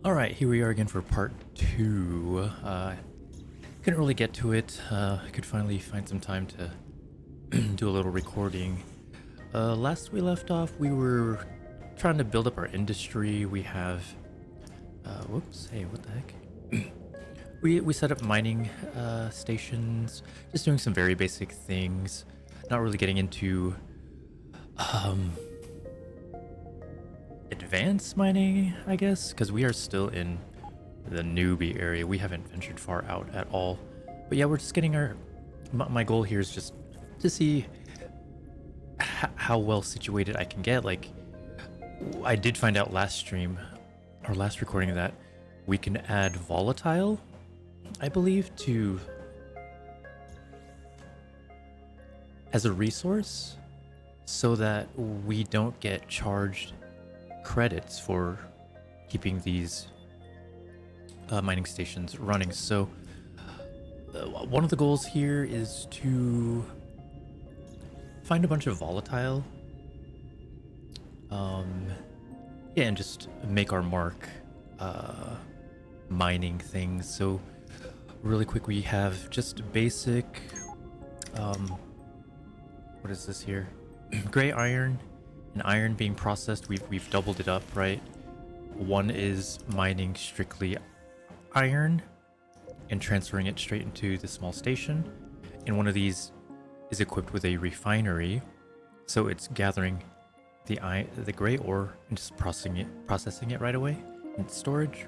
All right, here we are again for part two. Couldn't really get to it. I could finally find some time to do a little recording. Last we left off, we were trying to build up our industry. We have, whoops, hey, what the heck? We set up mining stations, just doing some very basic things. Not really getting into advanced mining, I guess, because we are still in the newbie area. We haven't ventured far out at all. But yeah, we're just getting our... My goal here is just to see how well situated I can get. Like, I did find out last stream, or last recording, that we can add volatile, I believe, to... as a resource, so that we don't get charged credits for keeping these mining stations running. So one of the goals here is to find a bunch of volatile, yeah, and just make our mark mining things. So really quick, we have just basic what is this here? Gray iron and iron being processed. We've doubled it up, right? One is mining strictly iron and transferring it straight into the small station, and one of these is equipped with a refinery, so it's gathering the gray ore and just processing it right away in storage.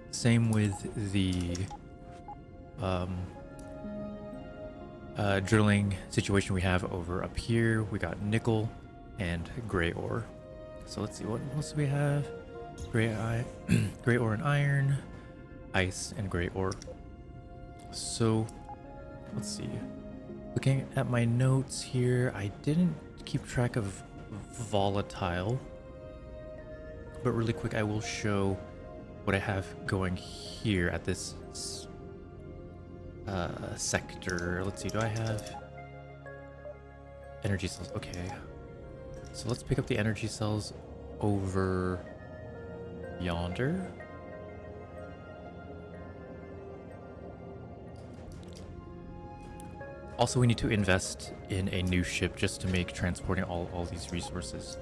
Same with the drilling situation we have over up here. We got nickel and gray ore. So let's see, what else do we have? Gray ore and iron, ice and gray ore. So let's see. Looking at my notes here, I didn't keep track of volatile, but really quick, I will show what I have going here at this sector. Let's see, do I have energy cells? Okay, so let's pick up the energy cells over yonder. Also, we need to invest in a new ship just to make transporting all these resources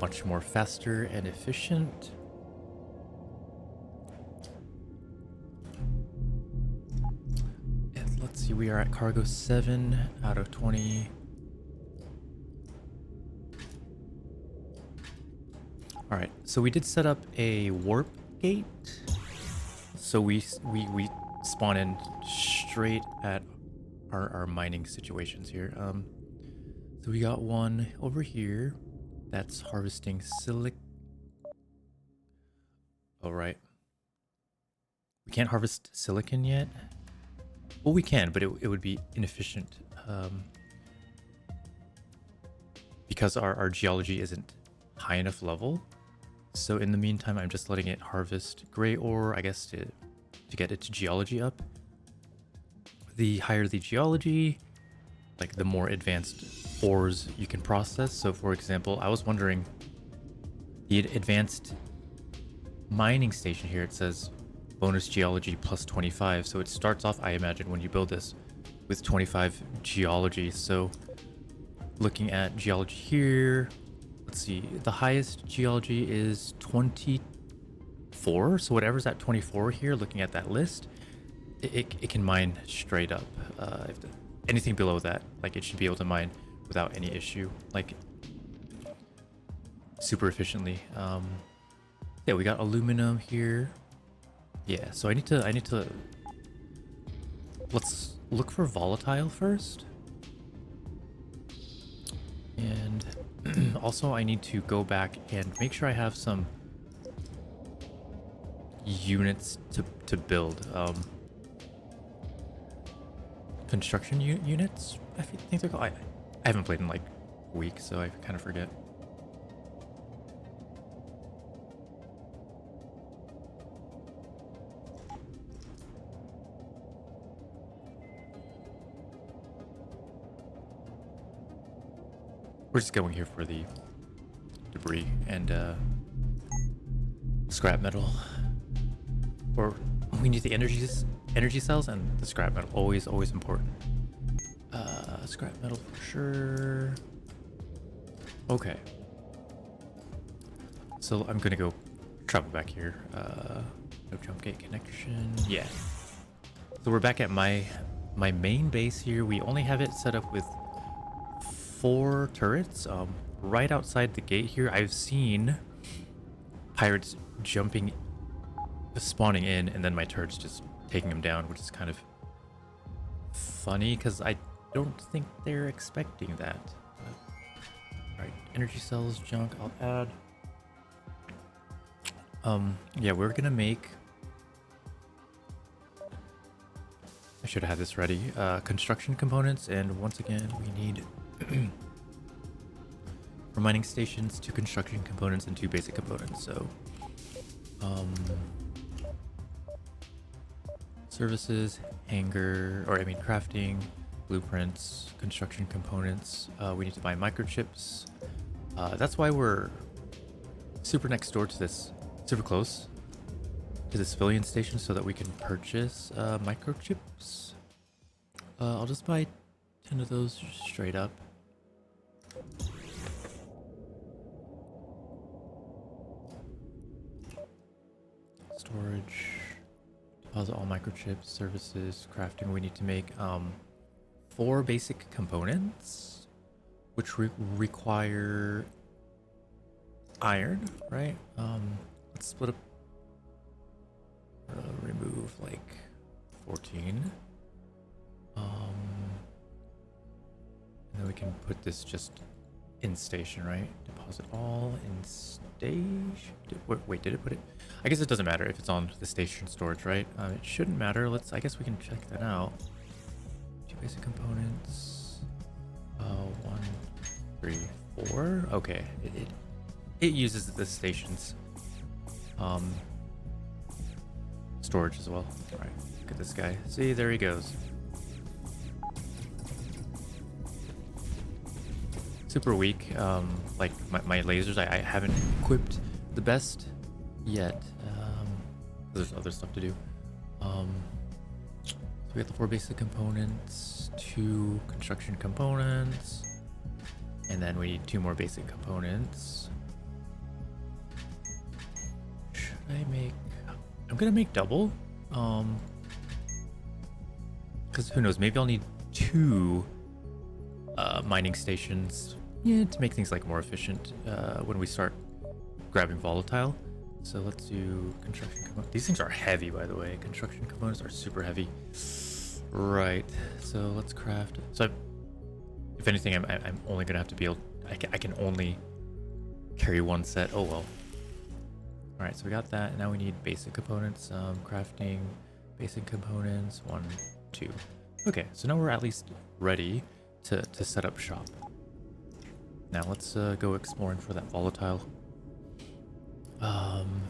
much more faster and efficient. Let's see, we are at cargo 7 out of 20. Alright, so we did set up a warp gate. So we spawn in straight at our mining situations here. So we got one over here that's harvesting Alright. We can't harvest silicon yet. Well, we can, but it would be inefficient because our geology isn't high enough level. So in the meantime, I'm just letting it harvest gray ore, I guess, to get its geology up. The higher the geology, like the more advanced ores you can process. So for example, I was wondering, the advanced mining station here, it says bonus geology plus 25. So it starts off, I imagine, when you build this with 25 geology. So looking at geology here, let's see, the highest geology is 24. So whatever's at 24 here, looking at that list, it can mine straight up. Anything below that, like, it should be able to mine without any issue, like super efficiently. Yeah, we got aluminum here. Yeah, so I need to let's look for volatile first. And also I need to go back and make sure I have some units to build. Construction units, I think they're called. I haven't played in like a week, so I kind of forget. We're just going here for the debris and scrap metal. Or we need the energy cells and the scrap metal. Always important. Scrap metal for sure. Okay. So I'm gonna go travel back here. No jump gate connection. Yeah. So we're back at my main base here. We only have it set up with 4 turrets. Right outside the gate here, I've seen pirates spawning in, and then my turrets just taking them down, which is kind of funny because I don't think they're expecting that. Alright, energy cells, junk, I'll add. Yeah, we're gonna make... I should have had this ready. Construction components, and once again, we need... for mining stations, 2 construction components and 2 basic components, so... services, hangar, or I mean crafting, blueprints, construction components. We need to buy microchips. That's why we're super next door to this, super close to the civilian station, so that we can purchase microchips. I'll just buy 10 of those straight up. Storage. Deposit all microchips, services, crafting. We need to make 4 basic components, which require iron, right? Let's split up. Remove like 14. And then we can put this just in station, right? Deposit all in station. Wait, did it put it? I guess it doesn't matter if it's on the station storage, right? It shouldn't matter. I guess we can check that out. 2 basic components. 1, 3, 4. Okay, it uses the station's storage as well. All right, look at this guy. See, there he goes. Super weak. Like my lasers, I haven't equipped the best yet. There's other stuff to do. So we got the 4 basic components, 2 construction components, and then we need 2 more basic components. Should I make... I'm gonna make double. Because who knows, maybe I'll need 2 mining stations, yeah, to make things like more efficient when we start grabbing volatile. So let's do construction components. These things are heavy, by the way. Construction components are super heavy. Right. So let's craft. So if anything, I'm only gonna have to be able. I can only carry 1 set. Oh well. All right. So we got that. Now we need basic components. Crafting basic components. 1, 2. Okay. So now we're at least ready to set up shop. Now let's go exploring for that volatile.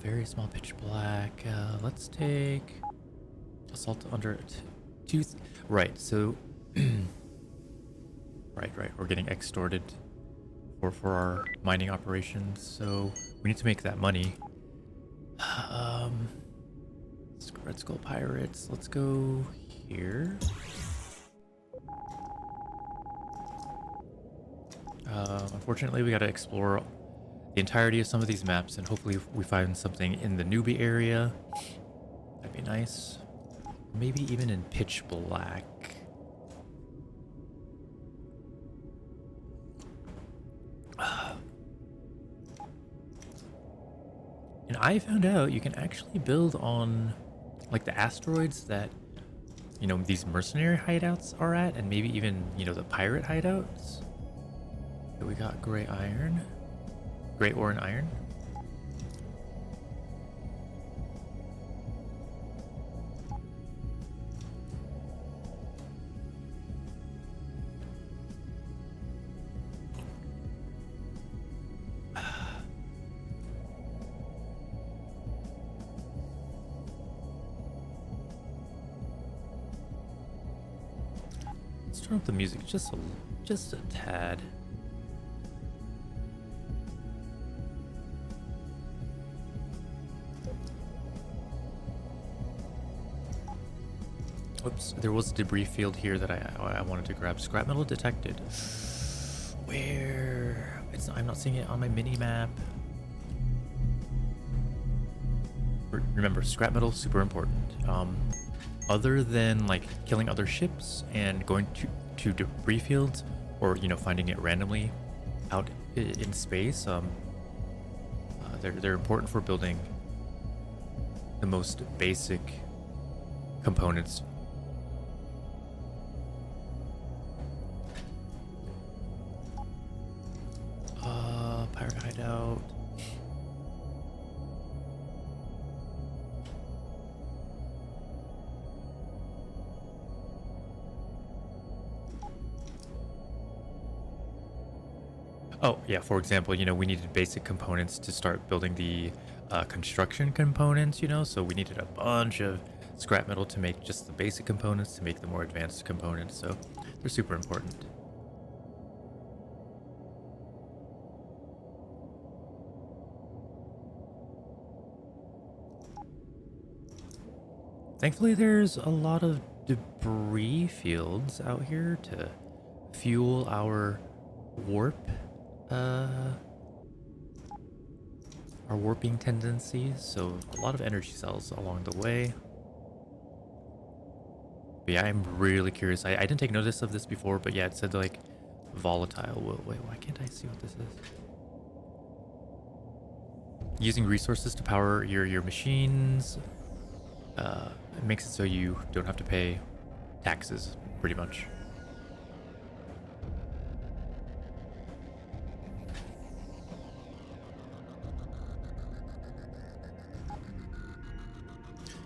Very small pitch black. Let's take assault under 2. Right, so right, we're getting extorted for our mining operations, so we need to make that money. Red Skull Pirates, let's go here. Unfortunately, we got to explore the entirety of some of these maps, and hopefully we find something in the newbie area. That'd be nice. Maybe even in pitch black. And I found out you can actually build on like the asteroids that, you know, these mercenary hideouts are at, and maybe even, you know, the pirate hideouts. So we got gray iron. Gray ore and iron. Let's turn up the music just a tad. Whoops, there was a debris field here that I wanted to grab. Scrap metal detected. Where? I'm not seeing it on my mini map. Remember, scrap metal super important. Other than like killing other ships and going to debris fields, or finding it randomly out in space, they're important for building the most basic components. Pirate hideout. Oh, yeah, for example, we needed basic components to start building the construction components, so we needed a bunch of scrap metal to make just the basic components, to make the more advanced components, so they're super important. Thankfully, there's a lot of debris fields out here to fuel our warp. Our warping tendencies, so a lot of energy cells along the way. But yeah, I'm really curious. I didn't take notice of this before, but yeah, it said like volatile. Wait, why can't I see what this is? Using resources to power your machines it makes it so you don't have to pay taxes, pretty much.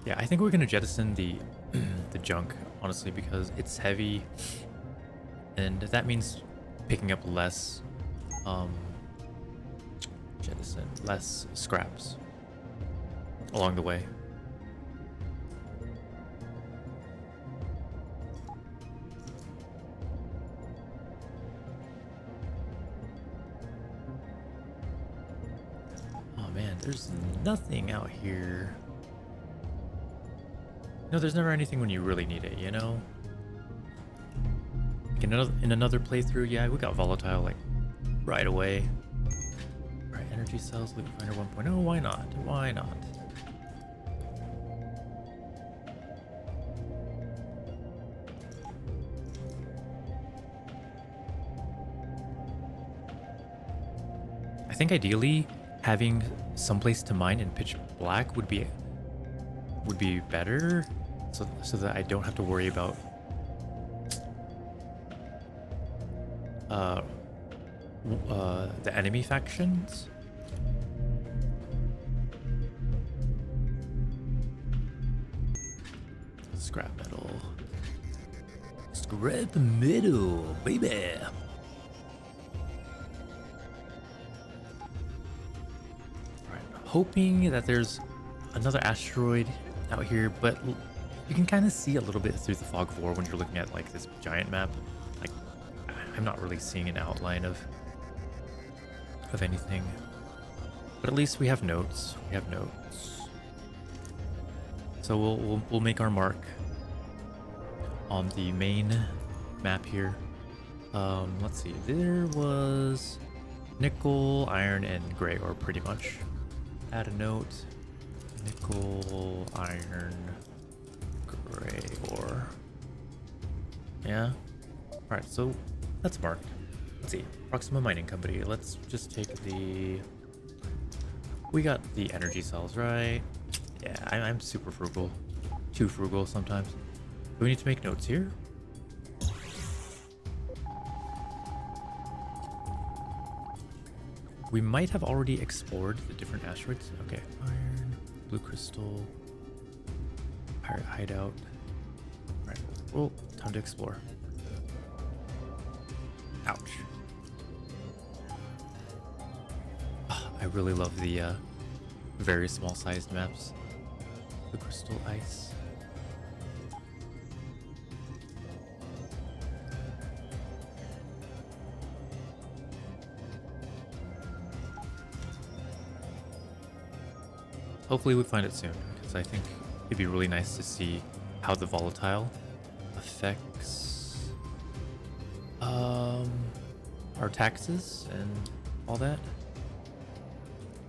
Yeah, I think we're gonna jettison the the junk, honestly, because it's heavy, and that means picking up less less scraps along the way. Oh man, there's nothing out here. No, there's never anything when you really need it, Like in another playthrough, yeah, we got volatile like right away. Right, energy cells, loot finder 1.0. Why not? Why not? I think ideally having someplace to mine in pitch black would be better, so that I don't have to worry about the enemy factions. Scrap metal. Scrap metal, baby. Alright, hoping that there's another asteroid out here, but you can kind of see a little bit through the fog of war when you're looking at like this giant map. Like, I'm not really seeing an outline of anything, but at least we have notes. So we'll make our mark on the main map here. Let's see. There was nickel, iron, and gray ore, pretty much. Add a note. Nickel, iron, gray ore. Yeah. All right. So that's marked. Let's see. Proxima Mining Company. Let's just take the... We got the energy cells, right? Yeah, I'm super frugal. Too frugal sometimes. Do we need to make notes here? We might have already explored the different asteroids. Okay. Iron, blue crystal, pirate hideout. All right. Oh, time to explore. Ouch. I really love the very small sized maps. The crystal ice. Hopefully we find it soon, because I think it'd be really nice to see how the volatile affects our taxes and all that.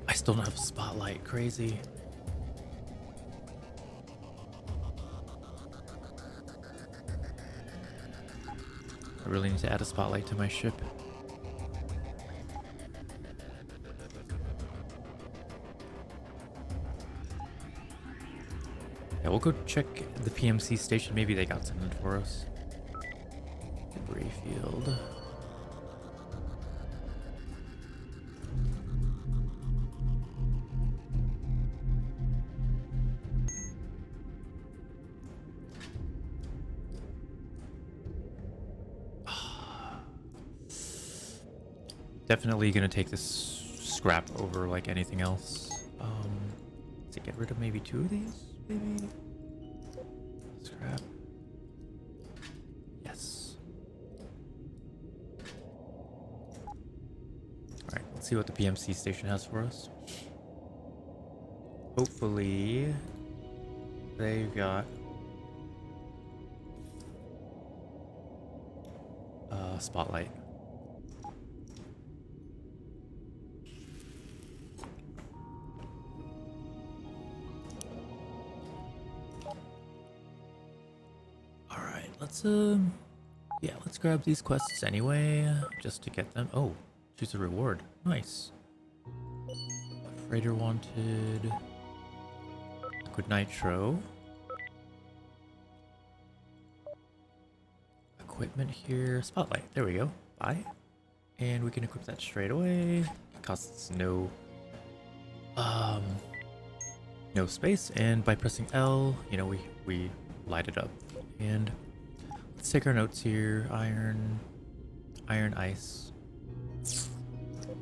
I still don't have a spotlight. Crazy. I really need to add a spotlight to my ship. Yeah, we'll go check the PMC station. Maybe they got something for us. Debris field. Definitely gonna take this scrap over like anything else. To get rid of maybe 2 of these, maybe. Scrap. Yes. All right, let's see what the PMC station has for us. Hopefully, they've got a spotlight. Let's grab these quests anyway, just to get them. Oh, choose a reward. Nice. Freighter wanted. Liquid nitro. Equipment here. Spotlight. There we go. Buy. And we can equip that straight away. It costs no space, and by pressing L, you know, we light it up. And let's take our notes here. Iron, ice,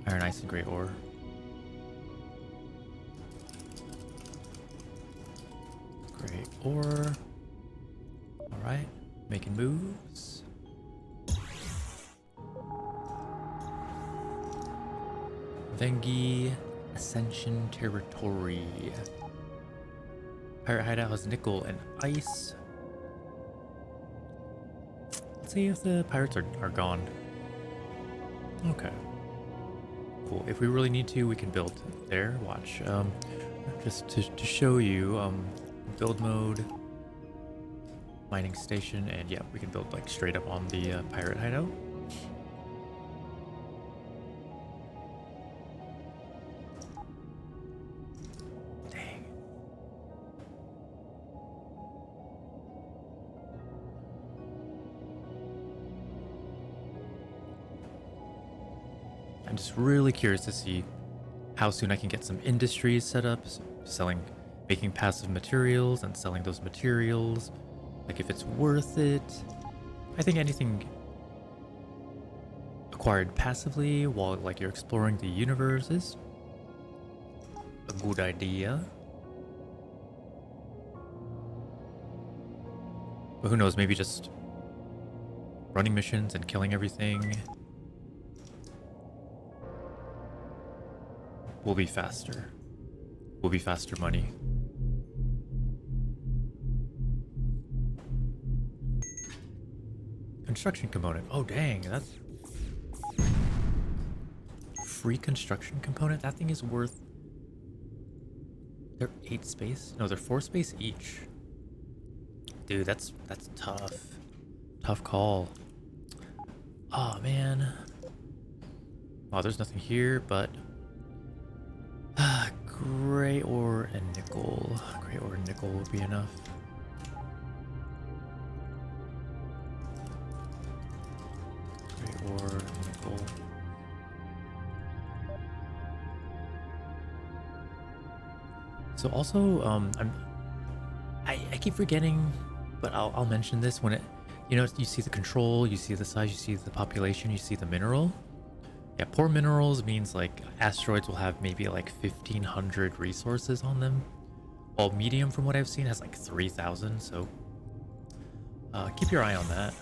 and gray ore. Gray ore. All right, making moves. Vengi Ascension Territory. Pirate hideout has nickel and ice. Let's see if the pirates are gone. Okay. Cool. If we really need to, we can build there. Watch. Just to show you, build mode, mining station, and yeah, we can build like straight up on the pirate hideout. I'm just really curious to see how soon I can get some industries set up, making passive materials and selling those materials. Like if it's worth it. I think anything acquired passively while like you're exploring the universe is a good idea. But who knows, maybe just running missions and killing everything will be faster. Will be faster money. Construction component. Oh dang, that's free construction component. That thing is worth. They're 8 space. No, they're 4 space each. Dude, that's tough. Tough call. Oh man. Oh, there's nothing here, but gray ore and nickel. Gray ore and nickel will be enough. Gray ore, nickel. So also, I keep forgetting, but I'll mention this when you see the control, you see the size, you see the population, you see the mineral. Yeah, poor minerals means like asteroids will have maybe like 1,500 resources on them, while medium, from what I've seen, has like 3,000. So keep your eye on that.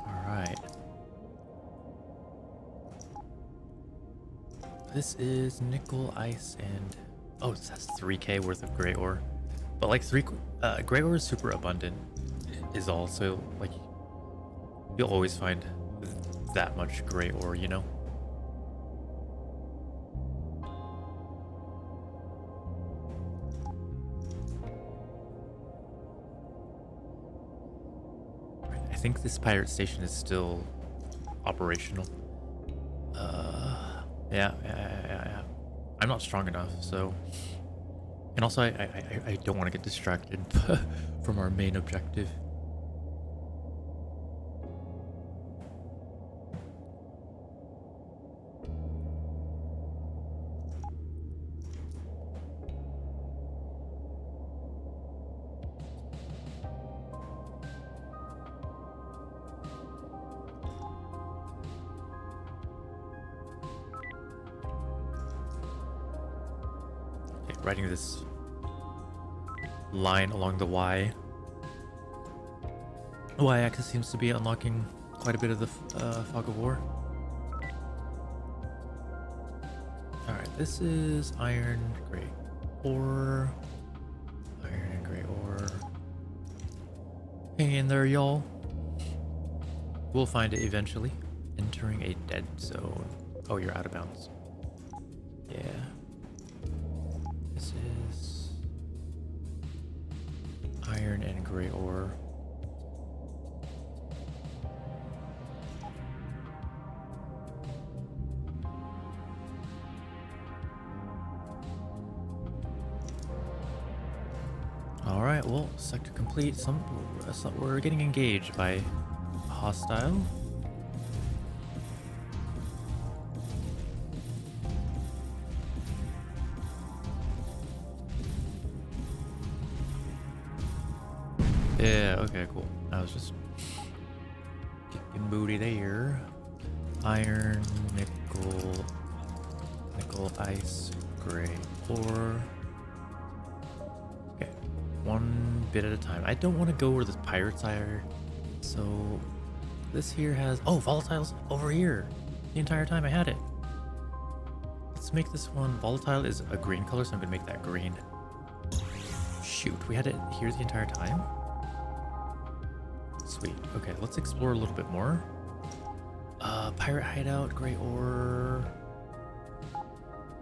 All right. This is nickel, ice, and oh, this has 3K worth of gray ore. But like gray ore is super abundant is also like you'll always find that much gray ore, you know? I think this pirate station is still operational. Yeah. I'm not strong enough, so... And also, I don't want to get distracted from our main objective. Okay, writing this line along the y-axis seems to be unlocking quite a bit of the fog of war. Alright, this is iron, gray ore. Iron and gray ore. Hang in there, y'all. We'll find it eventually. Entering a dead zone. Oh, you're out of bounds. Yeah. This is iron and gray ore. Alright, well, sector complete. We're getting engaged by a hostile. Yeah, okay, cool. I was just kicking booty there. Iron, nickel, ice, gray ore. Okay, one bit at a time. I don't want to go where the pirates are. So this here has, oh, volatiles over here. The entire time I had it. Let's make this one, volatile is a green color, so I'm gonna make that green. Shoot, we had it here the entire time? Sweet. Okay, let's explore a little bit more. Pirate hideout, gray ore.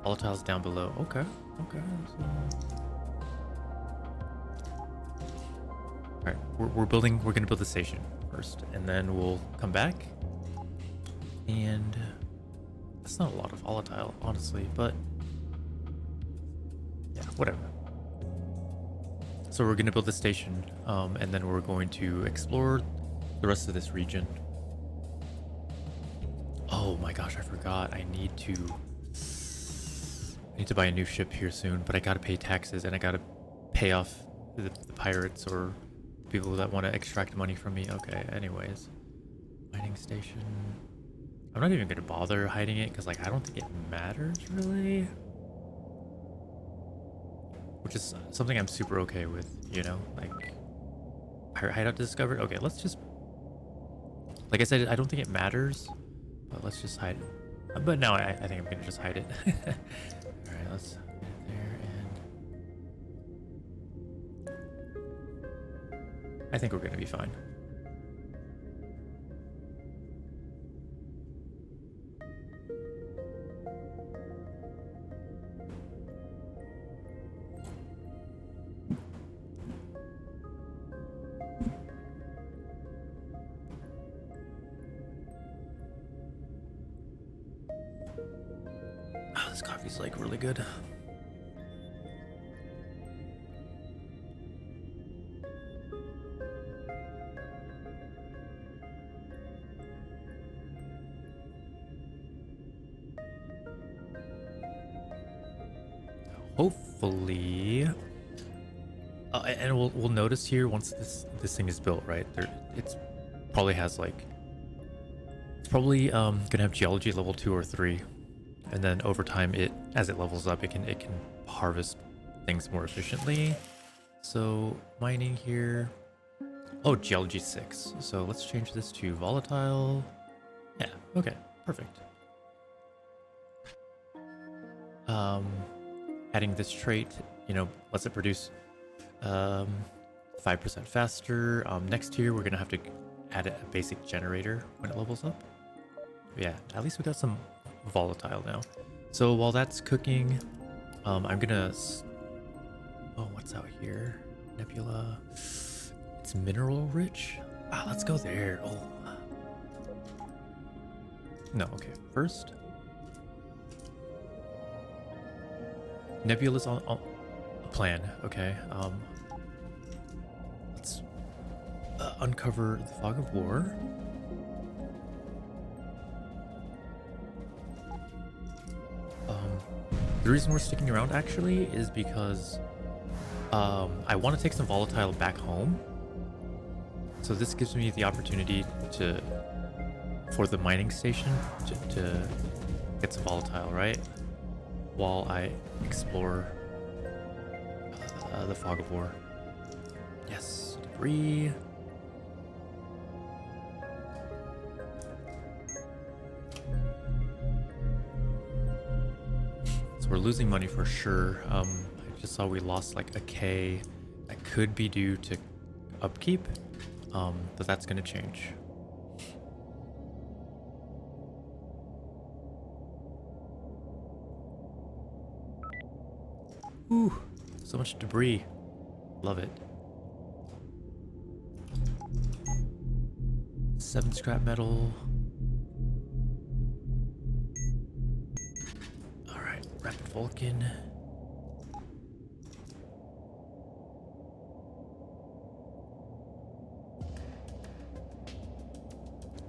Volatiles down below. Okay. Alright, we're gonna build the station first, and then we'll come back. And that's not a lot of volatile, honestly, but yeah, whatever. So we're gonna build the station, and then we're going to explore the rest of this region. Oh my gosh, I forgot. I need to buy a new ship here soon, but I gotta pay taxes and I gotta pay off the pirates or people that want to extract money from me. Okay, anyways. Mining station. I'm not even gonna bother hiding it because, like, I don't think it matters really. Which is something I'm super okay with, you know? Like, pirate hideout discovered. Okay, let's just... Like I said, I don't think it matters, but let's just hide it. But no, I think I'm gonna just hide it. Alright, let's get it there, and I think we're gonna be fine. Oh, this coffee's like really good. Hopefully, and we'll notice here once this thing is built, right? It's probably has like it's probably gonna have geology level 2 or 3, and then over time as it levels up, it can harvest things more efficiently. So mining here. Oh, geology 6. So let's change this to volatile. Yeah. Okay. Perfect. Adding this trait, you know, lets it produce 5% faster. Next tier, we're gonna have to add a basic generator when it levels up. Yeah, at least we got some volatile now. So while that's cooking, I'm gonna... Oh, what's out here? Nebula. It's mineral rich. Ah, let's go there. Oh. No, okay. First, Nebula's on a plan. Okay. Let's uncover the fog of war. The reason we're sticking around actually is because I want to take some volatile back home. So this gives me the opportunity for the mining station to get some volatile, right? While I explore the fog of war. Yes, debris. So we're losing money for sure. I just saw we lost like a K. That could be due to upkeep, but that's gonna change. Ooh, so much debris. Love it. 7 scrap metal. Alright, Rapid Vulcan.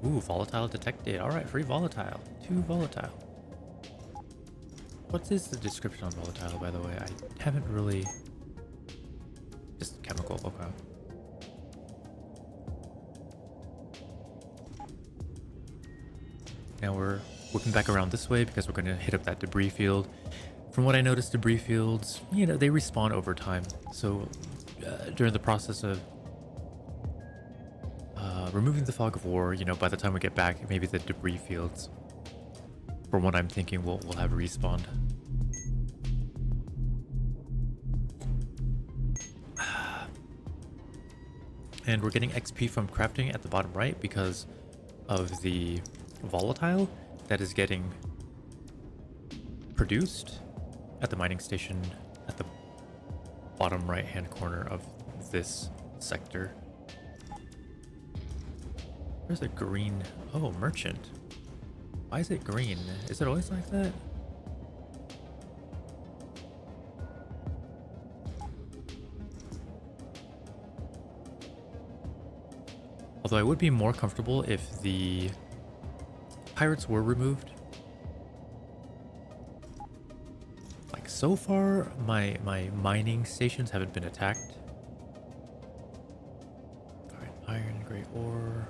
Ooh, volatile detected. Alright, free volatile. 2 volatile. What is the description on volatile, by the way? I haven't really... Just chemical, okay. Now we're whipping back around this way because we're going to hit up that debris field. From what I noticed, debris fields, you know, they respawn over time. So during the process of removing the fog of war, you know, by the time we get back, maybe the debris fields, from what I'm thinking, we'll have respawned. And we're getting XP from crafting at the bottom right because of the volatile that is getting produced at the mining station at the bottom right hand corner of this sector. There's a green... Oh, merchant. Why is it green? Is it always like that? Although I would be more comfortable if the pirates were removed. Like, so far, my mining stations haven't been attacked. Alright, iron, gray ore.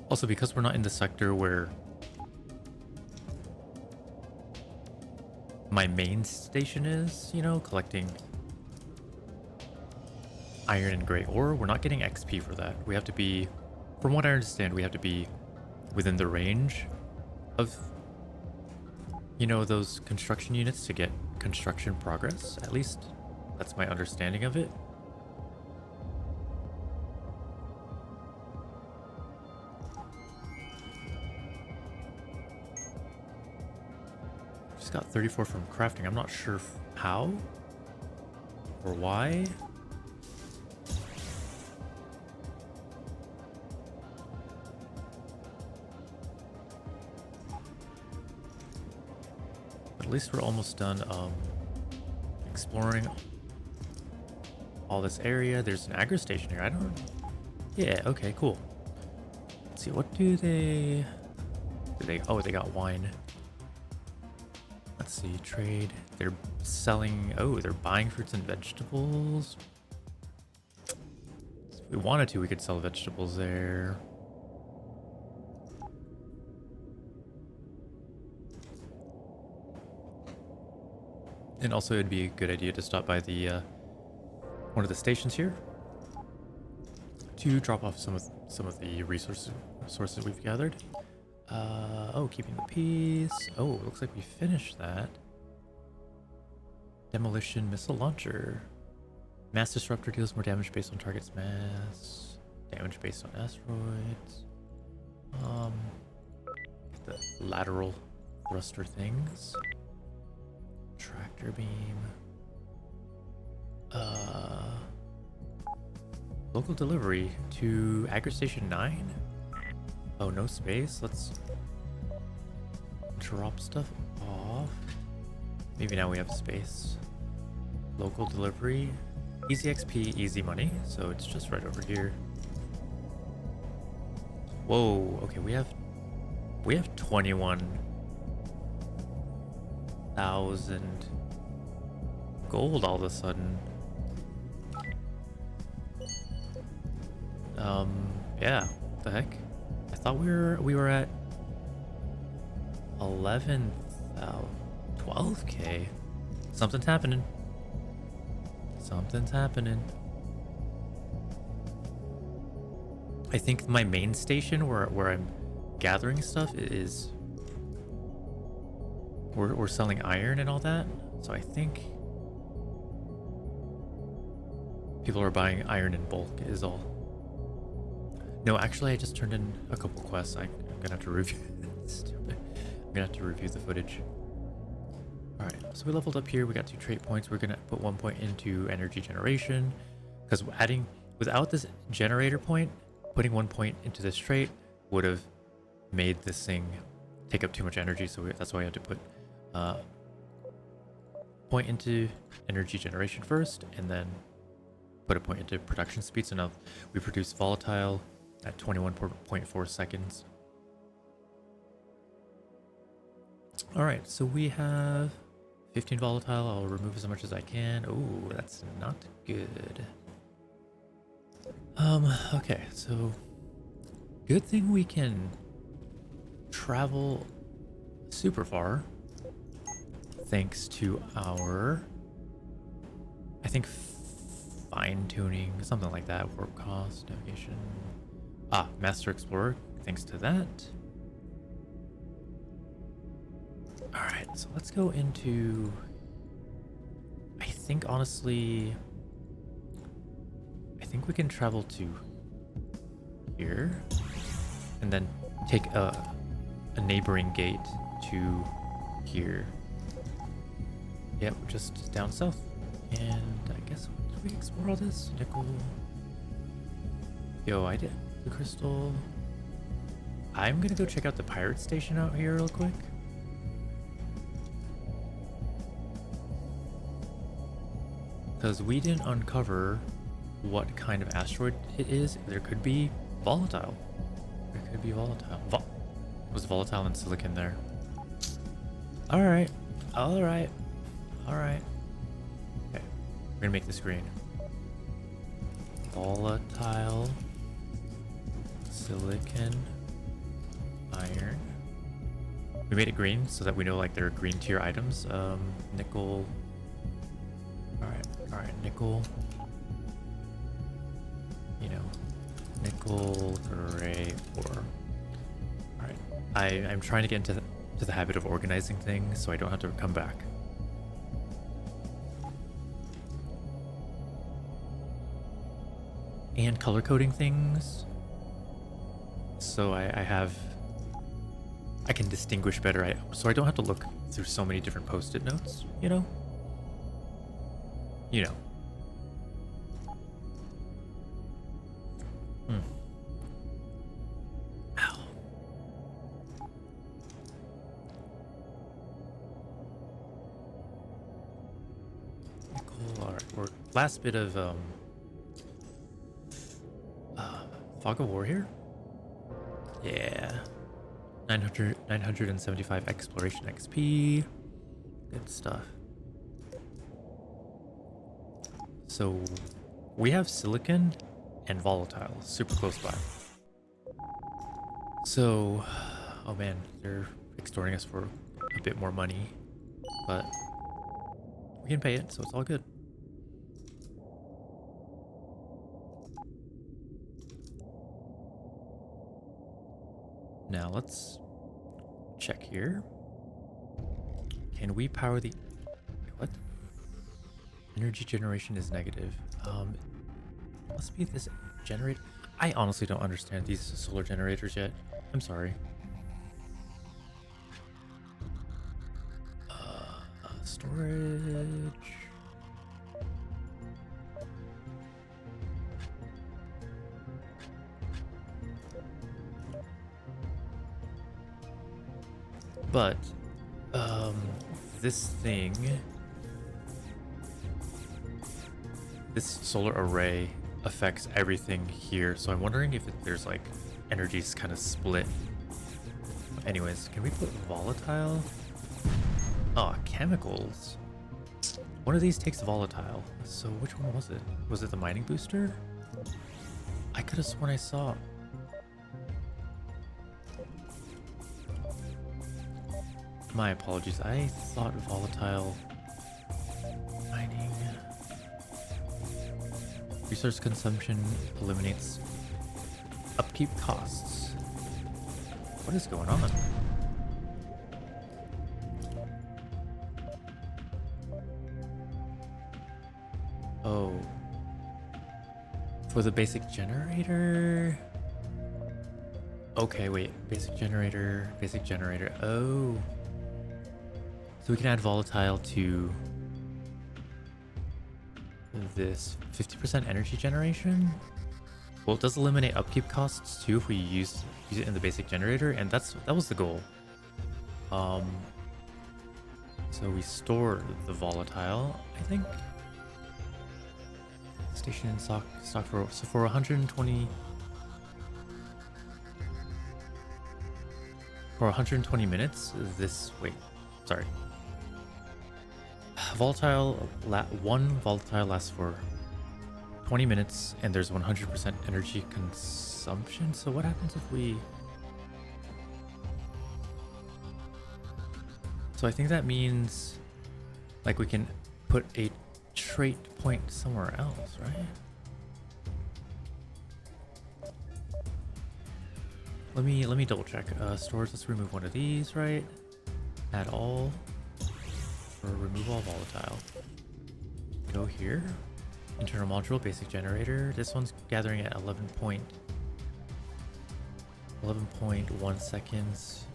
Also, because we're not in the sector where my main station is, you know, collecting iron and gray ore, we're not getting XP for that. We have to be, from what I understand, we have to be within the range of, you know, those construction units to get construction progress. At least that's my understanding of it. Got 34 from crafting. I'm not sure how or why. But at least we're almost done exploring all this area. There's an agri station here. I don't... Yeah, okay, cool. Let's see, what do they... Oh, they got wine. Let's see, trade. They're selling... Oh, they're buying fruits and vegetables. If we wanted to, we could sell vegetables there. And also it'd be a good idea to stop by the one of the stations here to drop off some of the resources we've gathered. Oh, keeping the peace. Oh, it looks like we finished that. Demolition missile launcher. Mass disruptor deals more damage based on target's mass. Damage based on asteroids. The lateral thruster things. Tractor beam. Local delivery to Agri Station 9? Oh, no space? Let's drop stuff off. Maybe now we have space. Local delivery. Easy XP, easy money. So it's just right over here. Whoa, okay, we have 21,000 gold all of a sudden. Yeah, what the heck? I thought we were at 12k. Something's happening. Something's happening. I think my main station where I'm gathering stuff is we're selling iron and all that. So I think people are buying iron in bulk is all. No, actually, I just turned in a couple quests. I'm gonna have to review. Stupid. I'm gonna have to review the footage. All right, so we leveled up here. We got 2 trait points. We're gonna put 1 point into energy generation, because without this generator point, putting 1 point into this trait would have made this thing take up too much energy. So that's why I had to put point into energy generation first, and then put a point into production speed. So now we produce volatile at 21.4 seconds. All right, so we have 15 volatile. I'll remove as much as I can. Oh, that's not good. Okay, so good thing we can travel super far thanks to our, I think, fine-tuning, something like that. Warp cost, navigation. Master Explorer, thanks to that. Alright, so let's go into, I think, honestly, I think we can travel to here, and then take a neighboring gate to here. Yep, just down south. And I guess, did we explore all this? Nickel. Yo, I did. The crystal. I'm gonna go check out the pirate station out here real quick. Because we didn't uncover what kind of asteroid it is. There could be volatile. There could be volatile. Was volatile and silicon there. Alright. Alright. Alright. Okay. We're gonna make this green. Volatile. Silicon. Iron. We made it green so that we know like they're green tier items. Nickel. Alright, nickel. You know, nickel, gray, ore. Alright. I'm trying to get into the habit of organizing things so I don't have to come back. And color coding things. So I can distinguish better. So I don't have to look through so many different post-it notes, you know? You know. Ow. Cool. Alright, we're last bit of Fog of War here. Yeah. 975 exploration XP. Good stuff. So we have silicon and volatile super close by. So, oh man, they're extorting us for a bit more money, but We can pay it, so it's all good. Now let's check here. Can we power the... What? Energy generation is negative. Must be this generator. I honestly don't understand these solar generators yet. I'm sorry. Storage. But, this thing, this solar array affects everything here. So I'm wondering if there's like energies kind of split. Anyways, can we put volatile? Oh, chemicals. One of these takes volatile. So which one was it? Was it the mining booster? I could have sworn I saw. My apologies. I thought volatile mining. Resource consumption eliminates upkeep costs. What is going on? Oh. For the basic generator? Okay, wait. Basic generator. Basic generator. Oh. So we can add volatile to this 50% energy generation. Well, it does eliminate upkeep costs too if we use it in the basic generator, and that was the goal. So we store the volatile, I think. Station in stock for 120 minutes. Wait, sorry. One volatile lasts for 20 minutes, and there's 100% energy consumption. So what happens if we... So I think that means like we can put a trait point somewhere else, right? Let me double check. Storage, let's remove one of these, right? Add all. For remove all volatile. Go here. Internal module, basic generator. This one's gathering at 11.1 seconds.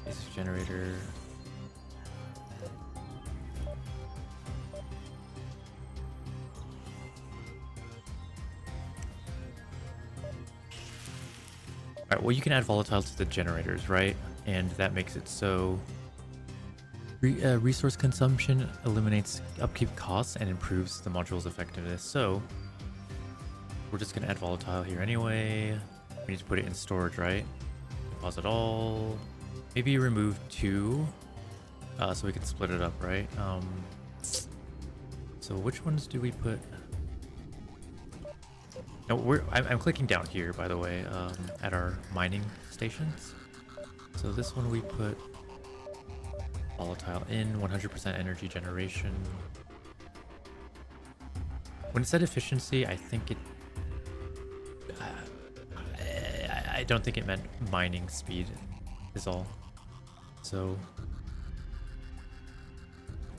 Basic generator. Alright, well, you can add volatile to the generators, right? And that makes it so resource consumption eliminates upkeep costs and improves the module's effectiveness. So we're just gonna add volatile here anyway. We need to put it in storage, right? Deposit all. Maybe remove 2 so we can split it up, right? So which ones do we put? No, I'm clicking down here, by the way, at our mining stations. So this one we put volatile in, 100% energy generation. When it said efficiency, I think it... I don't think it meant mining speed is all. So...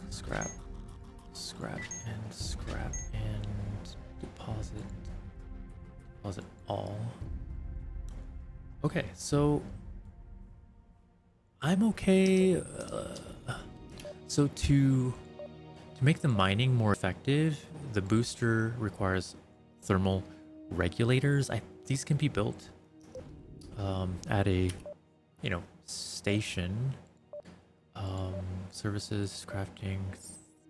Scrap, and scrap, and deposit all. Okay, so I'm okay. So to make the mining more effective, the booster requires thermal regulators. These can be built at a station. Services, crafting,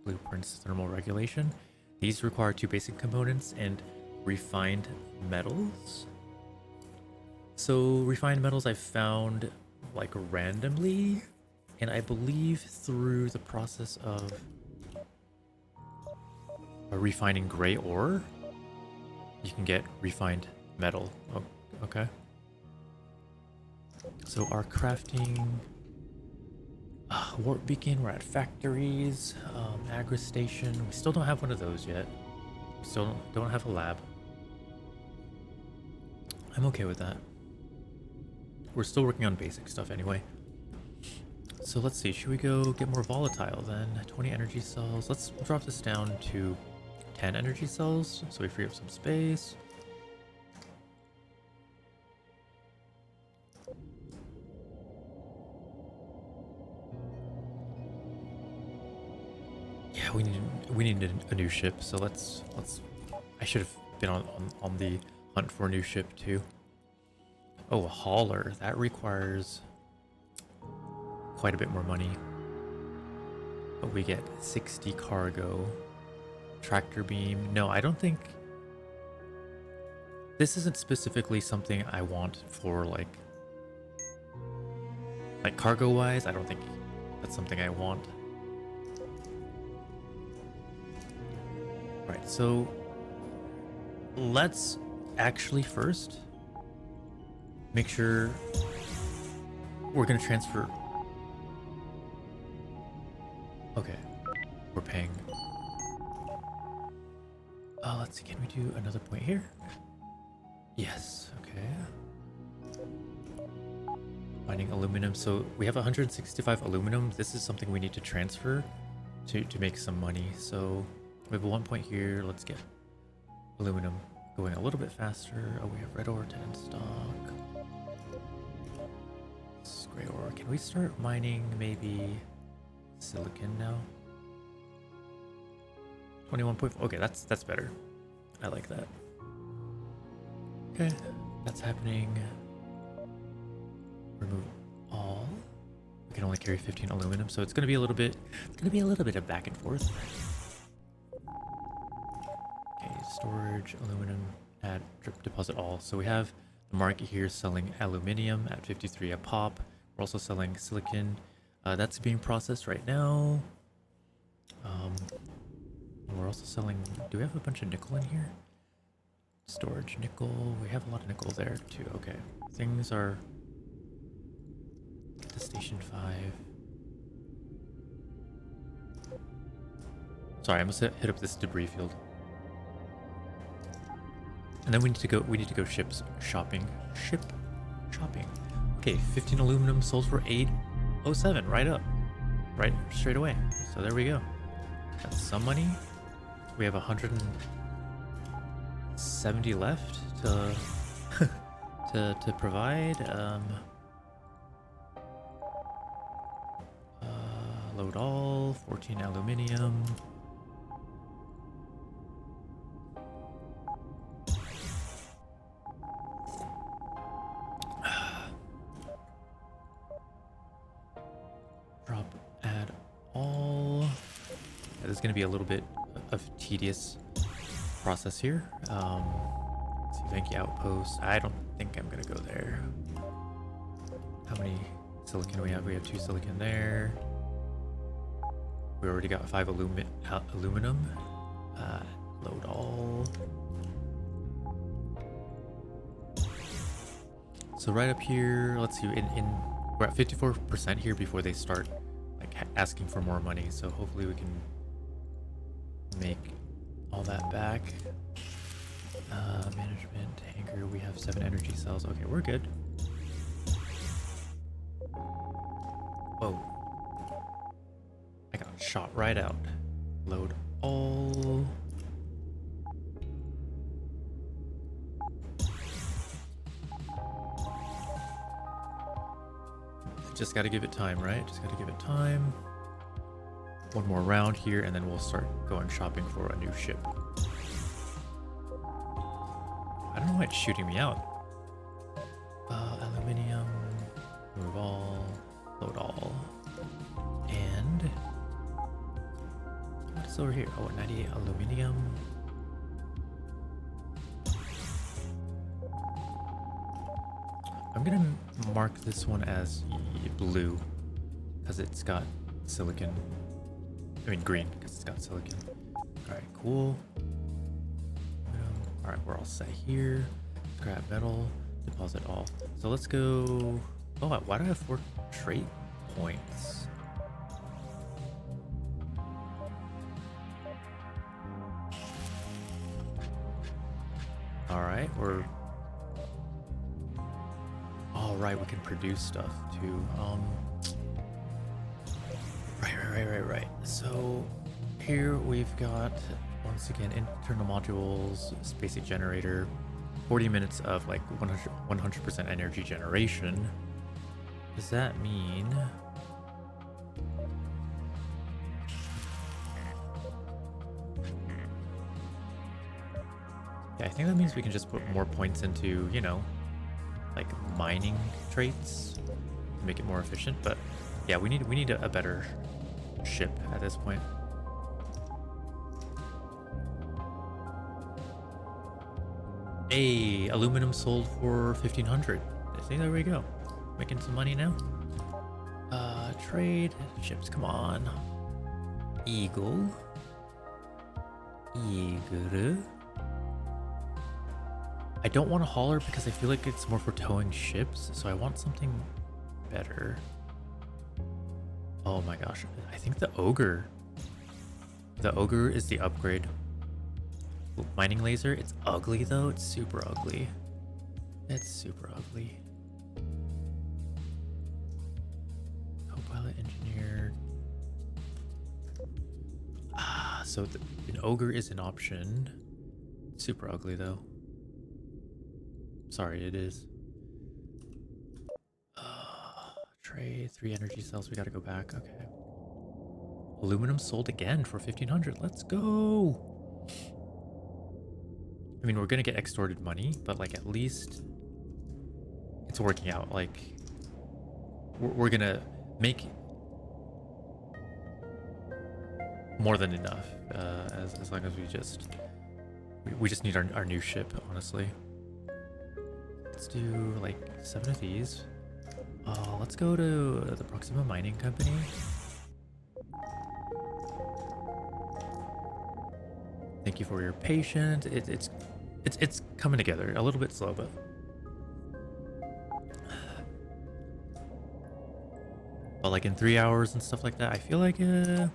blueprints, thermal regulation. These require 2 basic components and refined metals. So refined metals I found like randomly, and I believe through the process of refining gray ore. you can get refined metal. Oh, okay. So our crafting, warp beacon, we're at factories, agri station. We still don't have one of those yet. We still don't have a lab. I'm okay with that. We're still working on basic stuff anyway. So let's see, should we go get more volatile then? 20 energy cells. Let's drop this down to 10 energy cells so we free up some space. Yeah, we need a new ship, so let's I should have been on the hunt for a new ship too. Oh, a hauler. That requires quite a bit more money. But we get 60 cargo. Tractor beam. No, I don't think... This isn't specifically something I want for like cargo-wise. I don't think that's something I want. Right, so let's actually first make sure we're gonna transfer. Okay, we're paying. Let's see, can we do another point here? Yes, okay. Mining aluminum, so we have 165 aluminum. This is something we need to transfer to make some money. So we have 1 point here. Let's get aluminum going a little bit faster. Oh, we have red ore 10 in stock. Gray ore. Can we start mining maybe silicon now? 21.4. Okay, that's better. I like that. Okay, that's happening. Remove all. We can only carry 15 aluminum, so it's gonna be a little bit. It's gonna be a little bit of back and forth. Okay, storage, aluminum, add, drip, deposit all. So we have the market here selling aluminium at 53 a pop. We're also selling silicon. That's being processed right now. We're also selling. Do we have a bunch of nickel in here? Storage nickel. We have a lot of nickel there too. Okay, things are. Get to station 5. Sorry, I must hit up this debris field. And then we need to go. We need to go ships shopping. Ship shopping. Okay, 15 aluminum sold for 807. Right up, right straight away. So there we go. Got some money. We have 170 left to to provide. Load all. 14 aluminium. Drop, add all. This is going to be a little bit of tedious process here. Let's see, Venki outpost. I don't think I'm going to go there. How many silicon do we have? We have 2 silicon there. We already got 5 aluminum. Load all. So right up here, let's see. We're at 54% here before they start like asking for more money. So hopefully we can make all that back. Management hangar. We have 7 energy cells. Okay, we're good. Whoa. I got shot right out. Load all. Just gotta give it time, right? Just gotta give it time. One more round here, and then we'll start going shopping for a new ship. I don't know why it's shooting me out. Aluminium. Remove all. Load all. And what is over here? Oh, 98 aluminium. I'm gonna mark this one as blue because it's got silicon. I mean green because it's got silicon. All right, cool. All right, we're all set here. Scrap metal, deposit all. So let's go. Oh, why do I have 4 trait points? All right, we're. All right, we can produce stuff too. Right. So here we've got, once again, internal modules, basic generator, 40 minutes of like 100% energy generation. Does that mean? Yeah, I think that means we can just put more points into, you know, like mining traits to make it more efficient. But yeah, we need a better ship at this point. Hey, aluminum sold for 1500. See, there we go. Making some money now. Trade ships, come on. Eagle. I don't want a hauler because I feel like it's more for towing ships, so I want something better. Oh my gosh, I think the Ogre. The Ogre is the upgrade. Mining laser, it's ugly though, it's super ugly. It's super ugly. Co-pilot engineer. So an Ogre is an option. Super ugly though. Sorry, it is. Trade, 3 energy cells, we gotta go back, okay. Aluminum sold again for 1500, let's go! I mean, we're gonna get extorted money, but like at least it's working out. Like we're gonna make more than enough as long as we just need our new ship, honestly. Let's do like 7 of these. Let's go to the Proxima Mining Company. Thank you for your patience. It's coming together. A little bit slow, but like in 3 hours and stuff like that, I feel like we're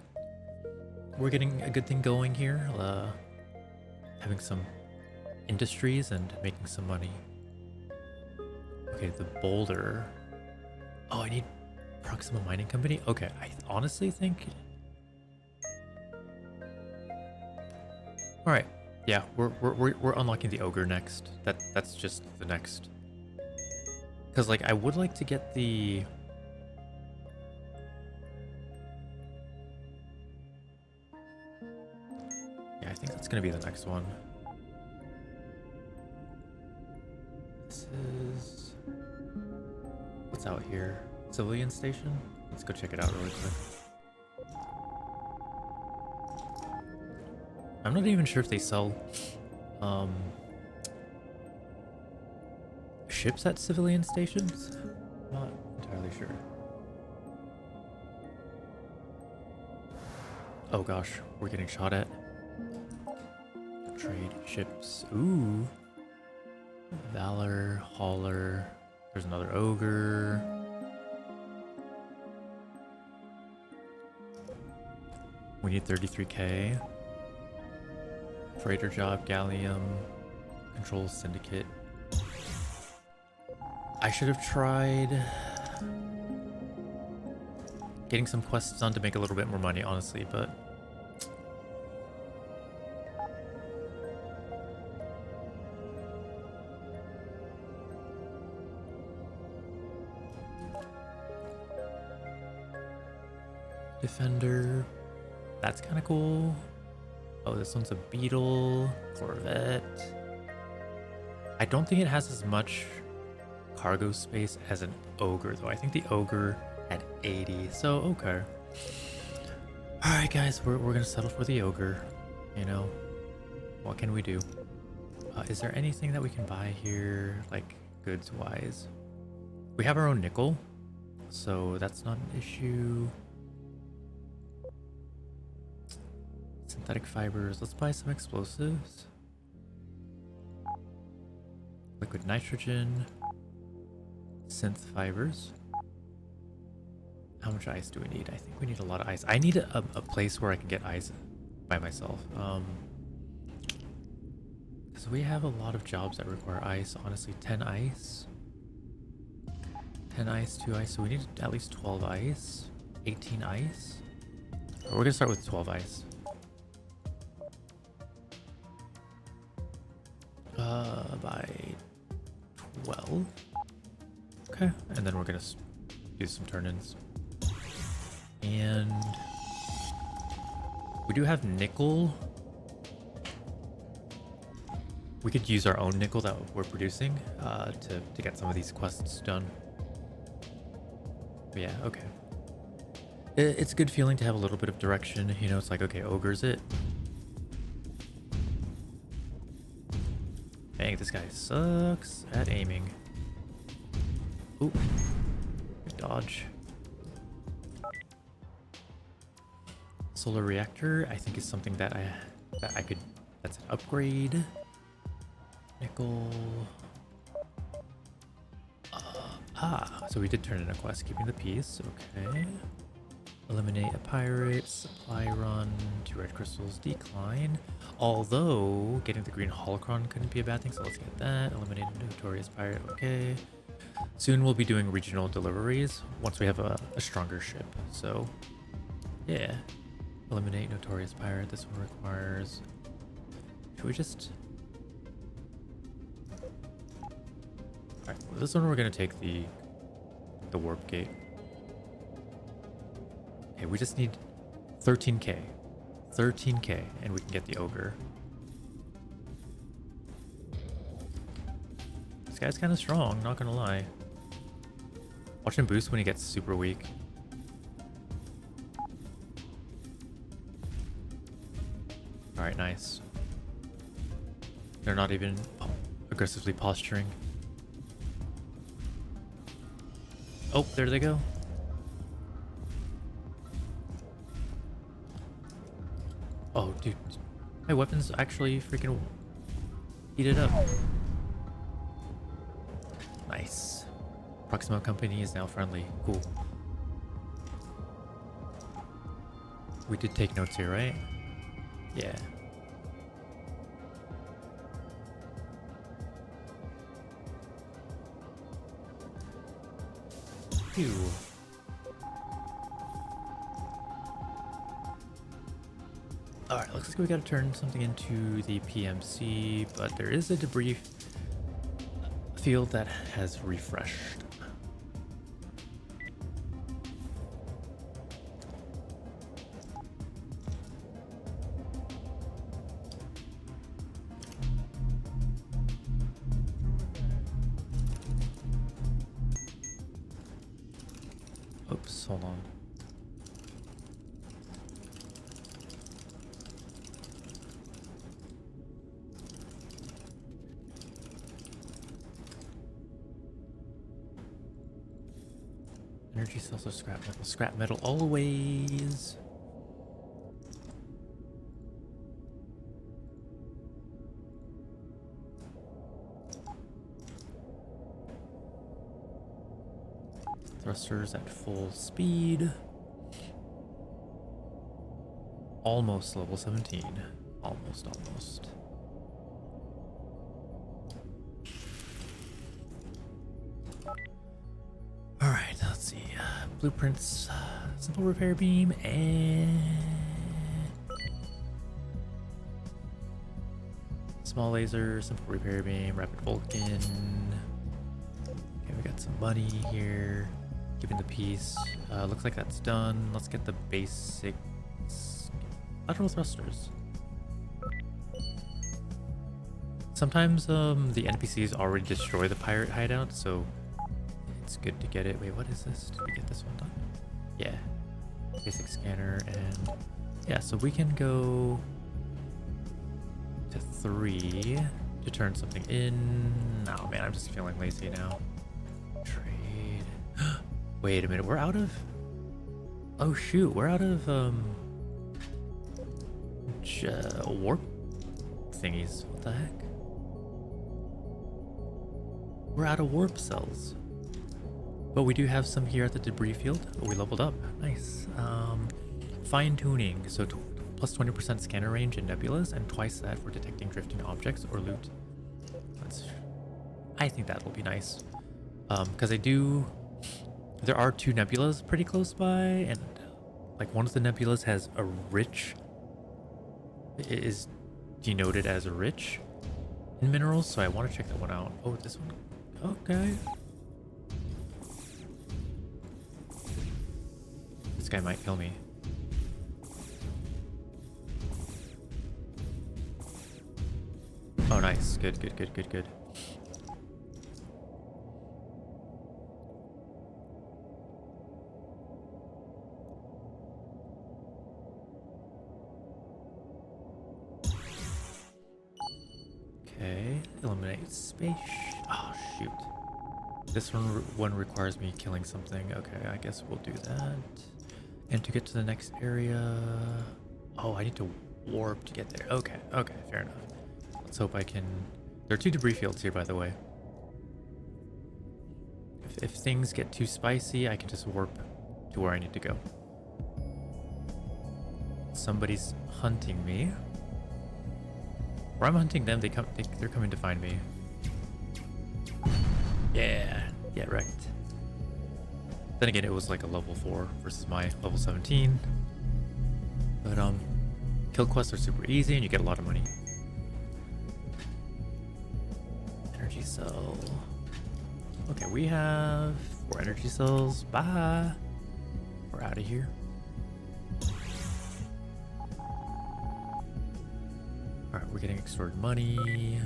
getting a good thing going here. Having some industries and making some money. Okay, the boulder. Oh, I need Proxima Mining Company. Okay, I honestly think. All right, yeah, we're unlocking the Ogre next. That's just the next. Cause like I would like to get the. Yeah, I think that's gonna be the next one. This is. What's out here? Civilian station? Let's go check it out really quick. I'm not even sure if they sell ships at civilian stations. Not entirely sure. Oh gosh, we're getting shot at. Trade ships. Ooh. Valor, hauler. There's another Ogre. We need 33k. Freighter job, gallium, control syndicate. I should have tried getting some quests done to make a little bit more money, honestly, but Defender, that's kind of cool. Oh, this one's a Beetle, Corvette. I don't think it has as much cargo space as an Ogre, though. I think the Ogre had 80, so okay. Alright, guys, we're gonna settle for the Ogre. You know, what can we do? Is there anything that we can buy here, like, goods-wise? We have our own nickel, so that's not an issue. Synthetic fibers. Let's buy some explosives. liquid nitrogen, synth fibers. How much ice do we need? I think we need a lot of ice. I need a place where I can get ice by myself. Because we have a lot of jobs that require ice. Honestly, 10 ice. 10 ice, 2 ice. So we need at least 12 ice. 18 ice. We're going to start with 12 ice. By 12. Okay. And then we're going to do some turn-ins. And we do have nickel. We could use our own nickel that we're producing to get some of these quests done. But yeah, okay. It's a good feeling to have a little bit of direction. You know, it's like, okay, Ogre's it. Dang, this guy sucks at aiming. Ooh. Good dodge. Solar reactor, I think, is something that I could. That's an upgrade. Nickel. So we did turn in a quest, keeping the peace. Okay. Eliminate a pirate. Supply run. 2 red crystals. Decline. Although getting the green holocron couldn't be a bad thing, so let's get that. Eliminate a notorious pirate. Okay. Soon we'll be doing regional deliveries once we have a stronger ship. So yeah. Eliminate notorious pirate. This one requires. Should we just? Alright, well, this one we're gonna take the warp gate. Okay, we just need 13k. 13k, and we can get the ogre. This guy's kind of strong, not gonna lie. Watch him boost when he gets super weak. Alright, nice. They're not even aggressively posturing. Oh, there they go. Oh, dude. My weapons actually freaking eat it up. Nice. Proximo Company is now friendly. Cool. We did take notes here, right? Yeah. Phew. Alright, looks like we gotta turn something into the PMC, but there is a debris field that has refreshed. Oops, hold on. Energy cells or scrap metal. Scrap metal always. Thrusters at full speed. Almost level 17. Almost. Alright, let's see. Blueprints, simple repair beam, and small laser, simple repair beam, rapid Vulcan. Okay, we got some money here. Keeping the peace. Looks like that's done. Let's get the basic lateral thrusters. Sometimes the NPCs already destroy the pirate hideout, so it's good to get it. Wait, what is this? Did we get this one done? Yeah. Basic scanner, and yeah, so we can go to 3 to turn something in. Oh man, I'm just feeling lazy now. Trade. Wait a minute, we're out of... Oh shoot, we're out of warp thingies. What the heck? We're out of warp cells. But we do have some here at the debris field. Oh, we leveled up. Nice. Fine tuning. So plus 20% scanner range in nebulas and twice that for detecting drifting objects or loot. I think that'll be nice. Because there are 2 nebulas pretty close by, and like one of the nebulas has a rich, it is denoted as rich in minerals, so I want to check that one out. Oh, this one. Okay. This guy might kill me. Oh, nice. Good, good, good, good, good. Okay, eliminate space. Oh, shoot. This one requires me killing something. Okay, I guess we'll do that. And to get to the next area... Oh, I need to warp to get there. Okay, okay, fair enough. Let's hope I can... There are 2 debris fields here, by the way. If things get too spicy, I can just warp to where I need to go. Somebody's hunting me. Or I'm hunting them, they're coming to find me. Yeah, wrecked. Then again, it was like a level 4 versus my level 17. But kill quests are super easy and you get a lot of money. Energy cell. Okay, we have 4 energy cells. Bye. We're out of here. Alright, we're getting extorted money. We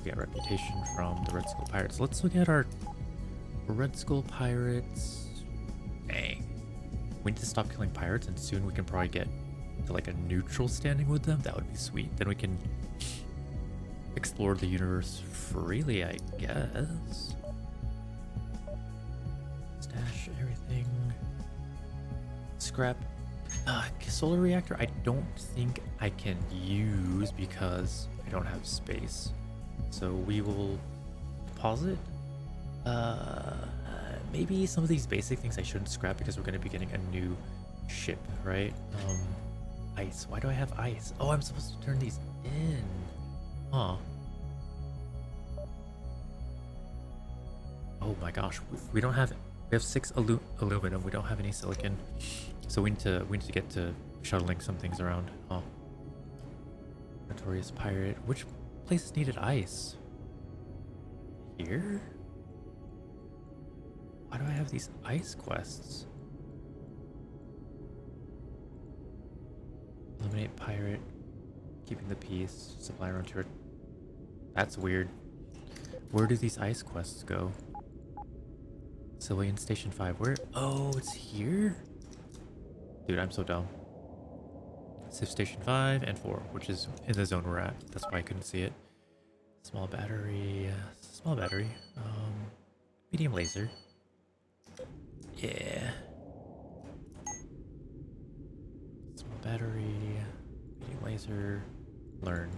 get reputation from the Red Skull Pirates. Let's look at our Red Skull Pirates. Dang. We need to stop killing pirates, and soon we can probably get to like a neutral standing with them. That would be sweet. Then we can explore the universe freely, I guess. Stash everything. Scrap. Solar reactor I don't think I can use because I don't have space. So we will deposit. Maybe some of these basic things I shouldn't scrap because we're going to be getting a new ship, right? Ice. Why do I have ice? Oh, I'm supposed to turn these in. Huh. Oh my gosh, we don't have. We have 6 aluminum. We don't have any silicon, so we need to get to shuttling some things around. Oh, notorious pirate. Which places needed ice? Here? Why do I have these ice quests? Eliminate pirate. Keeping the peace. Supply around turret. That's weird. Where do these ice quests go? Civilian Station 5. Where? Oh, it's here? Dude, I'm so dumb. Civ Station 5 and 4, which is in the zone we're at. That's why I couldn't see it. Small battery. Small battery. Medium laser. Yeah. Small battery. Medium laser. Learn.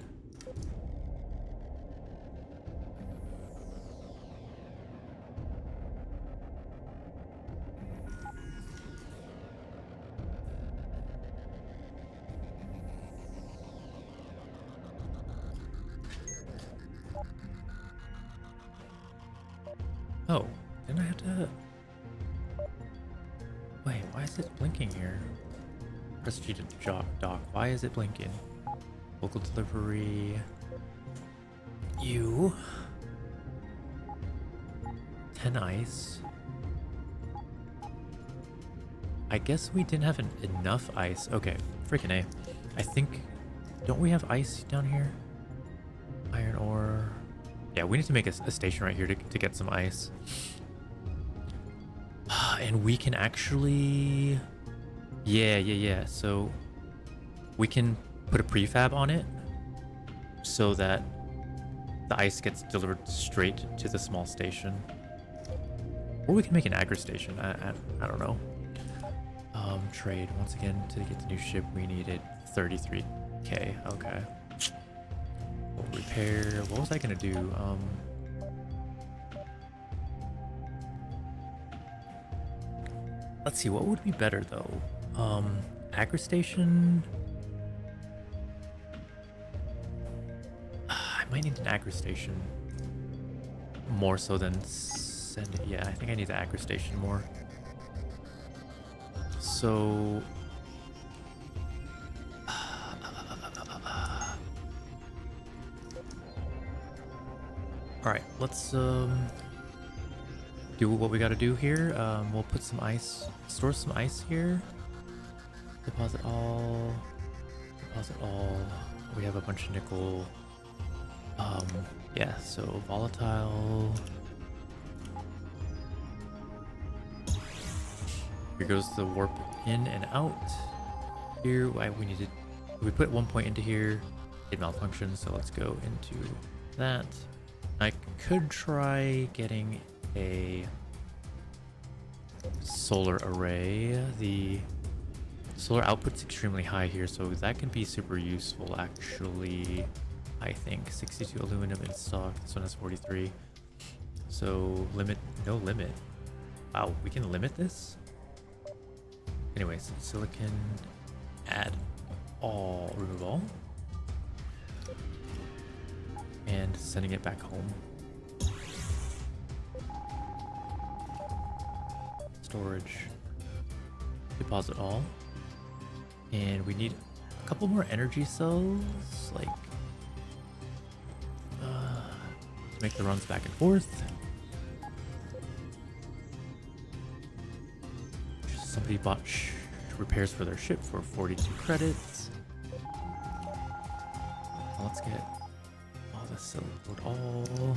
Oh, didn't I have to... Wait, why is it blinking here? Press G to dock. Why is it blinking? Local delivery. You. 10 ice. I guess we didn't have enough ice. Okay, freaking A. I think... Don't we have ice down here? Iron ore... Yeah, we need to make a station right here to get some ice. And we can actually... Yeah. So we can put a prefab on it so that the ice gets delivered straight to the small station. Or we can make an agri station. I don't know. Trade. Once again, to get the new ship, we needed 33k. Okay. Repair. What was I gonna do? Let's see, what would be better though? Agri station. I might need an agri station more so than send it. Yeah, I think I need the agri station more. So all right, let's do what we got to do here. We'll put some ice, store some ice here. Deposit all. Deposit all. We have a bunch of nickel. Yeah, so volatile. Here goes the warp in and out. Here, we put 1 point into here. It malfunctioned, so let's go into that. I could try getting a solar array. The solar output's extremely high here, so that can be super useful actually. I think 62 aluminum in stock. This one has 43. So no limit. Wow, we can limit this? Anyways, silicon, add all, remove all. And sending it back home. Storage, deposit all. And we need a couple more energy cells, like to make the runs back and forth. Somebody bought repairs for their ship for 42 credits. Let's get all this silicon all.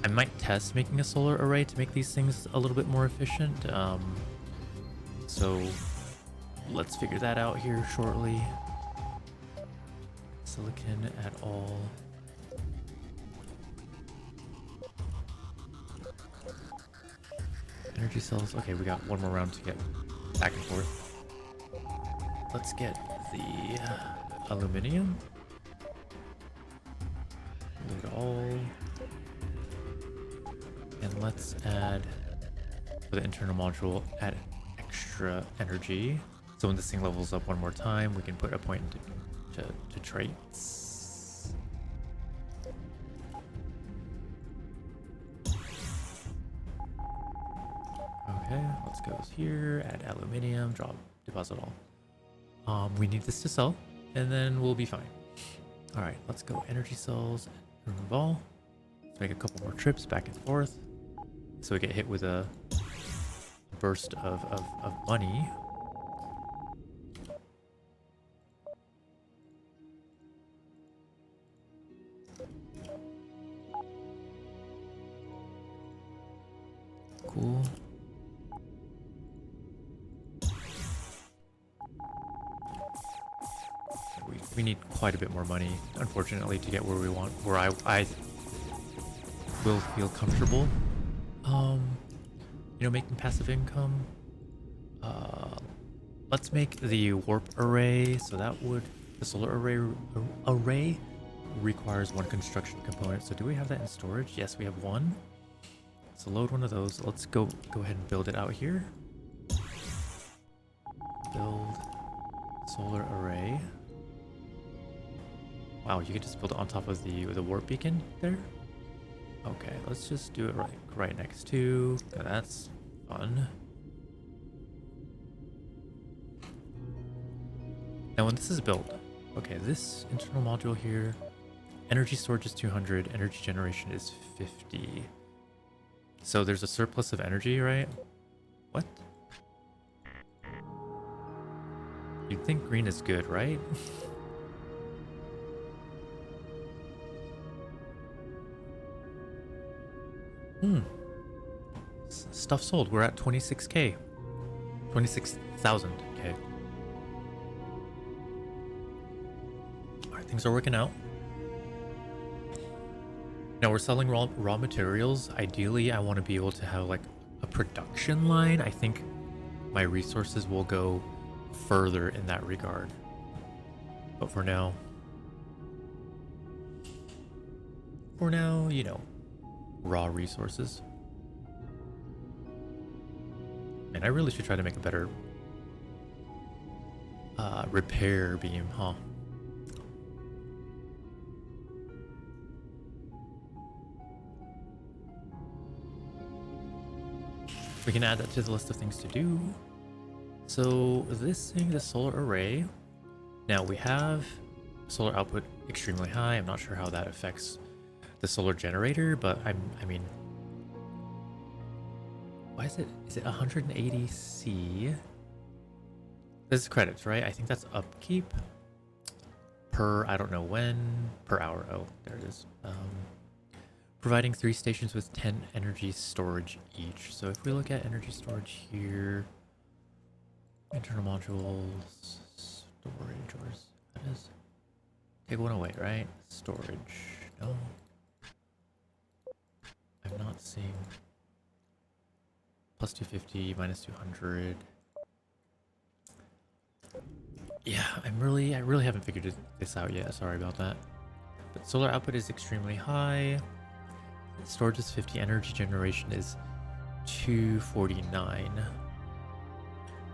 I might test making a solar array to make these things a little bit more efficient. So let's figure that out here shortly. Silicon at all. Energy cells. Okay, we got one more round to get back and forth. Let's get the aluminum. Load all. And let's add, for the internal module, add extra energy. So when this thing levels up one more time, we can put a point to traits. Okay, let's go here, add aluminium, drop, deposit all. We need this to sell, and then we'll be fine. All right, let's go energy cells, remove all. Let's make a couple more trips back and forth. So we get hit with a burst of money. Cool. We need quite a bit more money, unfortunately, to get where we want, where I will feel comfortable. You know, making passive income. Let's make the warp array. So that would, the solar array requires one construction component. So do we have that in storage? Yes, we have one. So load one of those. Let's go ahead and build it out here. Build solar array. Wow, you can just build it on top of the warp beacon there. Okay, let's just do it right next to. That's fun. Now when this is built, okay, this internal module here, energy storage is 200, energy generation is 50. So there's a surplus of energy, right? What? You'd think green is good, right? Stuff sold. We're at 26k. 26,000. Okay. Alright, things are working out. Now we're selling raw materials. Ideally, I want to be able to have like a production line. I think my resources will go further in that regard. But for now, you know, raw resources. And I really should try to make a better repair beam, huh? We can add that to the list of things to do. So this thing, the solar array. Now we have solar output extremely high. I'm not sure how that affects the solar generator, but I mean, why is it 180 C? This is credits, right? I think that's upkeep per, I don't know when, per hour. Oh, there it is. Providing 3 stations with 10 energy storage each. So if we look at energy storage here, internal modules, storage, where's that is? Take one away, right? Storage, no. I'm not seeing plus 250, minus 200. Yeah, I really haven't figured this out yet. Sorry about that. But solar output is extremely high. Storage is 50. Energy generation is 249.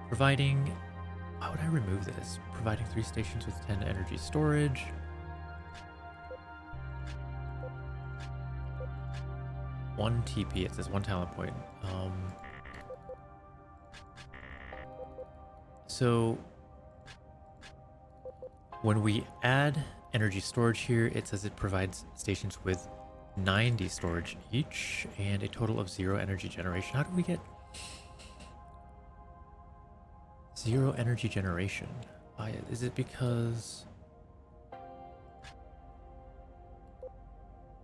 Providing... Why would I remove this? Providing 3 stations with 10 energy storage. One TP. It says 1 talent point. So... when we add energy storage here, it says it provides stations with 90 storage each and a total of 0 energy generation. How do we get 0 energy generation? Is it because...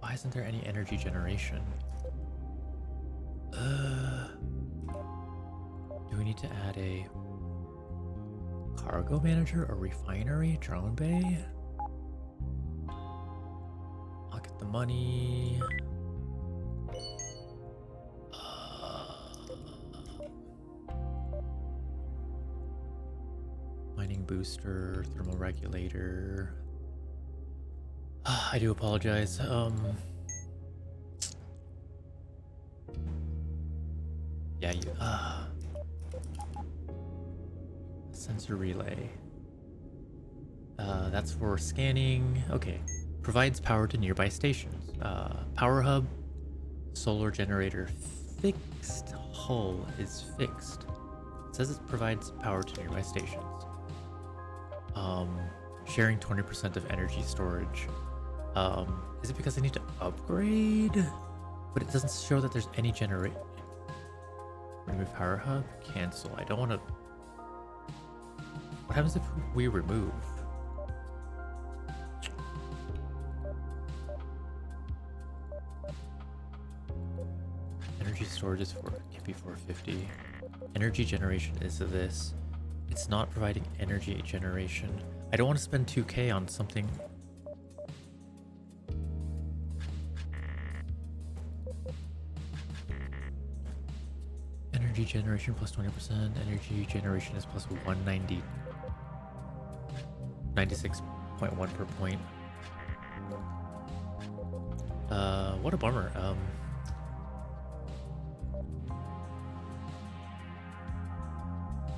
why isn't there any energy generation? Do we need to add a cargo manager or refinery? Drone bay? I'll get the money. Mining booster, thermal regulator. I do apologize. Yeah, you, sensor relay. That's for scanning. Okay. Provides power to nearby stations. Power hub. Solar generator fixed. Hull is fixed. It says it provides power to nearby stations. Sharing 20% of energy storage. Is it because I need to upgrade? But it doesn't show that there's any generate. Remove power hub. Cancel. I don't want to. What happens if we remove? Energy storage is for can be 450. Energy generation is this. It's not providing energy generation. I don't want to spend 2K on something. Energy generation plus 20%. Energy generation is plus 190. 96.1 per point. What a bummer.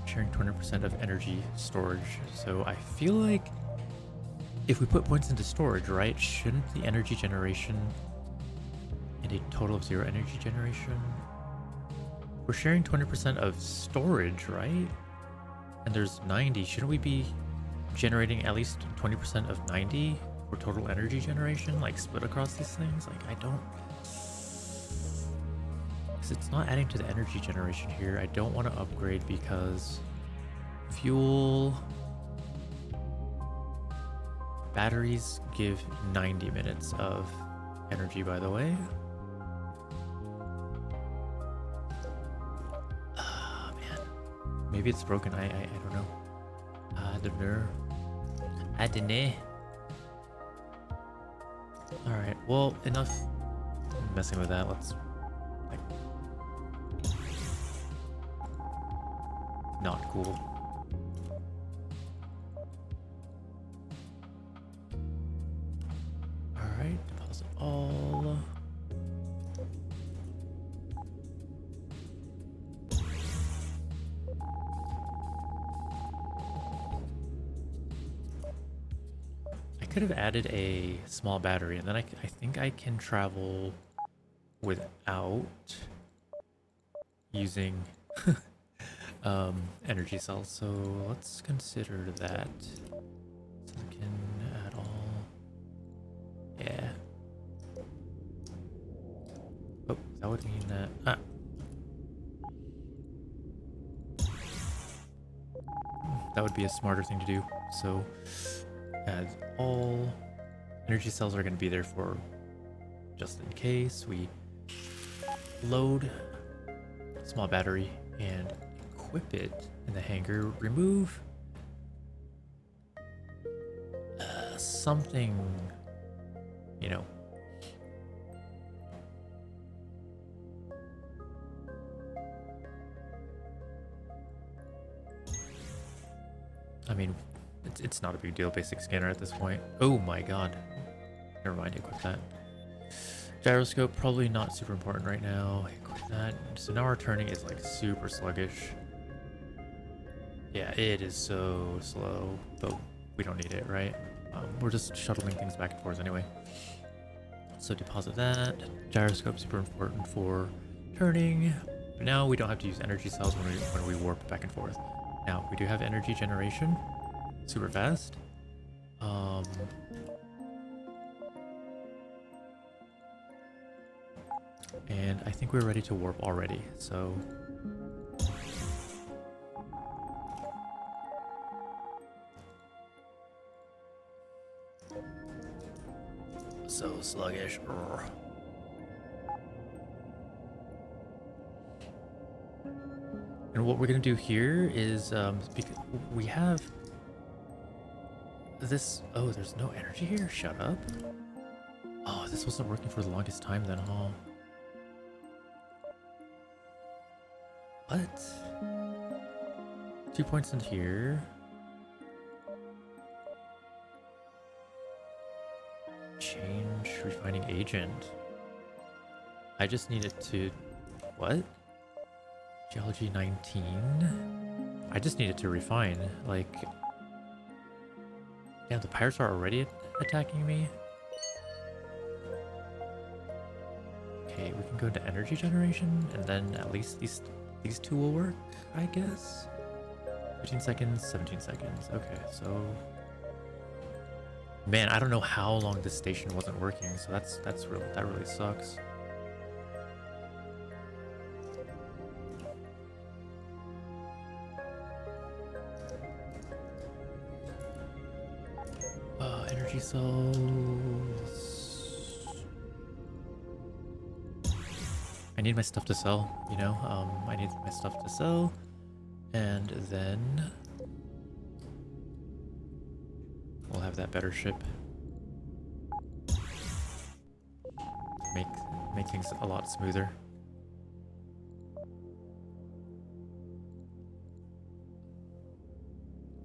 Sharing 20% of energy storage. So I feel like if we put points into storage, right, shouldn't the energy generation and a total of 0 energy generation? We're sharing 20% of storage, right? And there's 90. Shouldn't we be generating at least 20% of 90 for total energy generation, like split across these things? Like, I don't... because it's not adding to the energy generation here. I don't want to upgrade because fuel... batteries give 90 minutes of energy, by the way. Maybe it's broken. I don't know. I don't know. I don't know. Alright, well, enough messing with that. Let's, like, not cool. Alright, deposit all. could have added a small battery, and then I think I can travel without using energy cells. So let's consider that. Silicon at all. Yeah. Oh, that would mean that. That would be a smarter thing to do. So, add all energy cells are going to be there for just in case. We load small battery and equip it in the hangar. Remove something, you know. I mean, it's not a big deal, basic scanner at this point. Oh my god. Never mind, equip that. Gyroscope, probably not super important right now. Equip that. So now our turning is like super sluggish. Yeah, it is so slow, but we don't need it, right? We're just shuttling things back and forth anyway. So deposit that. Gyroscope, super important for turning. But now we don't have to use energy cells when we warp back and forth. Now, we do have energy generation, super fast. And I think we're ready to warp already, so... So sluggish. Urgh. And what we're gonna do here is, because we have this. Oh, there's no energy here. Shut up. Oh, this wasn't working for the longest time then, huh? What? 2 points in here. Change refining agent. I just needed to. What? Geology 19. I just needed to refine. Like, damn, the pirates are already attacking me. Okay, we can go into energy generation, and then at least these two will work, I guess. 15 seconds, 17 seconds. Okay, so man, I don't know how long this station wasn't working, so that really sucks. Energy cells. I need my stuff to sell, you know? I need my stuff to sell. And then we'll have that better ship. Make things a lot smoother.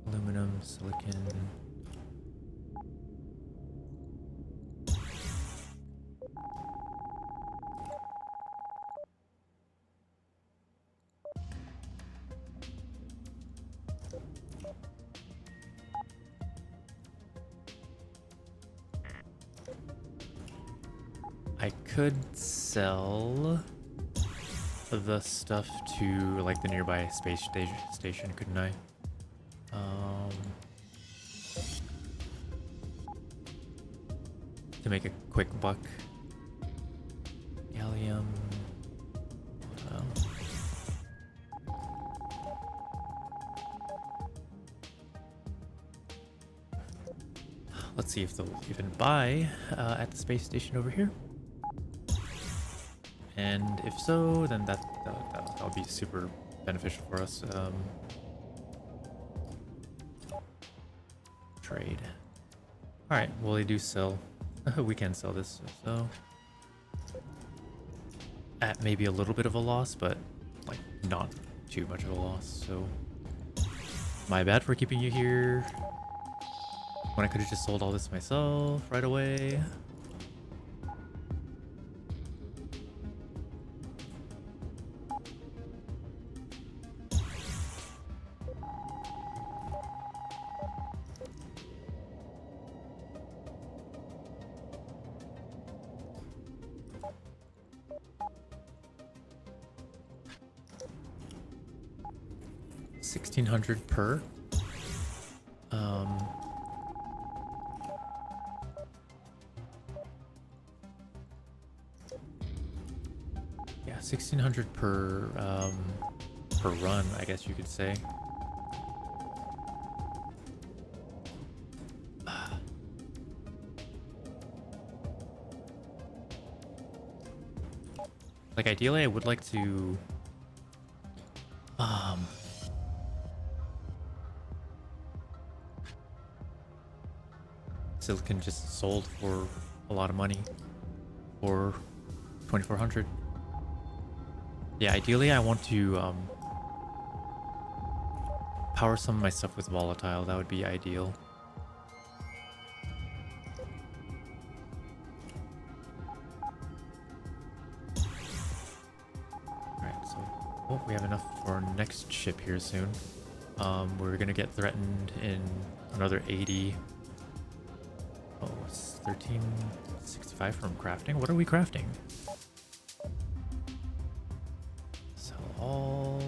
Aluminum, silicon. I could sell the stuff to like the nearby space station, couldn't I? To make a quick buck. Gallium. Let's see if they'll even buy at the space station over here. And if so, then that'll be super beneficial for us. Trade. All right. Well, they do sell. We can sell this, so at maybe a little bit of a loss, but like not too much of a loss. So my bad for keeping you here when I could have just sold all this myself right away. 1600 per. Yeah, 1600 per run, I guess you could say. Like ideally I would like to silicon just sold for a lot of money for 2400. Yeah, ideally I want to power some of my stuff with volatile. That would be ideal. Oh, we have enough for our next ship here soon. We're gonna get threatened in another 80. Oh, it's 1365 from crafting. What are we crafting? Sell all.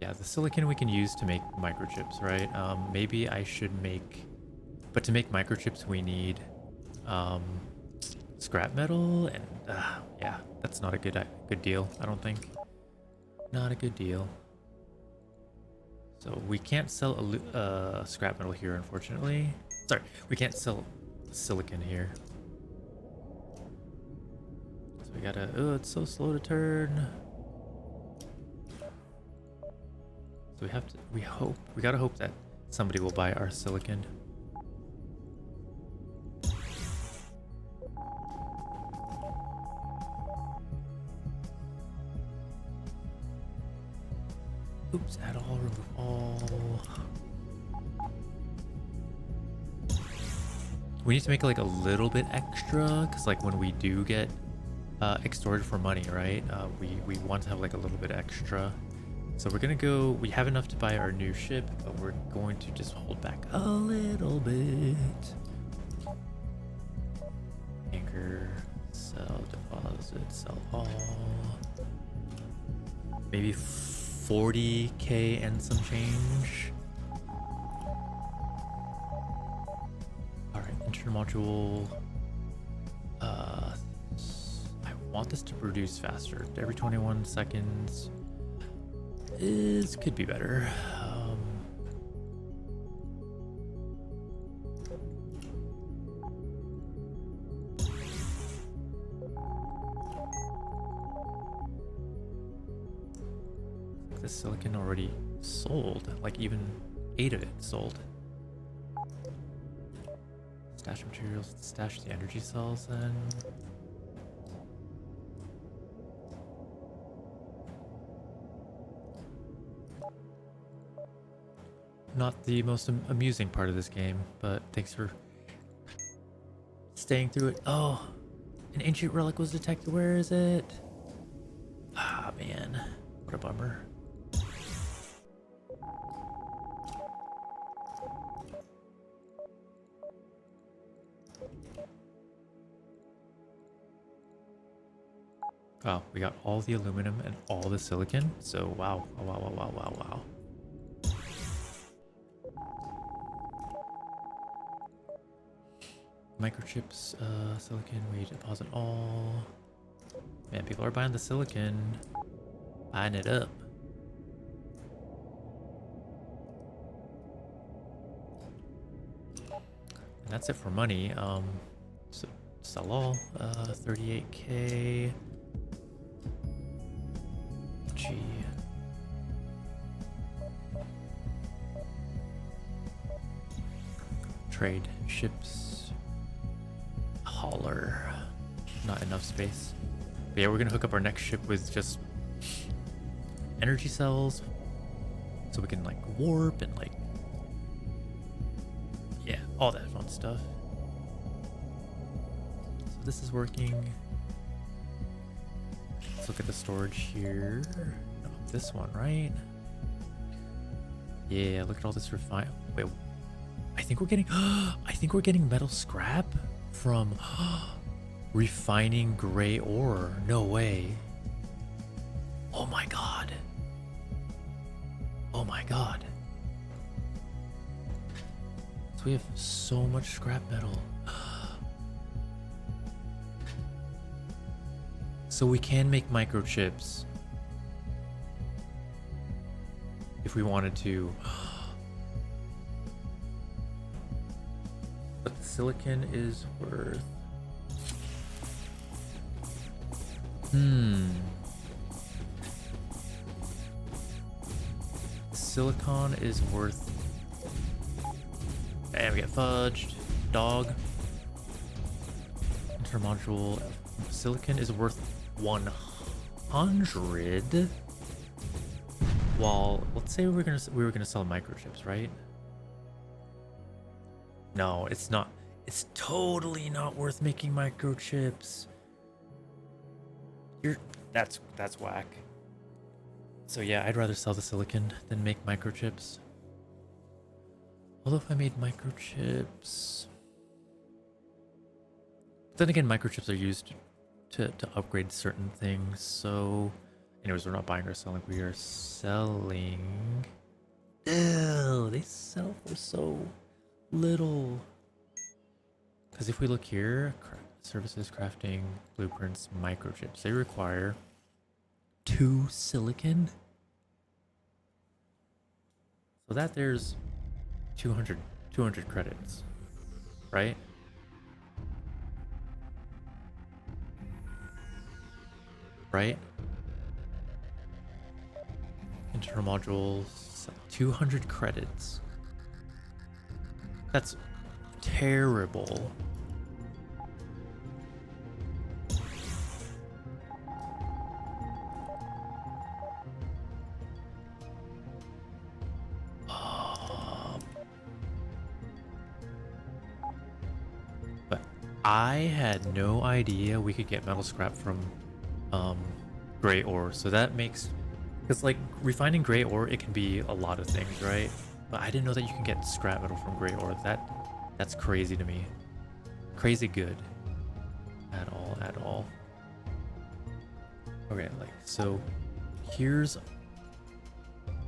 Yeah, the silicon we can use to make microchips, right? Maybe I should make... But to make microchips we need scrap metal, and yeah, that's not a good deal, I don't think. Not a good deal. So we can't sell scrap metal here, unfortunately. Sorry, we can't sell silicon here. So we gotta... Oh, it's so slow to turn. So we gotta hope that somebody will buy our silicon. Oops, add all, remove all. We need to make like a little bit extra, because like when we do get extorted for money, right? We want to have like a little bit extra. So we're gonna go, we have enough to buy our new ship, but we're going to just hold back a little bit. Anchor, sell, deposit, sell all. Maybe 40k and some change. Alright, intermodule. I want this to produce faster. Every 21 seconds. Could be better. The silicon already sold, like even 8 of it sold. Stash materials, stash the energy cells then. Not the most amusing part of this game, but thanks for staying through it. Oh, an ancient relic was detected. Where is it? Ah, man. What a bummer. Oh, we got all the aluminum and all the silicon. So, wow. Wow. Microchips, silicon, we deposit all. Man, people are buying the silicon. Buying it up. And that's it for money. So sell all, 38k. G. Trade ships. Hauler. Not enough space. But yeah, we're gonna hook up our next ship with just energy cells, so we can like warp and like, yeah, all that fun stuff. So this is working. Let's look at the storage here. No, this one, right? Yeah, look at all this refine. Wait, I think we're getting. I think we're getting metal scrap from refining gray ore. No way. Oh my god. Oh my god. So we have so much scrap metal. So we can make microchips if we wanted to. But the silicon is worth... Silicon is worth... And we get fudged. Dog. Intermodule. Silicon is worth 100. While, let's say we were gonna sell microchips, right? No, it's not. It's totally not worth making microchips. That's whack. So yeah, I'd rather sell the silicon than make microchips. Although if I made microchips... Then again, microchips are used to upgrade certain things, so... Anyways, we're not buying or selling, we are selling... Ew, they sell for so little. Because if we look here, services, crafting, blueprints, microchips, they require 2 silicon. So that there's 200 credits, right? Right? Internal modules, 200 credits. That's terrible. But I had no idea we could get metal scrap from gray ore, so that makes... Because, like, refining gray ore, it can be a lot of things, right? But I didn't know that you can get scrap metal from gray ore. That's crazy to me. Crazy good. At all. Okay, like, so here's...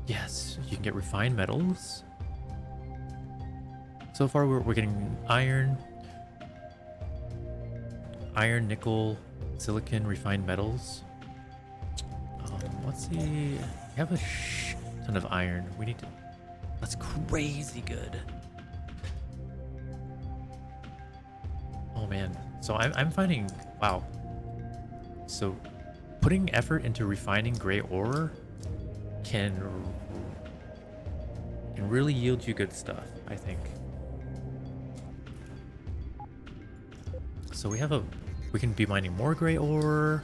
Yes, you can get refined metals. So far, we're getting iron, nickel, silicon, refined metals. Let's see. We have a ton of iron. We need to... That's crazy good. Oh man. So I'm finding... Wow. So putting effort into refining gray ore can really yield you good stuff, I think. So we can be mining more gray ore.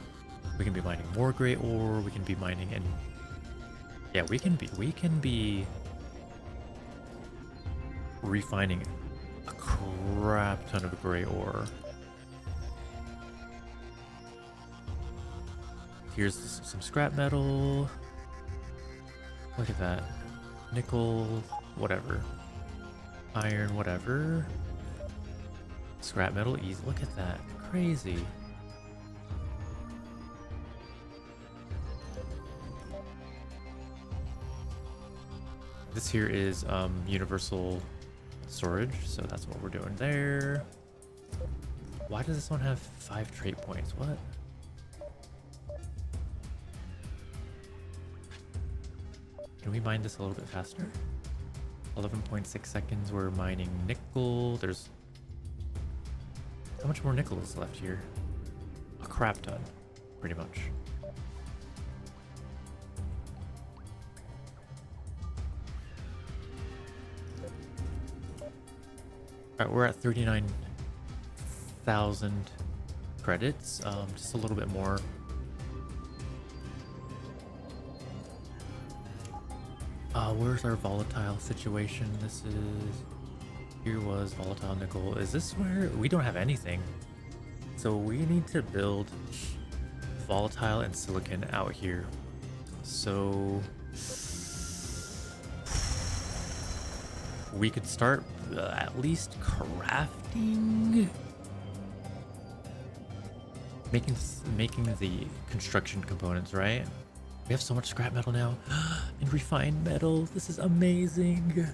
We can be mining more gray ore. We can be mining, and yeah, we can be refining a crap ton of gray ore. Here's some scrap metal. Look at that. Nickel, whatever. Iron, whatever. Scrap metal, easy. Look at that. Crazy. This here is universal storage, so that's what we're doing there. Why does this one have 5 trait points? What? Can we mine this a little bit faster? 11.6 seconds, we're mining nickel. There's... How much more nickel is left here? A crap ton, pretty much. Alright, we're at 39,000 credits, just a little bit more. Where's our volatile situation? This is... Here was volatile nickel. Is this where... We don't have anything. So we need to build volatile and silicon out here. So we could start at least crafting, making the construction components, right? We have so much scrap metal now and refined metal. This is amazing.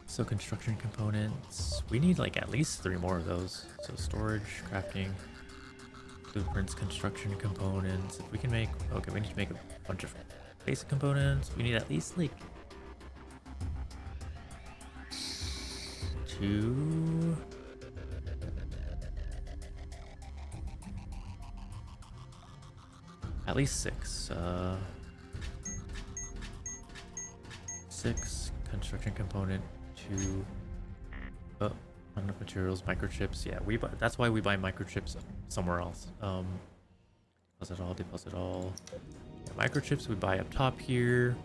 So construction components, we need like at least 3 more of those. So storage, crafting, blueprints, construction components. If we can make, okay, we need to make a bunch of basic components. We need at least like 2. At least 6. 6 construction component, 2. Oh, not enough materials, microchips. Yeah, we buy. That's why we buy microchips somewhere else. Deposit all. Yeah, microchips we buy up top here.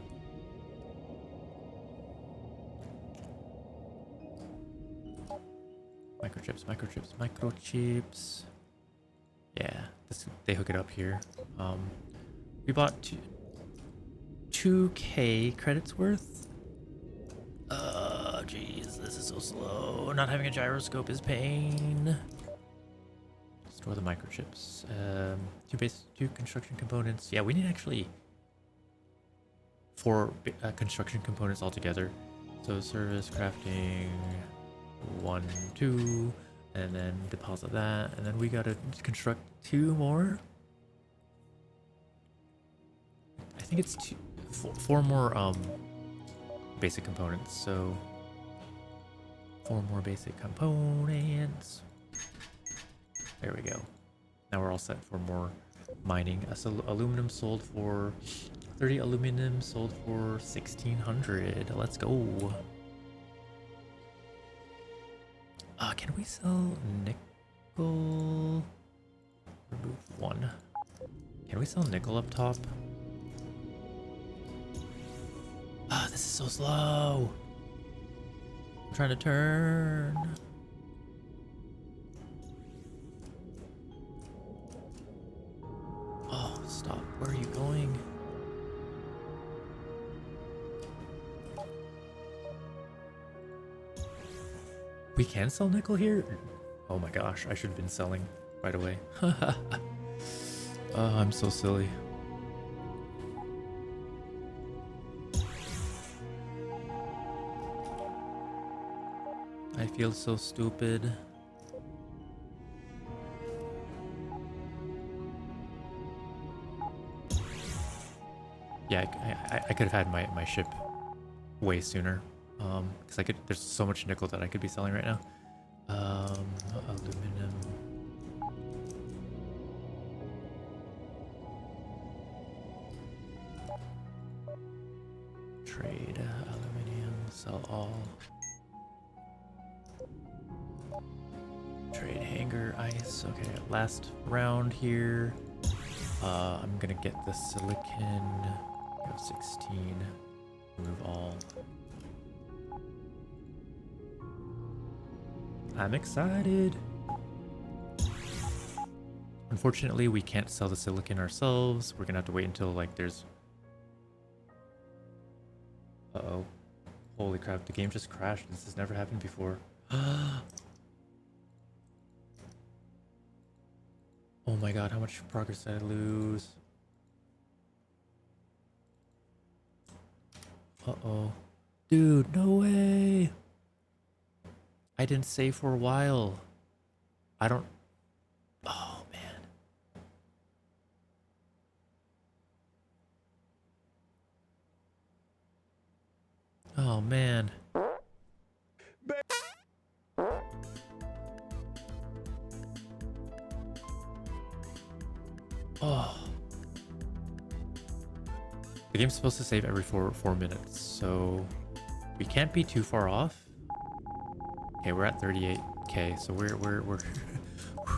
Microchips. Yeah, they hook it up here. We bought 2K credits worth. Jeez, this is so slow. Not having a gyroscope is pain. Store the microchips. 2 construction components. Yeah, we need actually 4 construction components altogether. So service, crafting, 1, 2, and then deposit that, and then we gotta construct 2 more. I think it's 4 more basic components. So 4 more basic components. There we go. Now we're all set for more mining. So aluminum sold for 30. Aluminum sold for 1,600. Let's go. Can we sell nickel? Remove 1. Can we sell nickel up top? This is so slow. I'm trying to turn. Oh, stop. Where are you going? We can sell nickel here? Oh my gosh, I should have been selling right away. I'm so silly. I feel so stupid. Yeah, I could have had my ship way sooner. Because there's so much nickel that I could be selling right now. Aluminum. Trade aluminum, sell all. Trade hanger, ice. Okay, last round here. I'm gonna get the silicon. Go 16. Remove all. I'm excited. Unfortunately, we can't sell the silicon ourselves. We're gonna have to wait until like there's... Uh-oh. Holy crap, the game just crashed. This has never happened before. Oh my god, how much progress did I lose? Uh-oh. Dude, no way! I didn't save for a while. I don't... Oh, man. Oh, man. Oh. The game's supposed to save every 4 minutes, so we can't be too far off. Okay, we're at 38k, so we're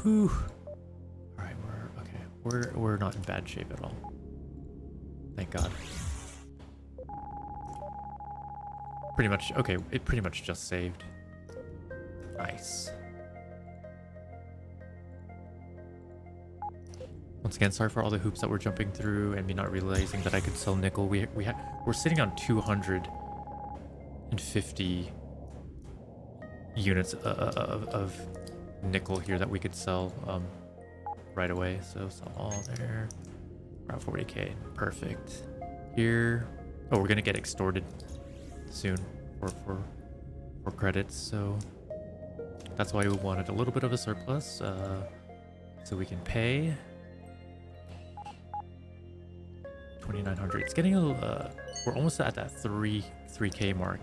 whew. All right, we're not in bad shape at all. Thank God. Pretty much, okay, it pretty much just saved. Nice. Once again, sorry for all the hoops that we're jumping through and me not realizing that I could sell nickel. We're sitting on 250 units of nickel here that we could sell right away. So sell all there. We're at 40k. Perfect. Here, oh, we're gonna get extorted soon for credits. So that's why we wanted a little bit of a surplus, so we can pay 2,900. It's getting a little, we're almost at that 3k mark.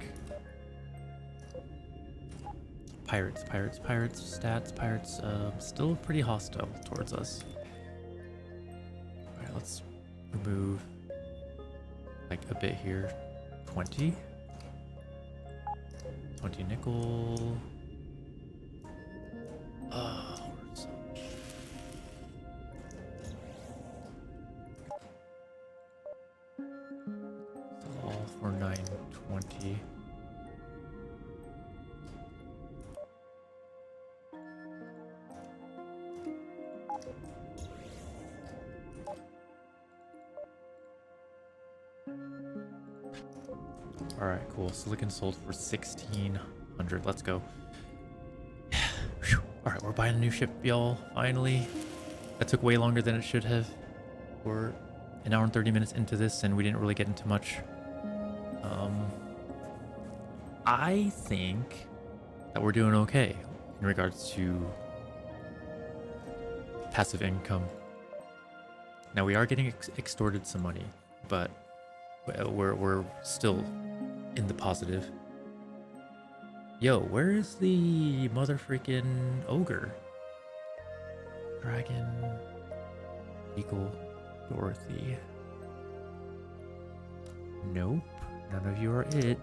Pirates, stats, pirates, still pretty hostile towards us. Alright, let's remove like a bit here. 20 nickel. All for 920. Alright, cool. Silicon sold for 1,600. Let's go. Alright, we're buying a new ship, y'all. Finally. That took way longer than it should have. We're an hour and 30 minutes into this, and we didn't really get into much. I think that we're doing okay in regards to passive income. Now, we are getting extorted some money, but we're still in the positive. Yo, where is the mother freaking ogre? Dragon, Eagle, Dorothy. Nope, none of you are it.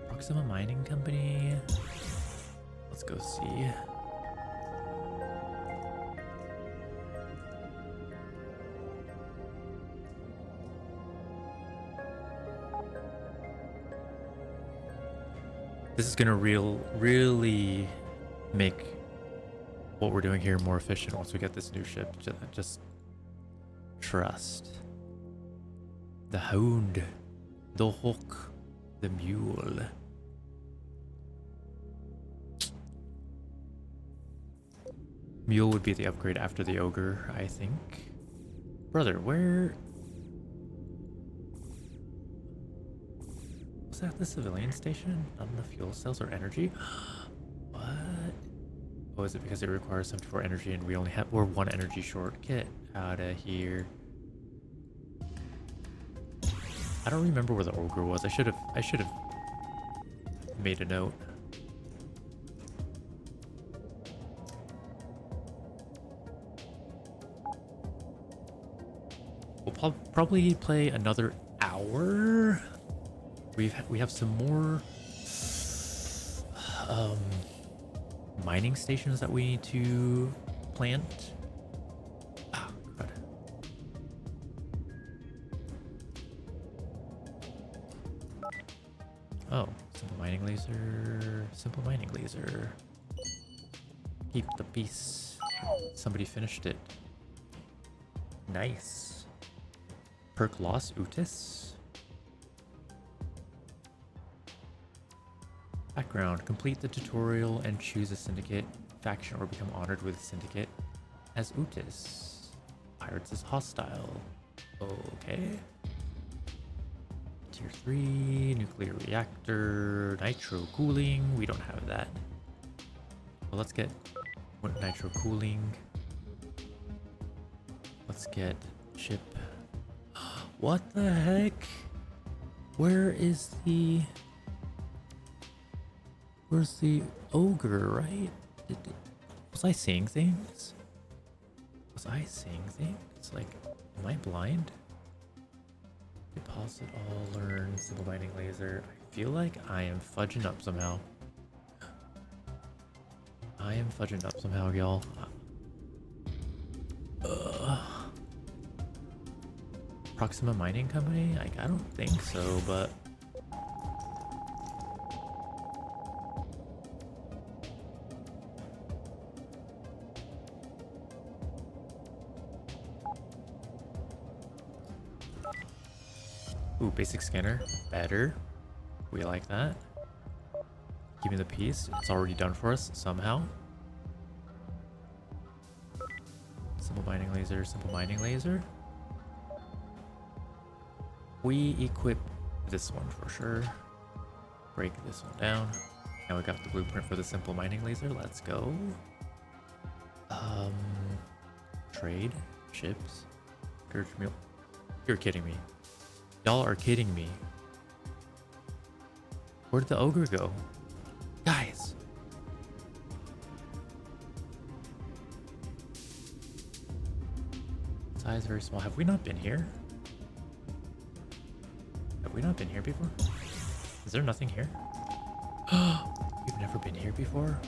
Proxima Mining Company. Let's go see. This is gonna really make what we're doing here more efficient once we get this new ship. Just trust. The hound, the hawk, the mule. Mule would be the upgrade after the ogre, I think. Brother, where... Was that the civilian station? Not enough fuel cells or energy? What? Oh, is it because it requires 74 energy and we're 1 energy short? Get out of here. I don't remember where the ogre was. I should have made a note. We'll probably play another hour. We have some more mining stations that we need to plant. Ah, God. Oh, simple mining laser. Simple mining laser. Keep the peace. Somebody finished it. Nice. Perk loss, Utis. Background. Complete the tutorial and choose a syndicate faction or become honored with syndicate as Utis. Pirates is hostile. Okay. Tier 3, nuclear reactor, nitro cooling. We don't have that. Well, let's get nitro cooling. Let's get ship. What the heck? Where is the... Where's the ogre, right? Was I seeing things? Was I seeing things? Like, am I blind? Deposit all, learn, simple mining laser. I feel like I am fudging up somehow. I am fudging up somehow, y'all. Proxima Mining Company? Like, I don't think so, but... Ooh, basic scanner. Better. We like that. Give me the piece. It's already done for us somehow. Simple mining laser, simple mining laser. We equip this one for sure. Break this one down. Now we got the blueprint for the simple mining laser. Let's go. Trade. Ships. Scourge meal. You're kidding me. Y'all are kidding me. Where did the ogre go? Guys. Size very small. Have we not been here? Have we not been here before? Is there nothing here? We've never been here before?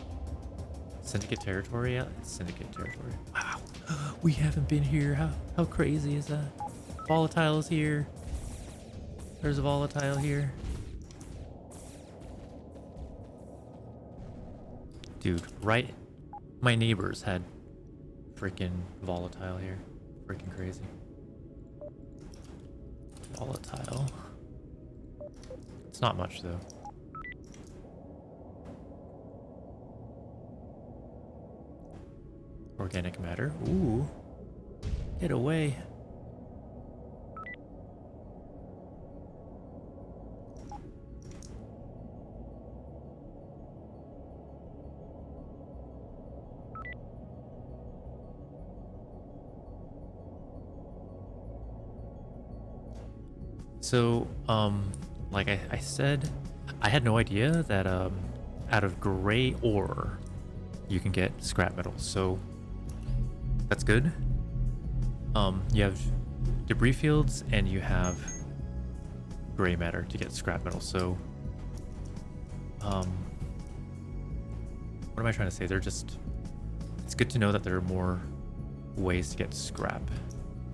Syndicate territory? Yeah, it's Syndicate territory. Wow. We haven't been here. How crazy is that? Volatile is here. There's a volatile here. Dude, right? My neighbors had freaking volatile here. Freaking crazy. Volatile. It's not much though. Organic matter. Ooh. Get away. So, like I said, I had no idea that out of gray ore you can get scrap metal. So that's good. You have debris fields and you have gray matter to get scrap metal. So what am I trying to say? They're just, it's good to know that there are more ways to get scrap,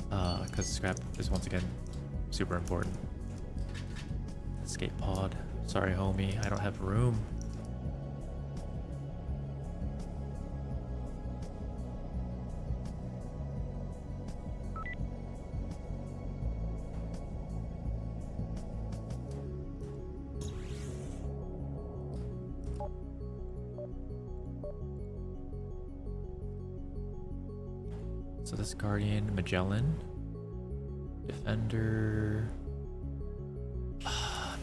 because scrap is once again super important. Escape pod. Sorry, homie, I don't have room. So this Guardian, Magellan, Defender,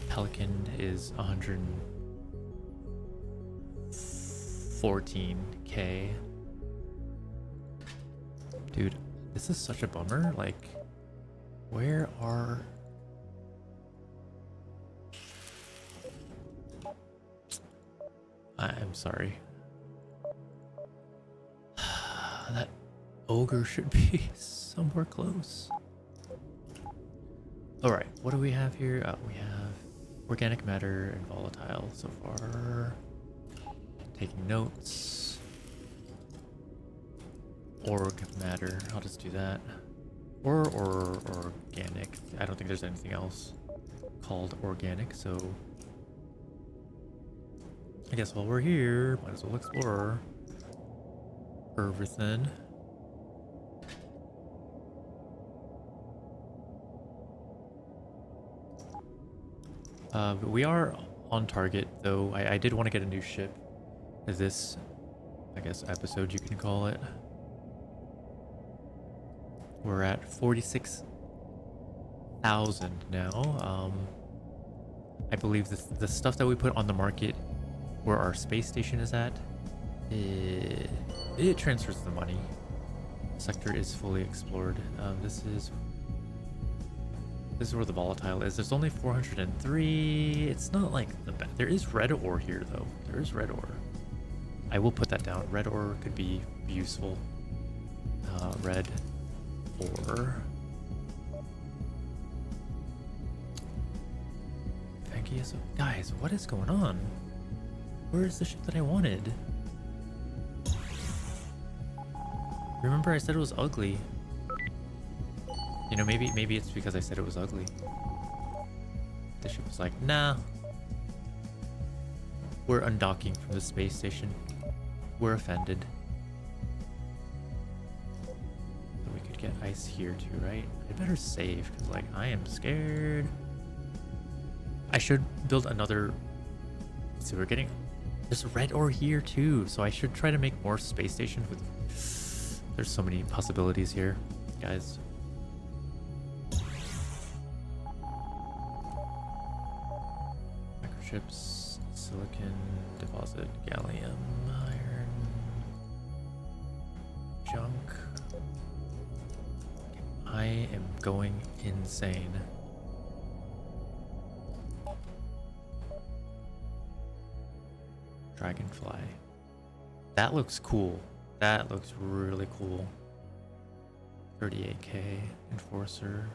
Pelican is 114k. Dude, this is such a bummer. Like, where are... I'm sorry. That ogre should be somewhere close. All right, what do we have here? We have organic matter and volatile so far. Taking notes. Org matter, I'll just do that. Or organic. I don't think there's anything else called organic, so I guess while we're here, might as well explore everything. We are on target, though. I did want to get a new ship. This, I guess, episode you can call it. We're at 46,000 now. I believe the stuff that we put on the market, where our space station is at, it transfers the money. Sector is fully explored. This is where the volatile is. There's only 403. It's not like the best. There is red ore here, though. There is red ore. I will put that down. Red ore could be useful. Red ore. Thank you. So, guys, what is going on? Where is the ship that I wanted? Remember I said it was ugly. You know, maybe it's because I said it was ugly. The ship was like, nah. We're undocking from the space station. We're offended. So we could get ice here too, right? I better save, because like I am scared. I should build another. Let's see, we're getting. There's a red ore here too, so I should try to make more space stations with. There's so many possibilities here, guys. Microchips, silicon deposit, gallium, iron, junk. I am going insane. Dragonfly. That looks cool. That looks really cool. 38k enforcer.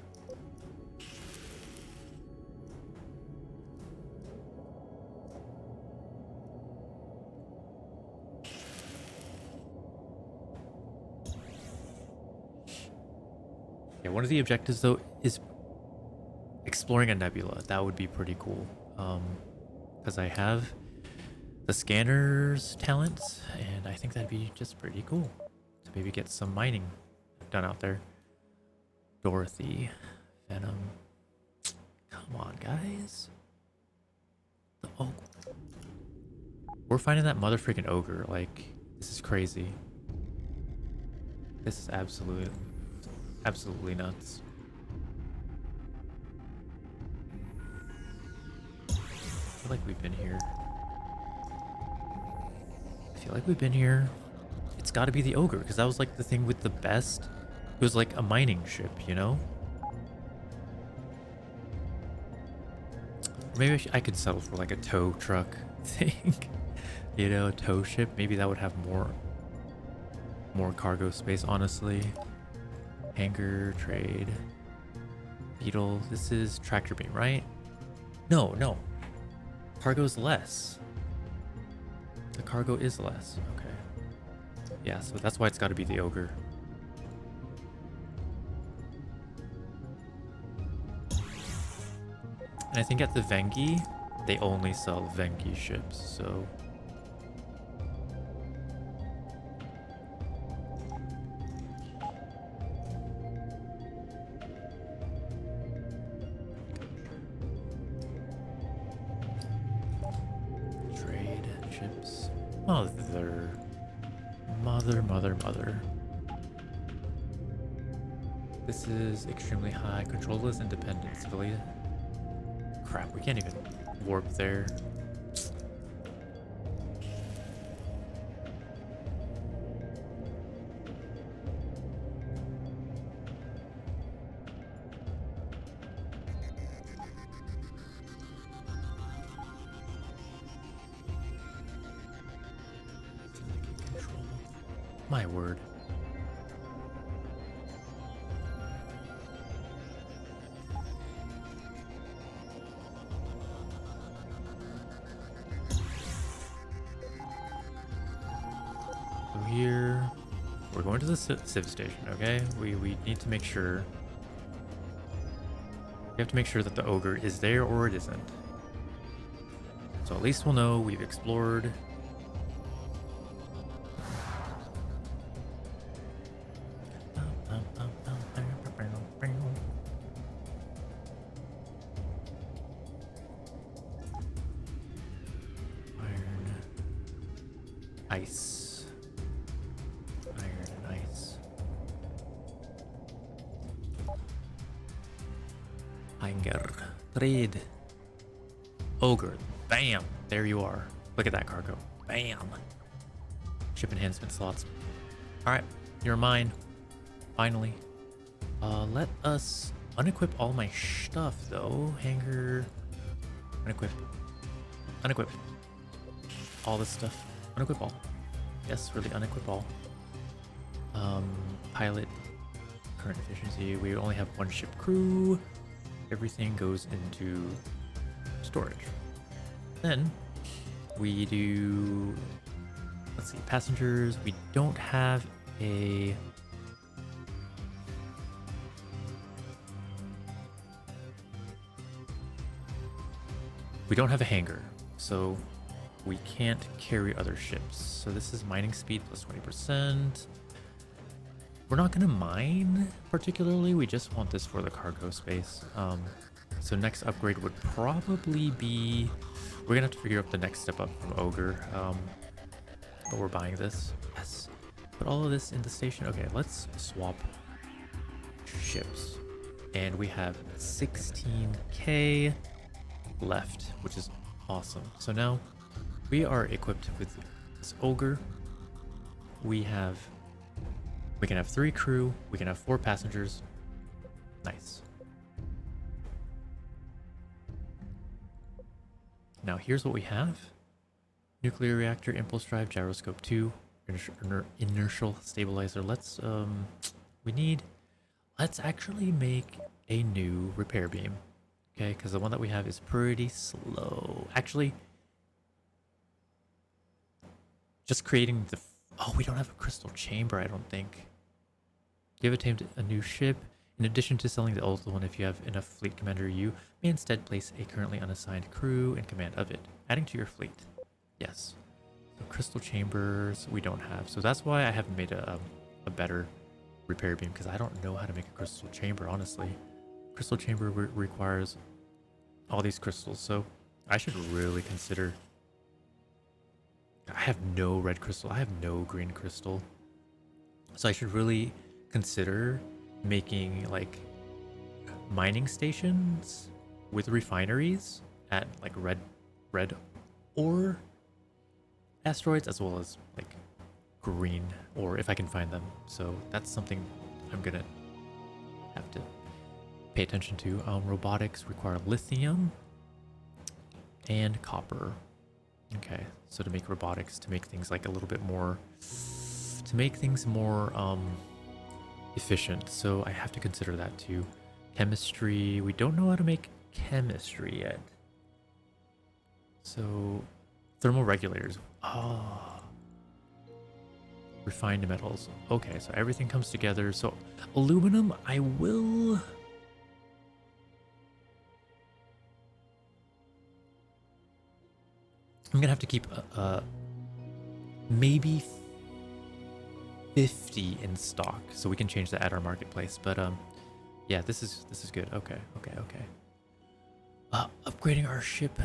Yeah, one of the objectives though is exploring a nebula. That would be pretty cool. Because I have the scanner's talents, and I think that'd be just pretty cool to maybe get some mining done out there. Dorothy, Venom. Come on, guys. Oh, we're finding that mother freaking ogre. Like, this is crazy. This is absolutely nuts. I feel like we've been here. It's got to be the ogre, because that was like the thing with the best. It was like a mining ship, you know? Maybe I could settle for like a tow truck thing. You know, a tow ship. Maybe that would have more cargo space, honestly. Hangar, trade. Beetle. This is tractor beam, right? No. Cargo's less. The cargo is less. Okay. Yeah, so that's why it's got to be the ogre. And I think at the Vengi, they only sell Vengi ships, so... Trade ships. Mother. This is extremely high. Control is independent. Civilian. Crap, we can't even warp there. My word. So here, we're going to the civ station, okay? We need to make sure. We have to make sure that the ogre is there or it isn't. So at least we'll know we've explored. Ice. Iron and ice. Hanger. Trade. Ogre. Bam! There you are. Look at that cargo. Bam! Ship enhancement slots. Alright, you're mine. Finally. Let us unequip all my stuff though. Hanger. Unequip. Unequip. All this stuff. Unequip all. Yes, really unequip all. Pilot. Current efficiency. We only have one ship crew. Everything goes into storage. Then we do, let's see, passengers. We don't have a hangar, so we can't carry other ships. So this is mining speed plus 20%. We're not going to mine particularly. We just want this for the cargo space. So next upgrade would probably be... We're gonna have to figure out the next step up from Ogre. But we're buying this. Yes. Put all of this in the station. Okay, let's swap ships. And we have 16k left, which is awesome. So now we are equipped with this Ogre. We can have 3 crew. We can have 4 passengers. Nice. Now here's what we have. Nuclear reactor, impulse drive, gyroscope 2, inertial stabilizer. Let's actually make a new repair beam. Okay, because the one that we have is pretty slow. Actually, just creating the... Oh, we don't have a crystal chamber, I don't think. Give a new ship. In addition to selling the old one, if you have enough fleet commander, you may instead place a currently unassigned crew in command of it, adding to your fleet. Yes. So crystal chambers we don't have. So that's why I haven't made a better repair beam, because I don't know how to make a crystal chamber, honestly. Crystal chamber requires all these crystals, so I should really consider... I have no red crystal. I have no green crystal. So I should really consider making like mining stations with refineries at like red ore asteroids, as well as like green ore if I can find them. So that's something I'm gonna have to pay attention to. Robotics require lithium and copper. Okay, so to make robotics, to make things like a little bit more, efficient. So I have to consider that too. Chemistry, we don't know how to make chemistry yet. So thermal regulators. Oh, refined metals. Okay, so everything comes together. So aluminum, I'm gonna have to keep maybe 50 in stock, so we can change that at our marketplace. But yeah, this is good. Okay. Upgrading our ship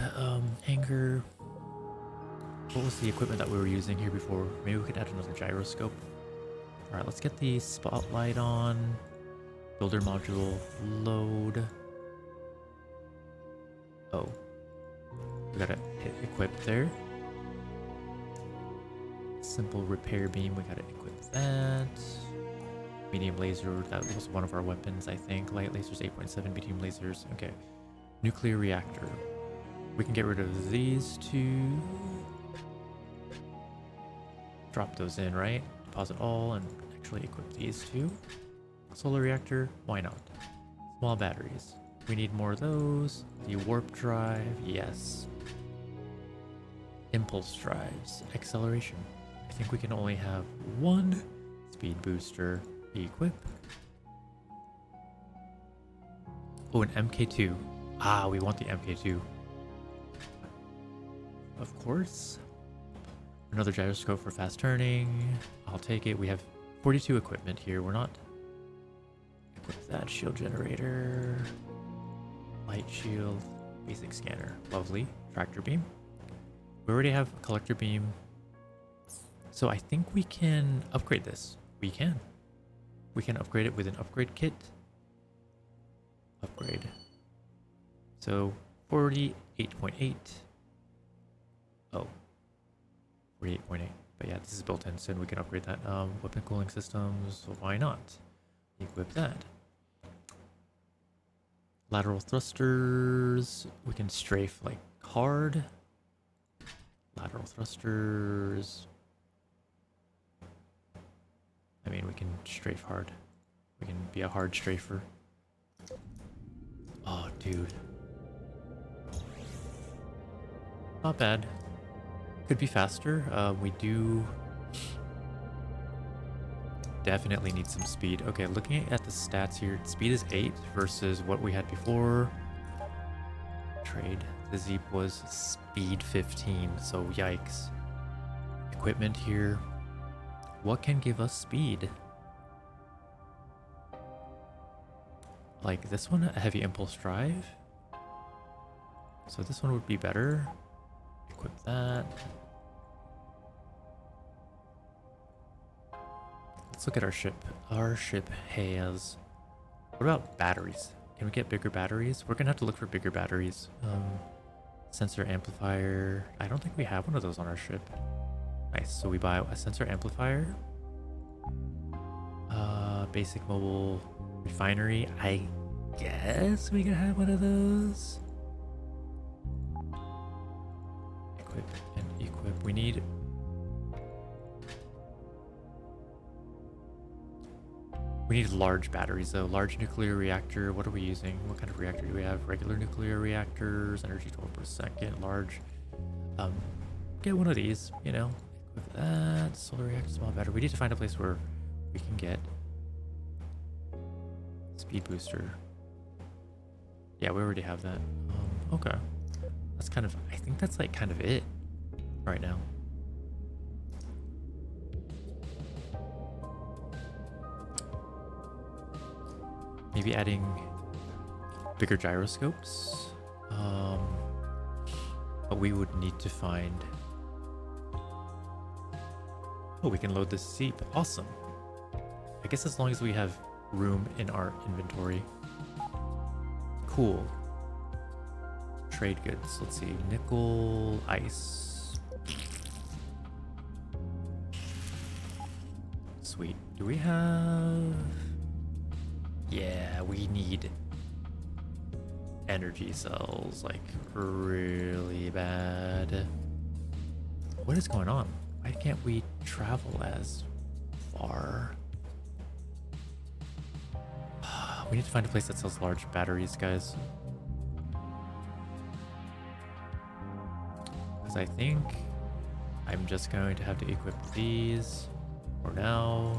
hangar. What was the equipment that we were using here before? Maybe we could add another gyroscope. All right, let's get the spotlight on. Builder module load. Oh, we gotta hit equip there. Simple repair beam, we gotta equip that. Medium laser, that was one of our weapons, I think. Light lasers 8.7, medium lasers. Okay. Nuclear reactor. We can get rid of these two. Drop those in, right? Deposit all and actually equip these two. Solar reactor, why not? Small batteries. We need more of those. The warp drive, yes. Impulse drives, acceleration. I think we can only have one. Speed booster, equip. Oh, an MK2. Ah, we want the MK2. Of course. Another gyroscope for fast turning. I'll take it. We have 42 equipment here. We're not... Equip that. Shield generator. Light shield. Basic scanner. Lovely. Tractor beam. We already have a collector beam. So I think we can upgrade this. We can. We can upgrade it with an upgrade kit. Upgrade. So 48.8. Oh. 48.8. But yeah, this is built in, so we can upgrade that. Weapon cooling systems, so why not? Equip that. Lateral thrusters. We can strafe like hard. Lateral thrusters. I mean, we can strafe hard. We can be a hard strafer. Oh, dude. Not bad. Could be faster. We do definitely need some speed. Okay, looking at the stats here, speed is 8 versus what we had before. Trade. The Zeep was speed 15, so yikes. Equipment here. What can give us speed? Like this one, a heavy impulse drive. So this one would be better. Equip that. Let's look at our ship. Our ship has... What about batteries? Can we get bigger batteries? We're gonna have to look for bigger batteries. Sensor amplifier. I don't think we have one of those on our ship. Nice. So we buy a sensor amplifier. Basic mobile refinery. I guess we can have one of those. Equip and equip. We need... We need large batteries though. Large nuclear reactor. What are we using? What kind of reactor do we have? Regular nuclear reactors. Energy 12 per second. Large. Get one of these, you know. Equip that. Solar reactor, small battery. We need to find a place where we can get speed booster. Yeah, we already have that. Okay. That's kind of... I think that's like kind of it right now. Maybe adding bigger gyroscopes. But we would need to find... Oh, we can load this seep. Awesome. I guess as long as we have room in our inventory. Cool. Trade goods. Let's see. Nickel, ice. Sweet. Do we have... Yeah, we need energy cells, like, really bad. What is going on? Why can't we travel as far? We need to find a place that sells large batteries, guys. Because I think I'm just going to have to equip these for now.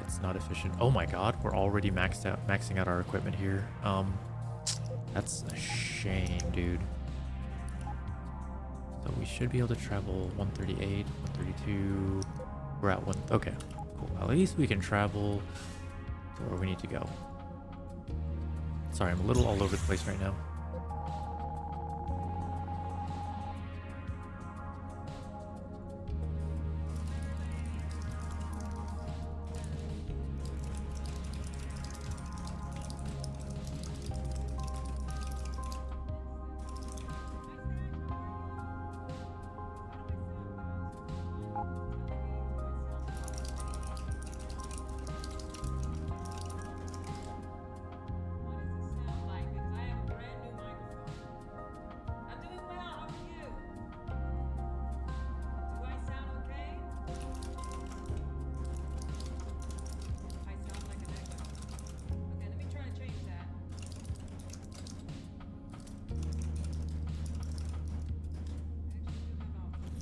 It's not efficient. Oh my god, we're already maxing out our equipment here. That's a shame, dude. So we should be able to travel 138, 132. We're at one. Okay, cool. At least we can travel to where we need to go. Sorry, I'm a little all over the place right now.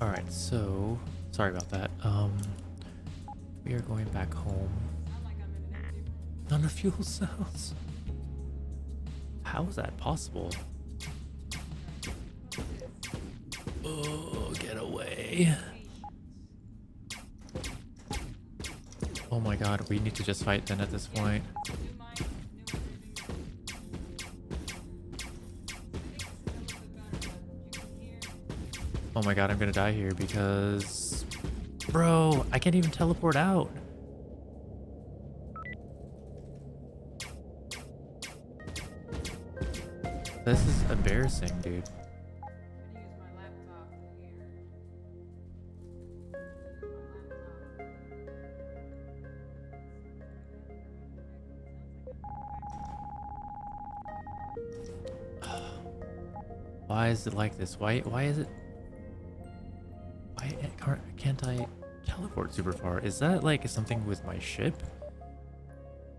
Alright, so sorry about that. We are going back home. None of fuel cells. How is that possible? Oh, get away. Oh my god, we need to just fight then at this point. Oh my god, I'm gonna die here because... Bro, I can't even teleport out. This is embarrassing, dude. Why is it like this? Why is it... Why can't I teleport super far? Is that like something with my ship?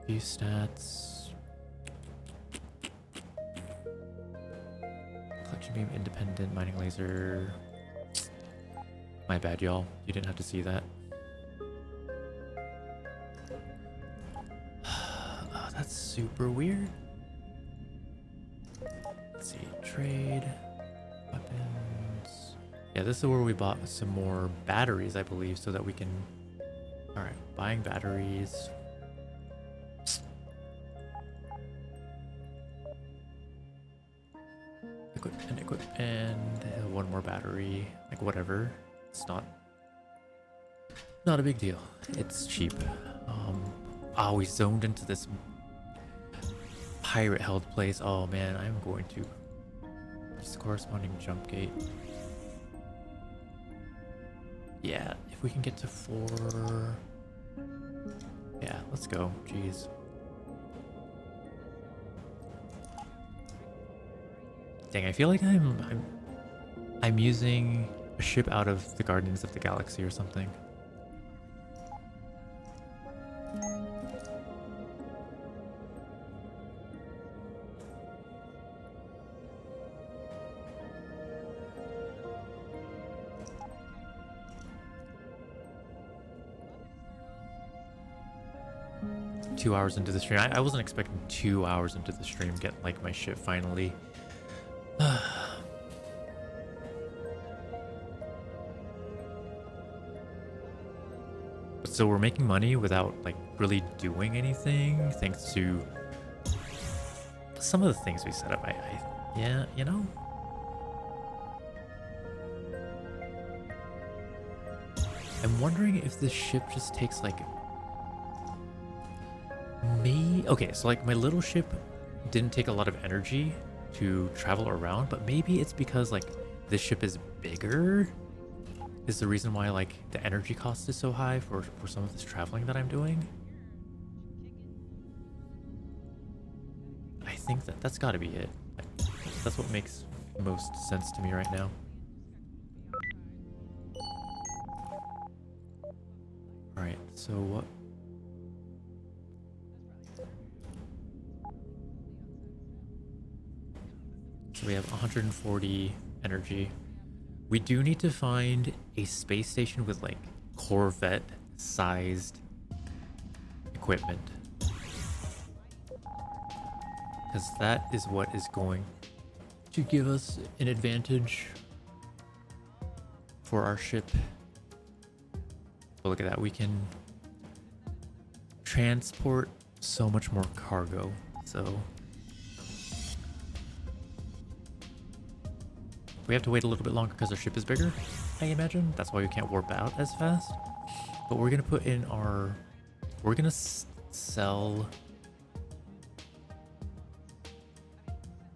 View stats. Collection beam, independent, mining laser. My bad, y'all. You didn't have to see that. Oh, that's super weird. Let's see. Trade. Weapons. Yeah, this is where we bought some more batteries, I believe, so that we can... Alright, buying batteries. and one more battery. Like whatever. It's not a big deal. It's cheap. We zoned into this pirate held place. Oh man, I'm going to use the corresponding jump gate. Yeah, if we can get to 4. Yeah, let's go. Jeez. Dang, I feel like I'm using a ship out of the Guardians of the Galaxy or something. Two hours into the stream. I wasn't expecting 2 hours into the stream get like my ship finally. So we're making money without like really doing anything thanks to some of the things we set up. Yeah, you know. I'm wondering if this ship just takes like okay, so like my little ship didn't take a lot of energy to travel around, but maybe it's because like this ship is bigger is the reason why like the energy cost is so high for some of this traveling that I'm doing. I think that's got to be it. That's what makes most sense to me right now. All right, so what? So we have 140 energy. We do need to find a space station with like Corvette-sized equipment. Because that is what is going to give us an advantage for our ship. But look at that, we can transport so much more cargo, so we have to wait a little bit longer because our ship is bigger, I imagine. That's why we can't warp out as fast. But we're gonna put in our, we're gonna sell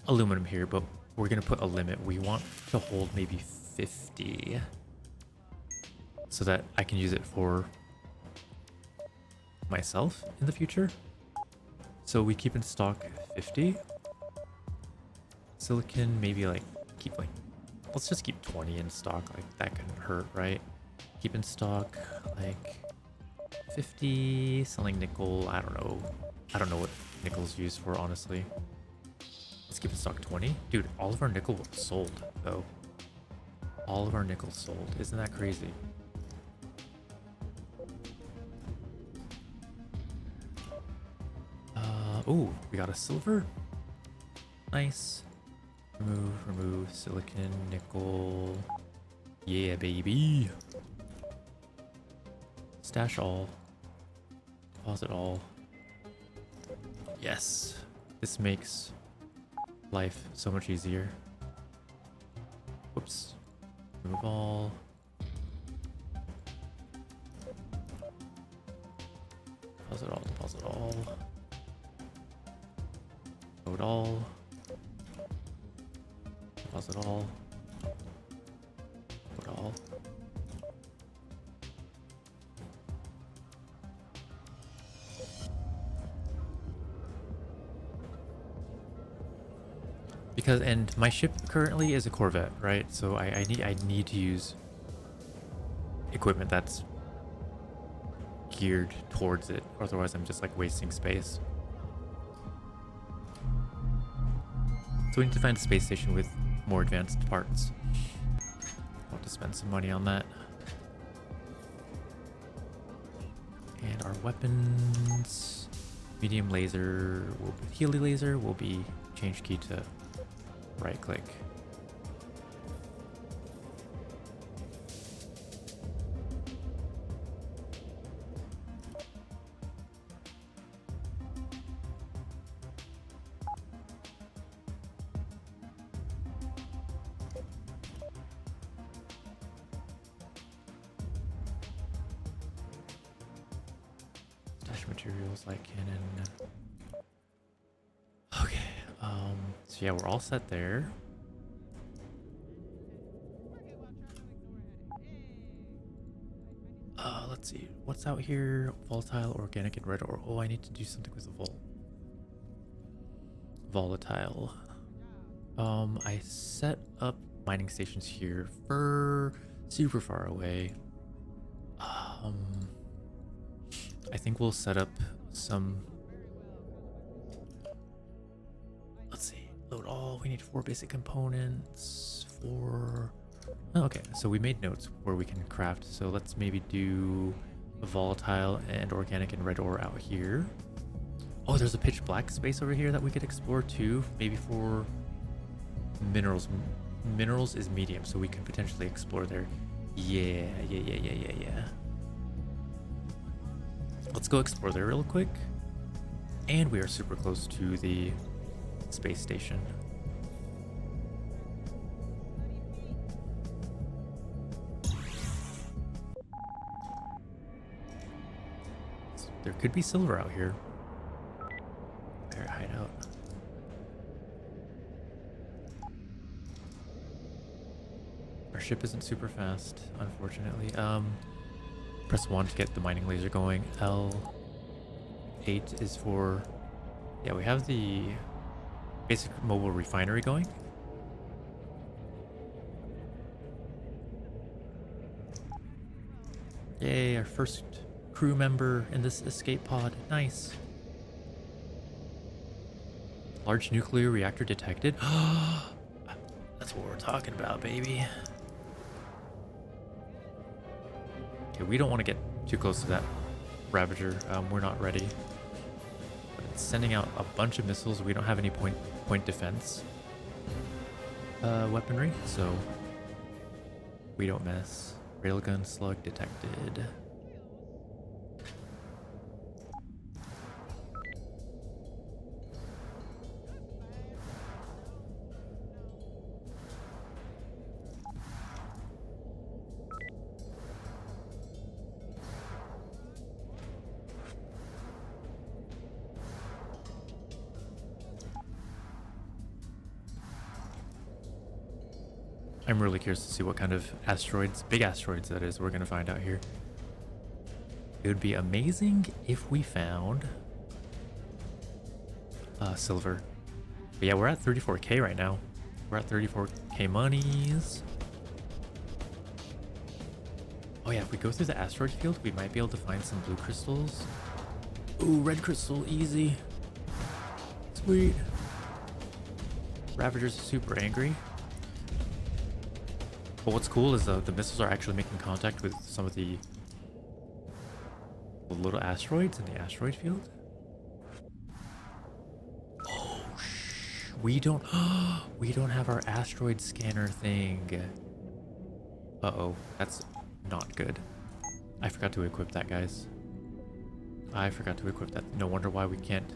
aluminum here, but we're gonna put a limit. We want to hold maybe 50 so that I can use it for myself in the future. So we keep in stock 50. Silicon, maybe like keep like, let's just keep 20 in stock. Like that couldn't hurt, right? Keep in stock like 50. Selling nickel, I don't know what nickel's used for, honestly. Let's keep in stock 20. Dude, all of our nickel was sold though. All of our nickel sold. Isn't that crazy? Oh, we got a silver. Nice. Remove silicon, nickel. Yeah, baby. Stash all. Deposit all. Yes. This makes life so much easier. Whoops. Remove all. Deposit all, deposit all. Load all. Deposit all. Load all. Because, and my ship currently is a Corvette, right? So I need to use equipment that's geared towards it. Otherwise I'm just like wasting space. So we need to find a space station with more advanced parts. I'll have to spend some money on that. And our weapons, medium laser, Healy laser will be change key to right click. materials like cannon. Okay, so yeah, we're all set there. Let's see, what's out here? Volatile, organic, and red ore. Oh, I need to do something with the volatile. I set up mining stations here for super far away. I think we'll set up some. Let's see, load all. We need 4 basic components. 4. Oh, okay, so we made notes where we can craft. So let's maybe do a volatile and organic and red ore out here. Oh, there's a pitch black space over here that we could explore too. Maybe for minerals. Minerals is medium, so we could potentially explore there. Yeah. Let's go explore there real quick. And we are super close to the space station. There could be silver out here. Better hide out. Our ship isn't super fast, unfortunately. Press 1 to get the mining laser going. L8 is for... Yeah, we have the basic mobile refinery going. Yay, our first crew member in this escape pod. Nice. Large nuclear reactor detected. That's what we're talking about, baby. Okay, we don't want to get too close to that Ravager. We're not ready. But it's sending out a bunch of missiles. We don't have any point defense weaponry, so we don't mess. Railgun slug detected. I'm really curious to see what kind of asteroids, big asteroids that is, we're going to find out here. It would be amazing if we found silver. But yeah, we're at 34k right now. We're at 34k monies. Oh yeah, if we go through the asteroid field, we might be able to find some blue crystals. Ooh, red crystal, easy. Sweet. Ravagers are super angry. But what's cool is the missiles are actually making contact with some of the little asteroids in the asteroid field. Oh, we don't have our asteroid scanner thing. Uh-oh, that's not good. I forgot to equip that, guys. I forgot to equip that. No wonder why we can't.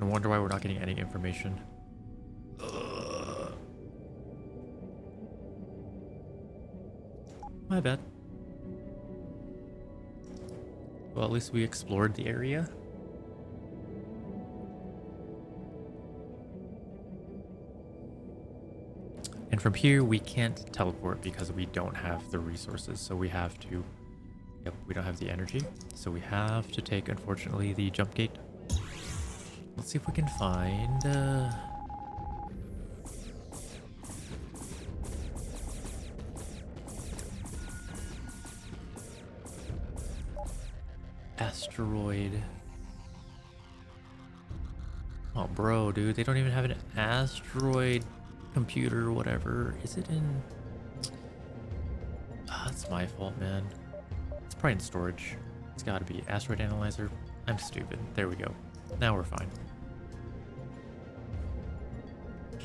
No wonder why we're not getting any information. My bad. Well, at least we explored the area. And from here, we can't teleport because we don't have the resources. So we have to... Yep, we don't have the energy. So we have to take, unfortunately, the jump gate. Let's see if we can find... asteroid. Oh, bro, dude, they don't even have an asteroid computer or whatever. Is it in... that's my fault, man. It's probably in storage. It's gotta be asteroid analyzer. I'm stupid. There we go. Now we're fine.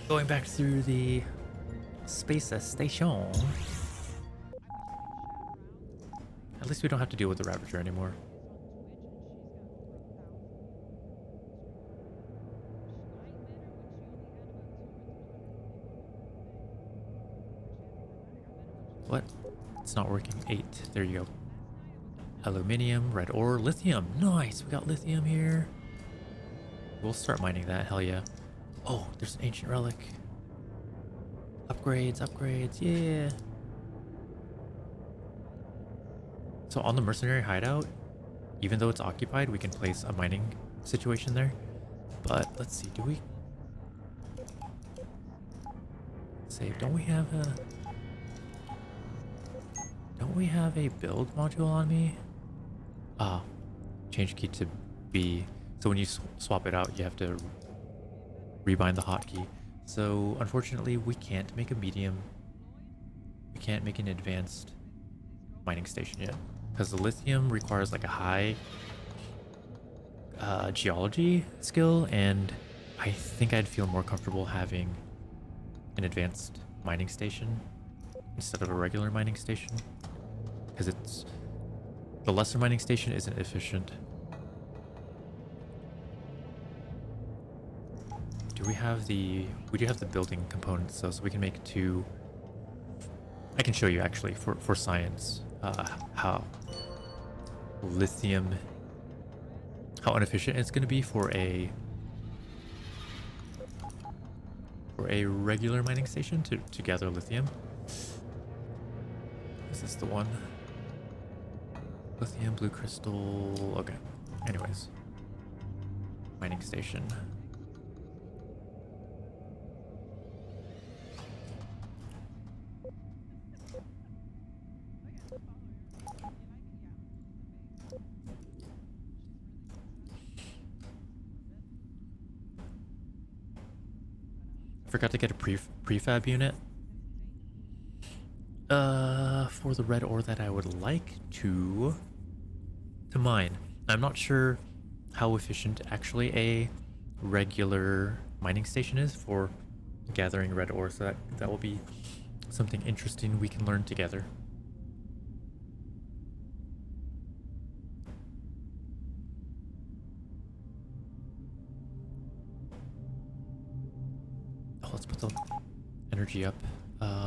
Going back through the space station. At least we don't have to deal with the Ravager anymore. What? It's not working. 8. There you go. Aluminium, red ore, lithium. Nice, we got lithium here. We'll start mining that, hell yeah. Oh, there's an ancient relic. Upgrades, upgrades, yeah. So on the mercenary hideout, even though it's occupied, we can place a mining situation there. But let's see, do we save? Don't we have a build module on me? Ah, change key to B. So when you swap it out, you have to rebind the hotkey. So unfortunately, we can't make a medium. We can't make an advanced mining station yet because the lithium requires like a high geology skill, and I think I'd feel more comfortable having an advanced mining station instead of a regular mining station, because the lesser mining station isn't efficient. Do we have we do have the building components though, so we can make two. I can show you actually for science how lithium, how inefficient it's going to be for a regular mining station to gather lithium. Is this the one? Lithium, blue crystal. Okay. Anyways, mining station. I forgot to get a prefab unit for the red ore that I would like to mine. I'm not sure how efficient actually a regular mining station is for gathering red ore, so that will be something interesting we can learn together. Oh, let's put the energy up.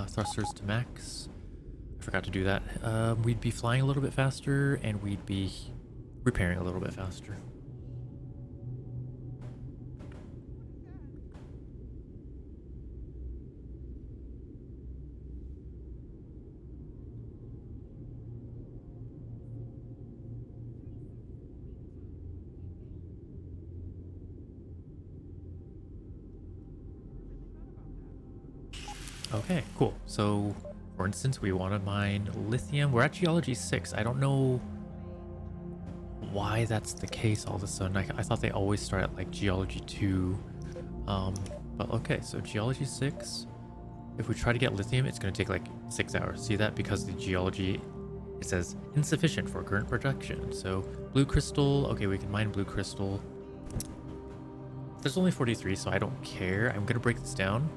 Thrusters to max. I forgot to do that. We'd be flying a little bit faster, and we'd be repairing a little bit faster. Okay, cool. So, for instance, we want to mine lithium. We're at Geology 6. I don't know why that's the case all of a sudden. I thought they always start at like Geology 2. But okay, so Geology 6. If we try to get lithium, it's going to take like 6 hours. See that? Because the geology, it says insufficient for current production. So blue crystal, okay, we can mine blue crystal. There's only 43, so I don't care. I'm going to break this down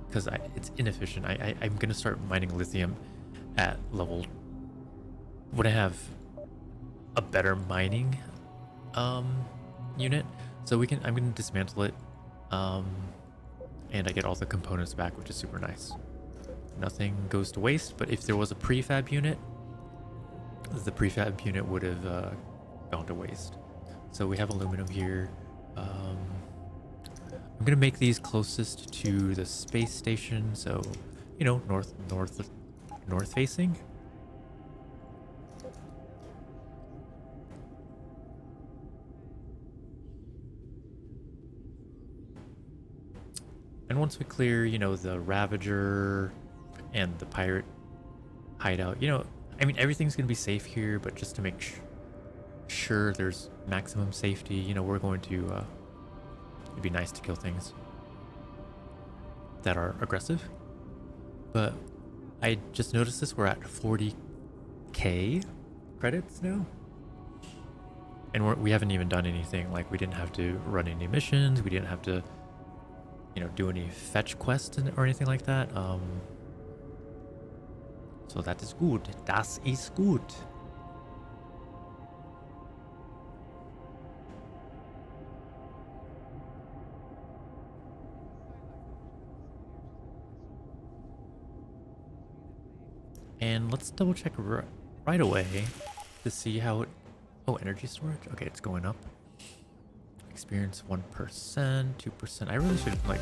because it's inefficient. I'm going to start mining lithium at level when I have a better mining unit. So I'm going to dismantle it. And I get all the components back, which is super nice. Nothing goes to waste, but if there was a prefab unit, the prefab unit would have gone to waste. So we have aluminum here. I'm gonna make these closest to the space station, so you know, north facing. And once we clear, you know, the Ravager and the pirate hideout, you know, I mean, everything's going to be safe here, but just to make sure there's maximum safety, you know, we're going to, it'd be nice to kill things that are aggressive. But I just noticed this, we're at 40k credits now. And we haven't even done anything, like we didn't have to run any missions, we didn't have to, you know, do any fetch quests or anything like that. So that is good. Das ist gut. And let's double check right away. to see how it... Oh, energy storage? Okay, it's going up. Experience 1%, 2%. I really should, like...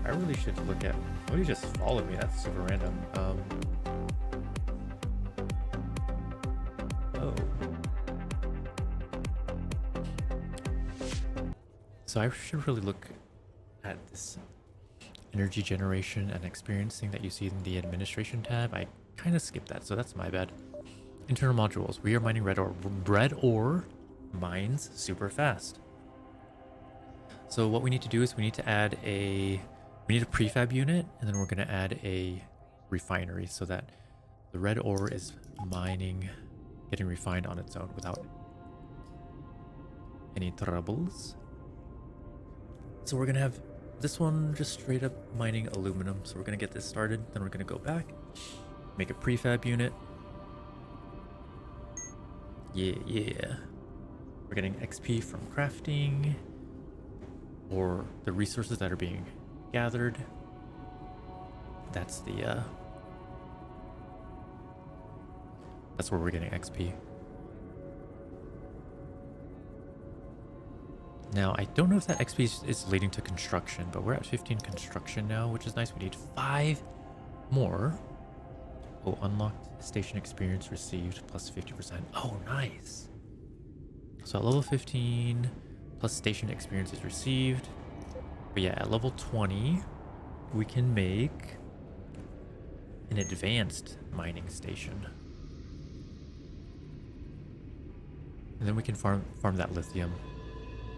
I really should look at... Oh, you just followed me. That's super random. Oh. So I should really look at this energy generation and experience thing that you see in the administration tab. I kind of skipped that, so that's my bad. Internal modules. We are mining red ore. Red ore mines super fast. So what we need to do is we need to add a... We need a prefab unit, and then we're going to add a refinery so that the red ore is mining, getting refined on its own without any troubles. So we're going to have this one just straight up mining aluminum. So we're going to get this started. Then we're going to go back, make a prefab unit. Yeah. We're getting XP from crafting or the resources that are being gathered. That's the that's where we're getting XP. Now I don't know if that XP is leading to construction, but we're at 15 construction now, which is nice. We need 5 more. Oh, unlocked station experience received plus 50%. Oh, nice. So at level 15 plus station experience is received. But yeah, at level 20, we can make an advanced mining station. And then we can farm that lithium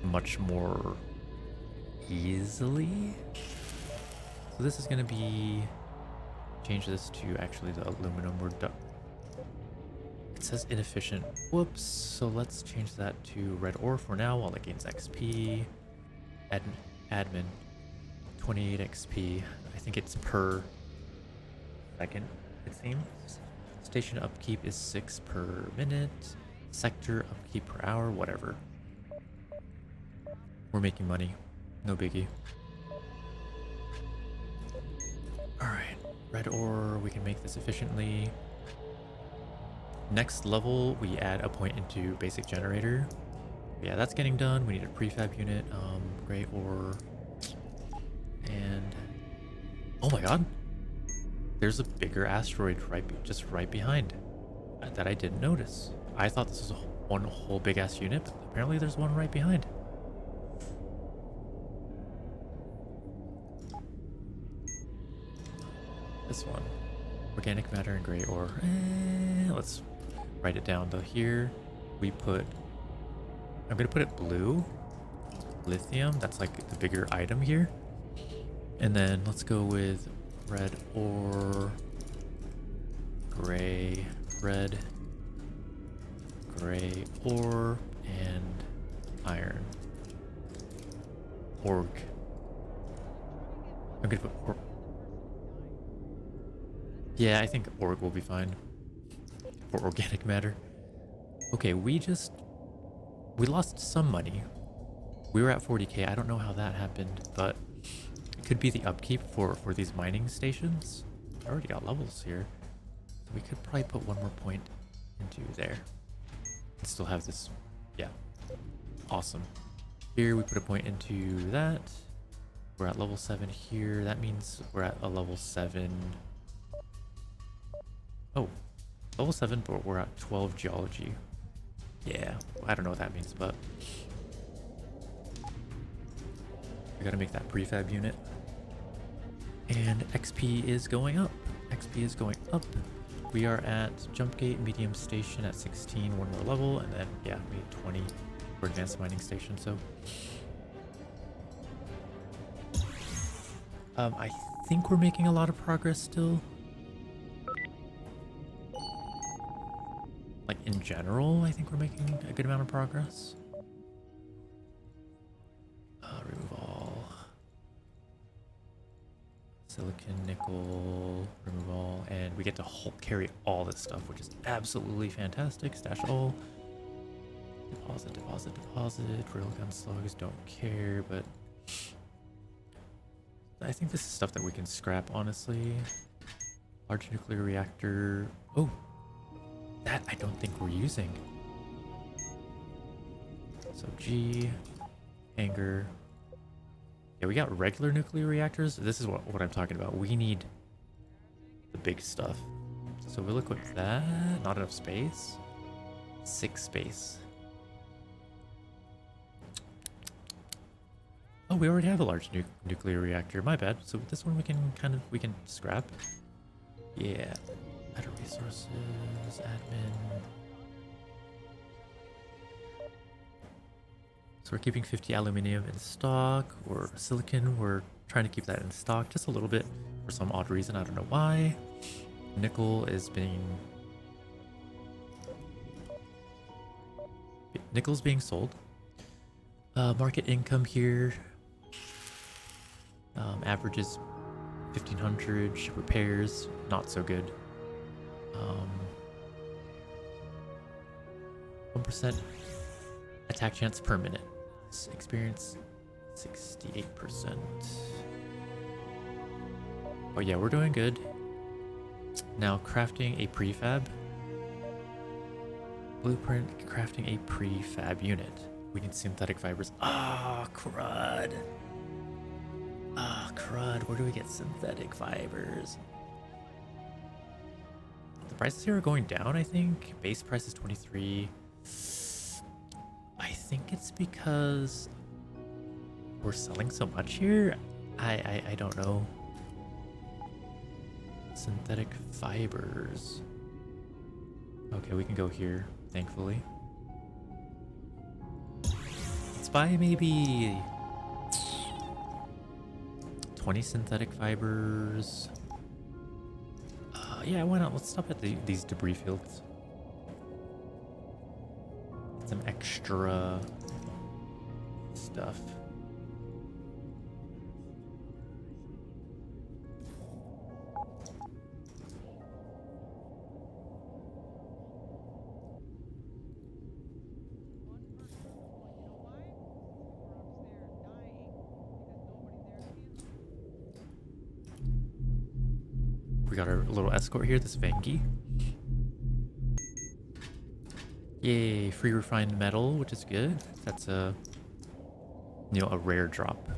much more easily. So this is going to be... Change this to actually the aluminum. We're done. It says inefficient. Whoops. So let's change that to red ore for now while it gains XP. Admin 28 XP. I think it's per second, it seems. Station upkeep is 6 per minute. Sector upkeep per hour, whatever. We're making money. No biggie. Alright. Red ore, we can make this efficiently. Next level, we add a point into basic generator. Yeah, that's getting done. We need a prefab unit. Gray ore. And... Oh my god! There's a bigger asteroid just right behind that I didn't notice. I thought this was one whole big ass unit, but apparently there's one right behind. This one. Organic matter and gray ore. Let's write it down though. Here we put... I'm gonna put it blue. Lithium, that's like the bigger item here. And then let's go with red ore, gray, red, gray ore, and iron. Org. I'm gonna put org. Yeah, I think org will be fine for organic matter. Okay, we lost some money. We were at 40k. I don't know how that happened, but it could be the upkeep for these mining stations. I already got levels here. We could probably put one more point into there and still have this. Yeah, awesome. Here we put a point into that. We're at level 7 here. That means we're at a level 7. Oh, level 7, but we're at 12 geology. Yeah, I don't know what that means, but we gotta make that prefab unit. And XP is going up. XP is going up. We are at jump gate medium station at 16, one more level, and then yeah, we need 20 for advanced mining station. So I think we're making a lot of progress still. Like in general, I think we're making a good amount of progress. Remove all. Silicon, nickel, remove all. And we get to carry all this stuff, which is absolutely fantastic. Stash all. Deposit, deposit, deposit. Railgun slugs, don't care, but I think this is stuff that we can scrap, honestly. Large nuclear reactor. Oh, That I don't think we're using. So G, anger. Yeah, we got regular nuclear reactors. This is what I'm talking about. We need the big stuff. So we'll equip that. Not enough space. 6 space. Oh, we already have a large nuclear reactor. My bad. So this one we can scrap. Yeah. Add resources, admin. So we're keeping 50 aluminium in stock, or silicon. We're trying to keep that in stock just a little bit for some odd reason. I don't know why. Nickel is being... Nickel's being sold. Market income here. Average is 1,500. Repairs, not so good. 1% attack chance per minute. Experience 68%. Oh yeah, we're doing good. Now crafting a prefab. Blueprint, crafting a prefab unit. We need synthetic fibers. Ah, crud. Ah, crud. Where do we get synthetic fibers? The prices here are going down, I think. Base price is 23. I think it's because we're selling so much here. I don't know. Synthetic fibers. Okay, we can go here, thankfully. Let's buy maybe 20 synthetic fibers. Yeah, why not? Let's stop at these debris fields. Get some extra stuff. We got our little escort here, this Vangi. Yay, free refined metal, which is good. That's a rare drop.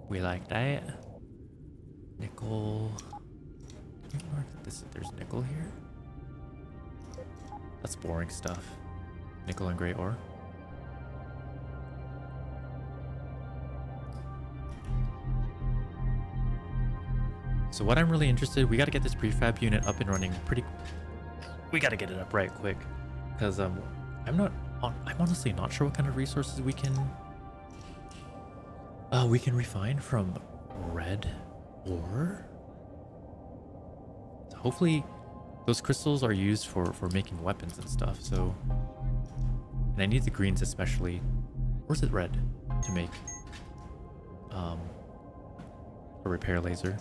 We like that. Nickel. There's nickel here. That's boring stuff. Nickel and gray ore. So what I'm really interested, we got to get this prefab unit up and running we got to get it up right quick, because I'm honestly not sure what kind of resources we can refine from red ore. So hopefully those crystals are used for making weapons and stuff. So, and I need the greens especially. Or is it red to make a repair laser?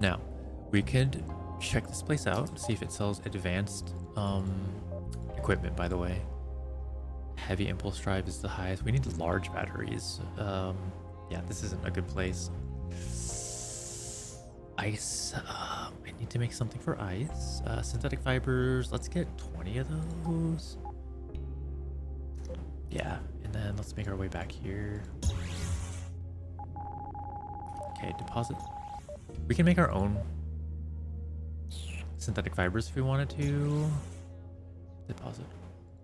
Now, we could check this place out, see if it sells advanced equipment, by the way. Heavy impulse drive is the highest. We need large batteries. Yeah, this isn't a good place. Ice. I need to make something for ice. Synthetic fibers. Let's get 20 of those. Yeah, and then let's make our way back here. Okay, deposit. We can make our own synthetic fibers if we wanted to. Deposit.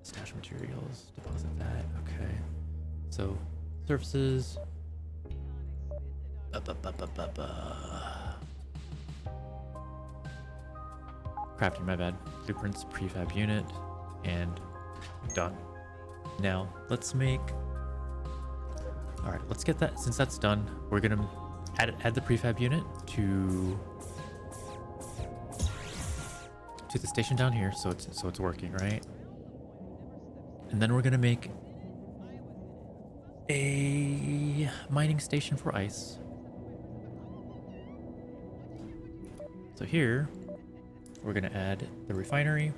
Stash materials. Deposit that. Okay. So, services. Crafting, my bad. Blueprints, prefab unit, and done. Now, let's make... Alright, let's get that. Since that's done, we're gonna add the prefab unit to the station down here, so it's working, right? And then we're gonna make a mining station for ice. So here we're gonna add the refinery,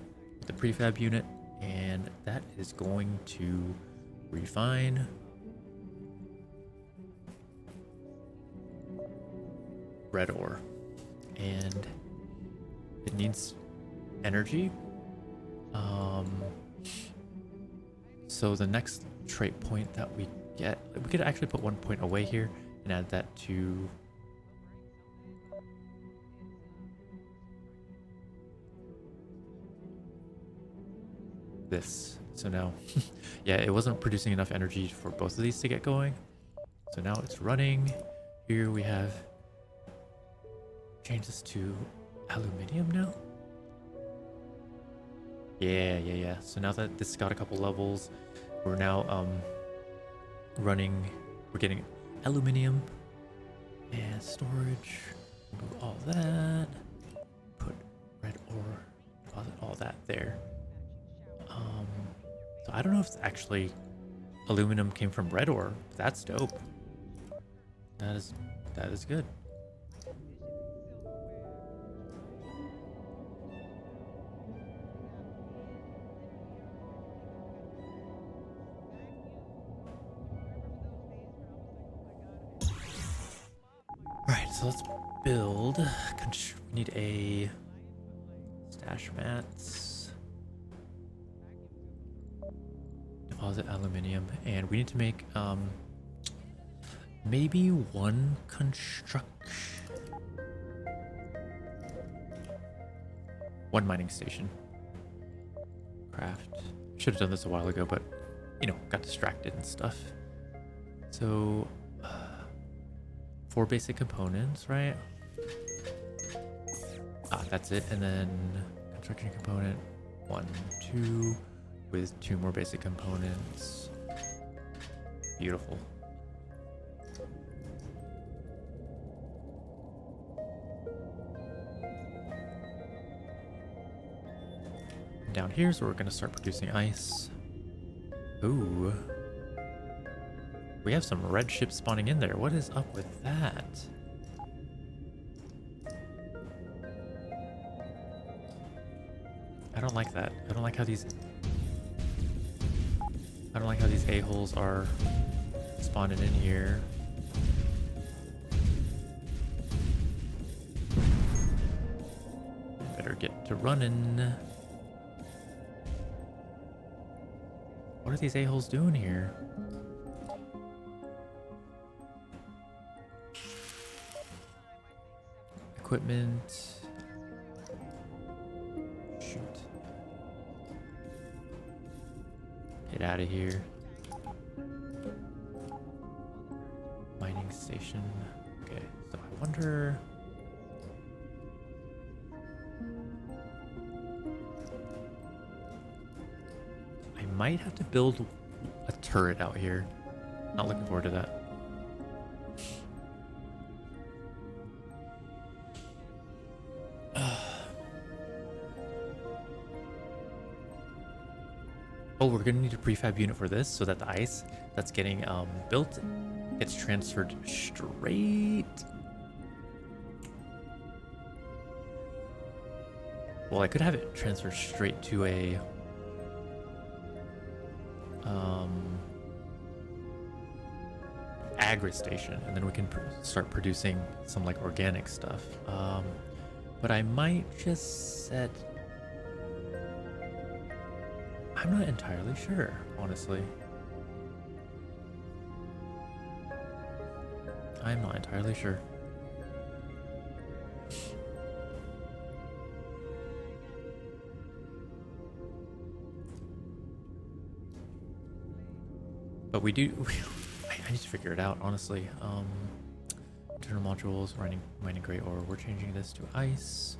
the prefab unit, and that is going to refine red ore, and it needs energy. So the next trait point that we get, we could actually put 1 point away here and add that to this. So now, yeah, it wasn't producing enough energy for both of these to get going. So now it's running. Here we have, change this to aluminium now. Yeah. So now that this got a couple levels, we're now running, we're getting aluminium and storage. Move all that. Put red ore, deposit all that there. So I don't know if actually aluminum came from red ore. That's dope. That is good. Alright, so let's build. We need a stash mats, deposit aluminium, and we need to make maybe one mining station. Craft. Should have done this a while ago, but you know, got distracted and stuff. So 4 basic components, right? That's it. And then construction component 1, 2, with 2 more basic components. Beautiful. Down here, so we're gonna start producing ice. Ooh. We have some red ships spawning in there. What is up with that? I don't like that. I don't like how these a-holes are spawning in here. Better get to running. What are these a-holes doing here? Equipment. Shoot. Get out of here. Mining station. Okay, so I wonder... I might have to build a turret out here. Not looking forward to that. Oh, we're gonna need a prefab unit for this so that the ice that's getting built gets transferred straight. Well, I could have it transferred straight to a agri station, and then we can start producing some like organic stuff. But I might just set... I'm not entirely sure, honestly. I'm not entirely sure. But we do... I need to figure it out, honestly. Internal modules, mining gray ore. We're changing this to ice.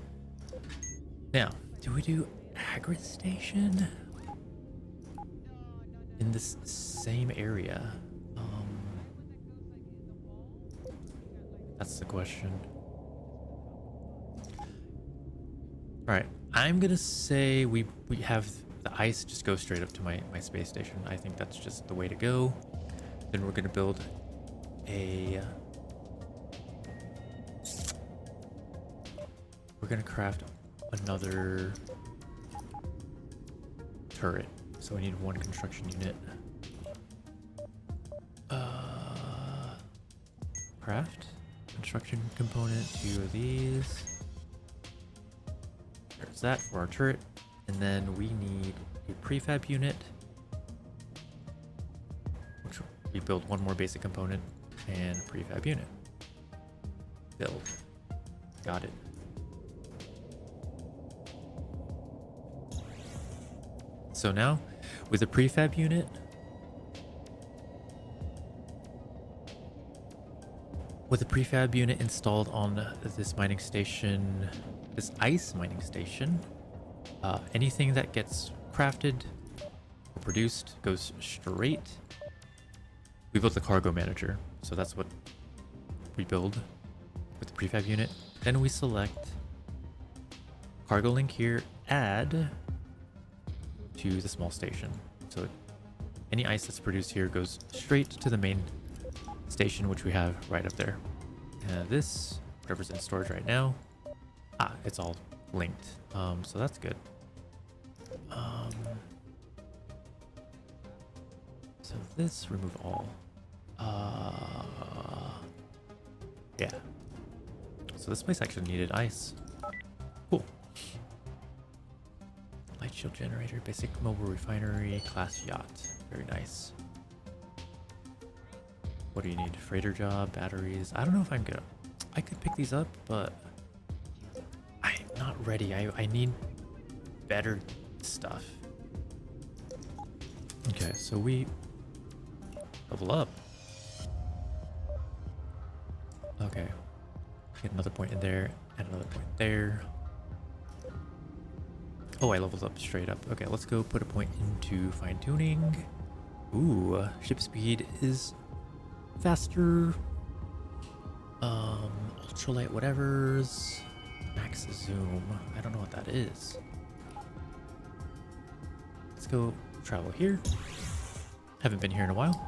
Now, do we do agri station in this same area? That's the question. All right, I'm gonna say we have the ice just go straight up to my space station. I think that's just the way to go. Then we're gonna build a... We're gonna craft another turret. So we need 1 construction unit. Craft? construction component, 2 of these. There's that for our turret. And then we need a prefab unit, which we build one more basic component and a prefab unit. Build. Got it. So now, with a prefab unit, installed on this mining station, this ice mining station, anything that gets crafted or produced goes straight. We built the cargo manager, so that's what we build with the prefab unit. Then we select cargo link here, add to the small station. So any ice that's produced here goes straight to the main station, which we have right up there. This, whatever's in storage right now, it's all linked. So that's good. So this, remove all. Yeah. So this place actually needed ice. Cool. Light shield generator, basic mobile refinery, class yacht. Very nice. What do you need? Freighter job, batteries. I don't know if I'm gonna... I could pick these up, but I'm not ready. I need better stuff. Okay, so we level up. Okay. Get another point in there, and another point there. Oh, I leveled up straight up. Okay, let's go put a point into fine-tuning. Ooh, ship speed is faster. Ultralight whatevers. Max zoom. I don't know what that is. Let's go travel here. Haven't been here in a while.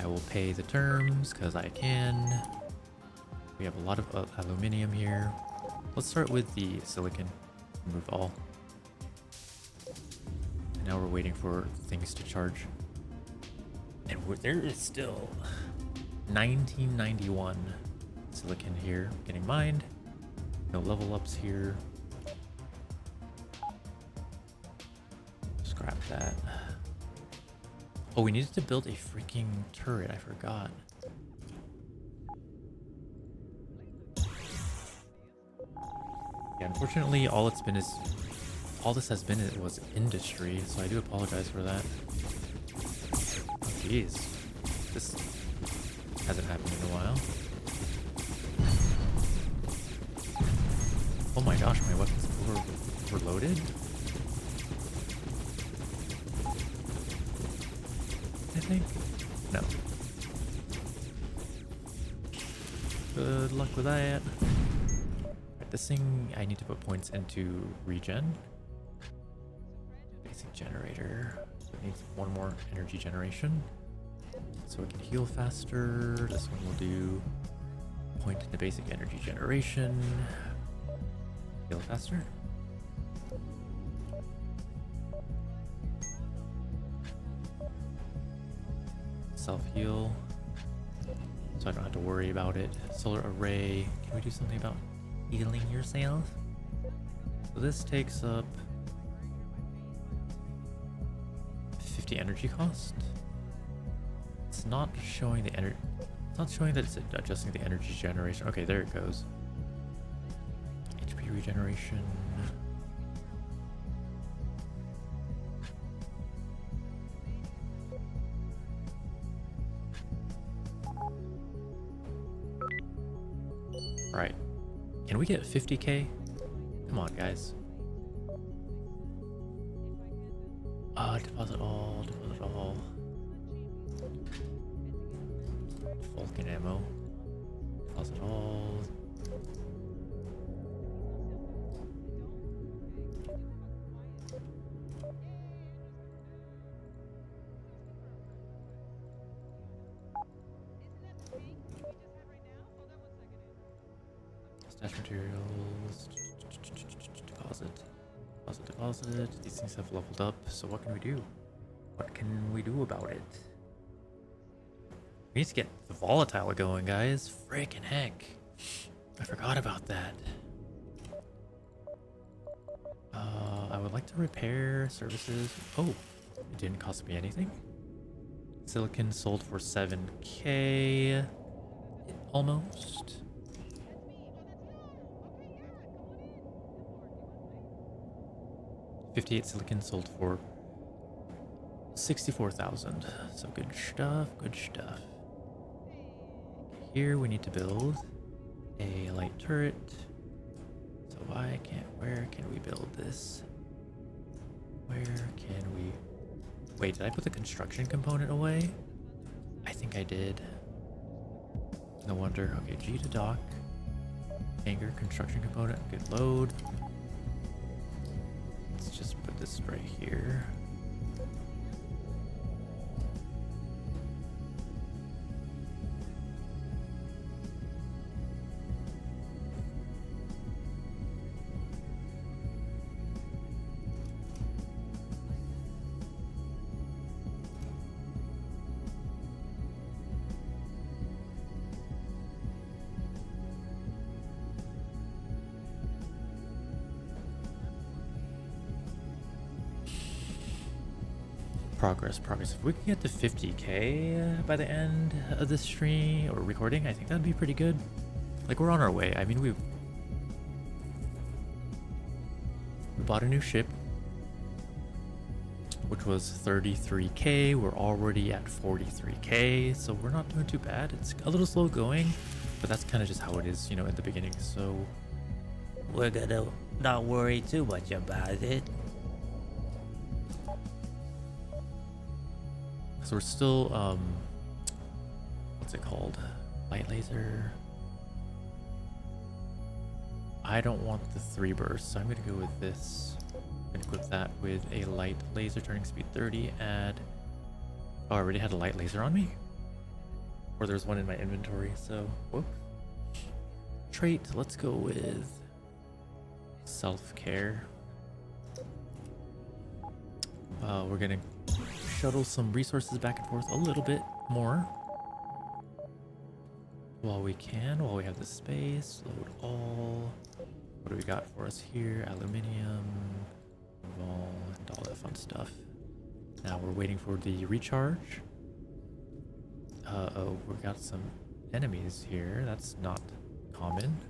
I will pay the terms because I can. We have a lot of aluminium here. Let's start with the silicon. Remove all. And now we're waiting for things to charge. And there is still 1991 silicon here getting mined. No level ups here. Scrap that. Oh, we needed to build a freaking turret. I forgot. Yeah, unfortunately, all this has been was industry, so I do apologize for that. Oh, jeez, this hasn't happened in a while. Oh my gosh, my weapons were loaded. I think no. Good luck with that. This thing, I need to put points into regen. Basic generator. So it needs one more energy generation. So it can heal faster. This one will do point into basic energy generation. Heal faster. Self-heal. So I don't have to worry about it. Solar array. Can we do something about healing yourself? So this takes up 50 energy cost. It's not showing the energy. It's not showing that it's adjusting the energy generation. Okay, there it goes. HP regeneration. Right. Can we get 50k? Come on, guys. Deposit all, deposit all. Vulcan ammo. Deposit all. Stash materials. Deposit. These things have leveled up, so what can we do? What can we do about it? We need to get the volatile going, guys. Freaking heck. I forgot about that. I would like to repair services. Oh, it didn't cost me anything. Silicon sold for 7K. Almost. $58 silicon sold for 64,000. So good stuff, good stuff. Here we need to build a light turret. So where can we build this? Where can we, wait, did I put the construction component away? I think I did. No wonder. Okay, G to dock. Anchor, construction component, good load. Let's just put this right here. Progress. If we can get to 50K by the end of this stream or recording, I think that'd be pretty good. Like, we're on our way. I mean, we bought a new ship, which was 33K. We're already at 43K, so we're not doing too bad. It's a little slow going, but that's kind of just how it is, you know, at the beginning. So we're gonna not worry too much about it. So we're still, what's it called? Light laser. I don't want the 3 bursts, so I'm gonna go with this. I'm gonna equip that with a light laser, turning speed 30, add... Oh, I already had a light laser on me? Or there's one in my inventory, so, whoop. Trait, let's go with self-care. We're gonna shuttle some resources back and forth a little bit more while we have the space. Load all. What do we got for us here? Aluminium, wall, and all that fun stuff. Now we're waiting for the recharge. Oh, we've got some enemies here. That's not common.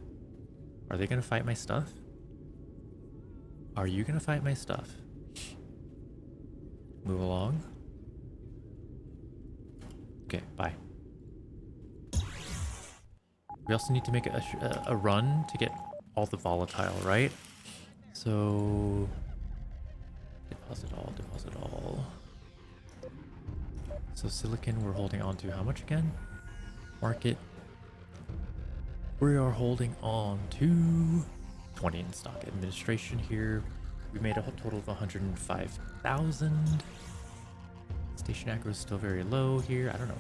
Are they gonna fight my stuff? Are you gonna fight my stuff? Move along. Okay, bye. We also need to make a run to get all the volatile, right? So deposit all. So silicon we're holding on to how much again? Market. We are holding on to 20 in stock. Administration here. We made a total of 105,000. Station aggro is still very low here. I don't know.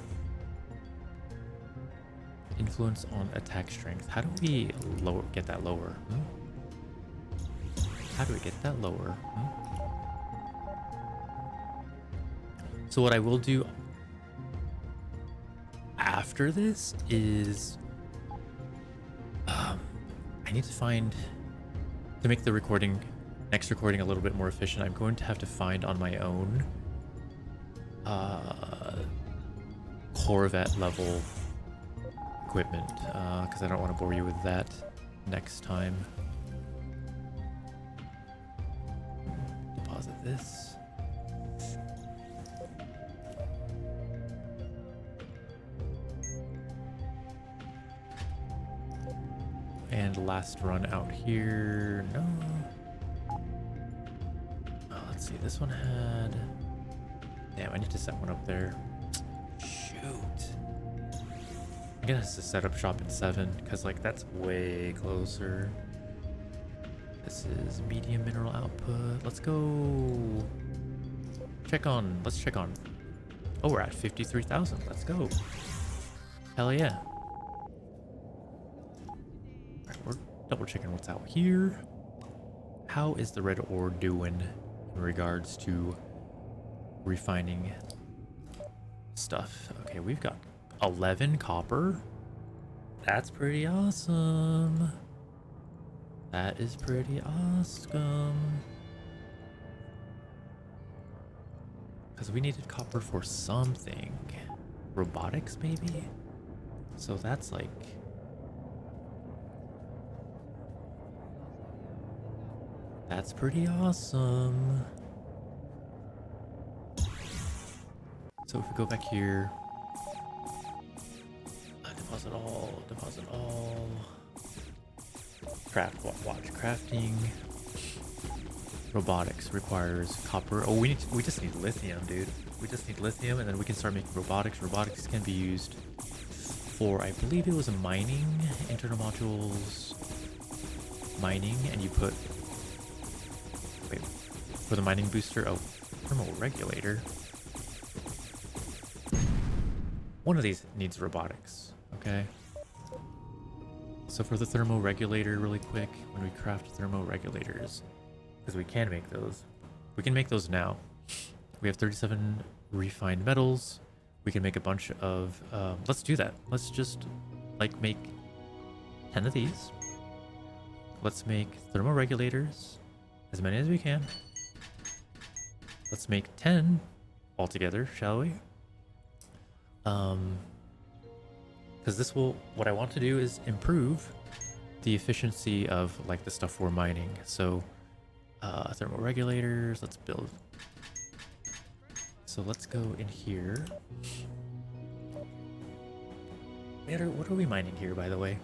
Influence on attack strength. How do we get that lower? How do we get that lower? So what I will do after this is I need to find, to make the next recording a little bit more efficient, I'm going to have to find on my own Corvette level equipment, because I don't want to bore you with that next time. Deposit this. And last run out here. No. Oh, let's see. This one had... Damn, I need to set one up there. Shoot. I'm gonna have to set up shop at 7 because, like, that's way closer. This is medium mineral output. Let's go. Let's check on. Oh, we're at 53,000. Let's go. Hell yeah. We're double checking what's out here. How is the red ore doing in regards to refining stuff? Okay, we've got 11 copper. That's pretty awesome. That is pretty awesome. Because we needed copper for something. Robotics, maybe? So that's like... That's pretty awesome. So if we go back here... deposit all, deposit all. Craft, watch, crafting. Robotics requires copper. Oh, we just need lithium, dude. We just need lithium, and then we can start making robotics. Robotics can be used for, I believe it was mining, internal modules, mining, and you put, wait, for the mining booster, oh, thermal regulator. One of these needs robotics, okay? So for the thermal regulator, really quick, when we craft thermal regulators, because we can make those. We can make those now. We have 37 refined metals. We can make a bunch of, let's do that. Let's just like make 10 of these. Let's make thermal regulators, as many as we can. Let's make 10 altogether, shall we? Because this will, what I want to do is improve the efficiency of like the stuff we're mining. So thermal regulators, let's build. So let's go in here. What are we mining here, by the way?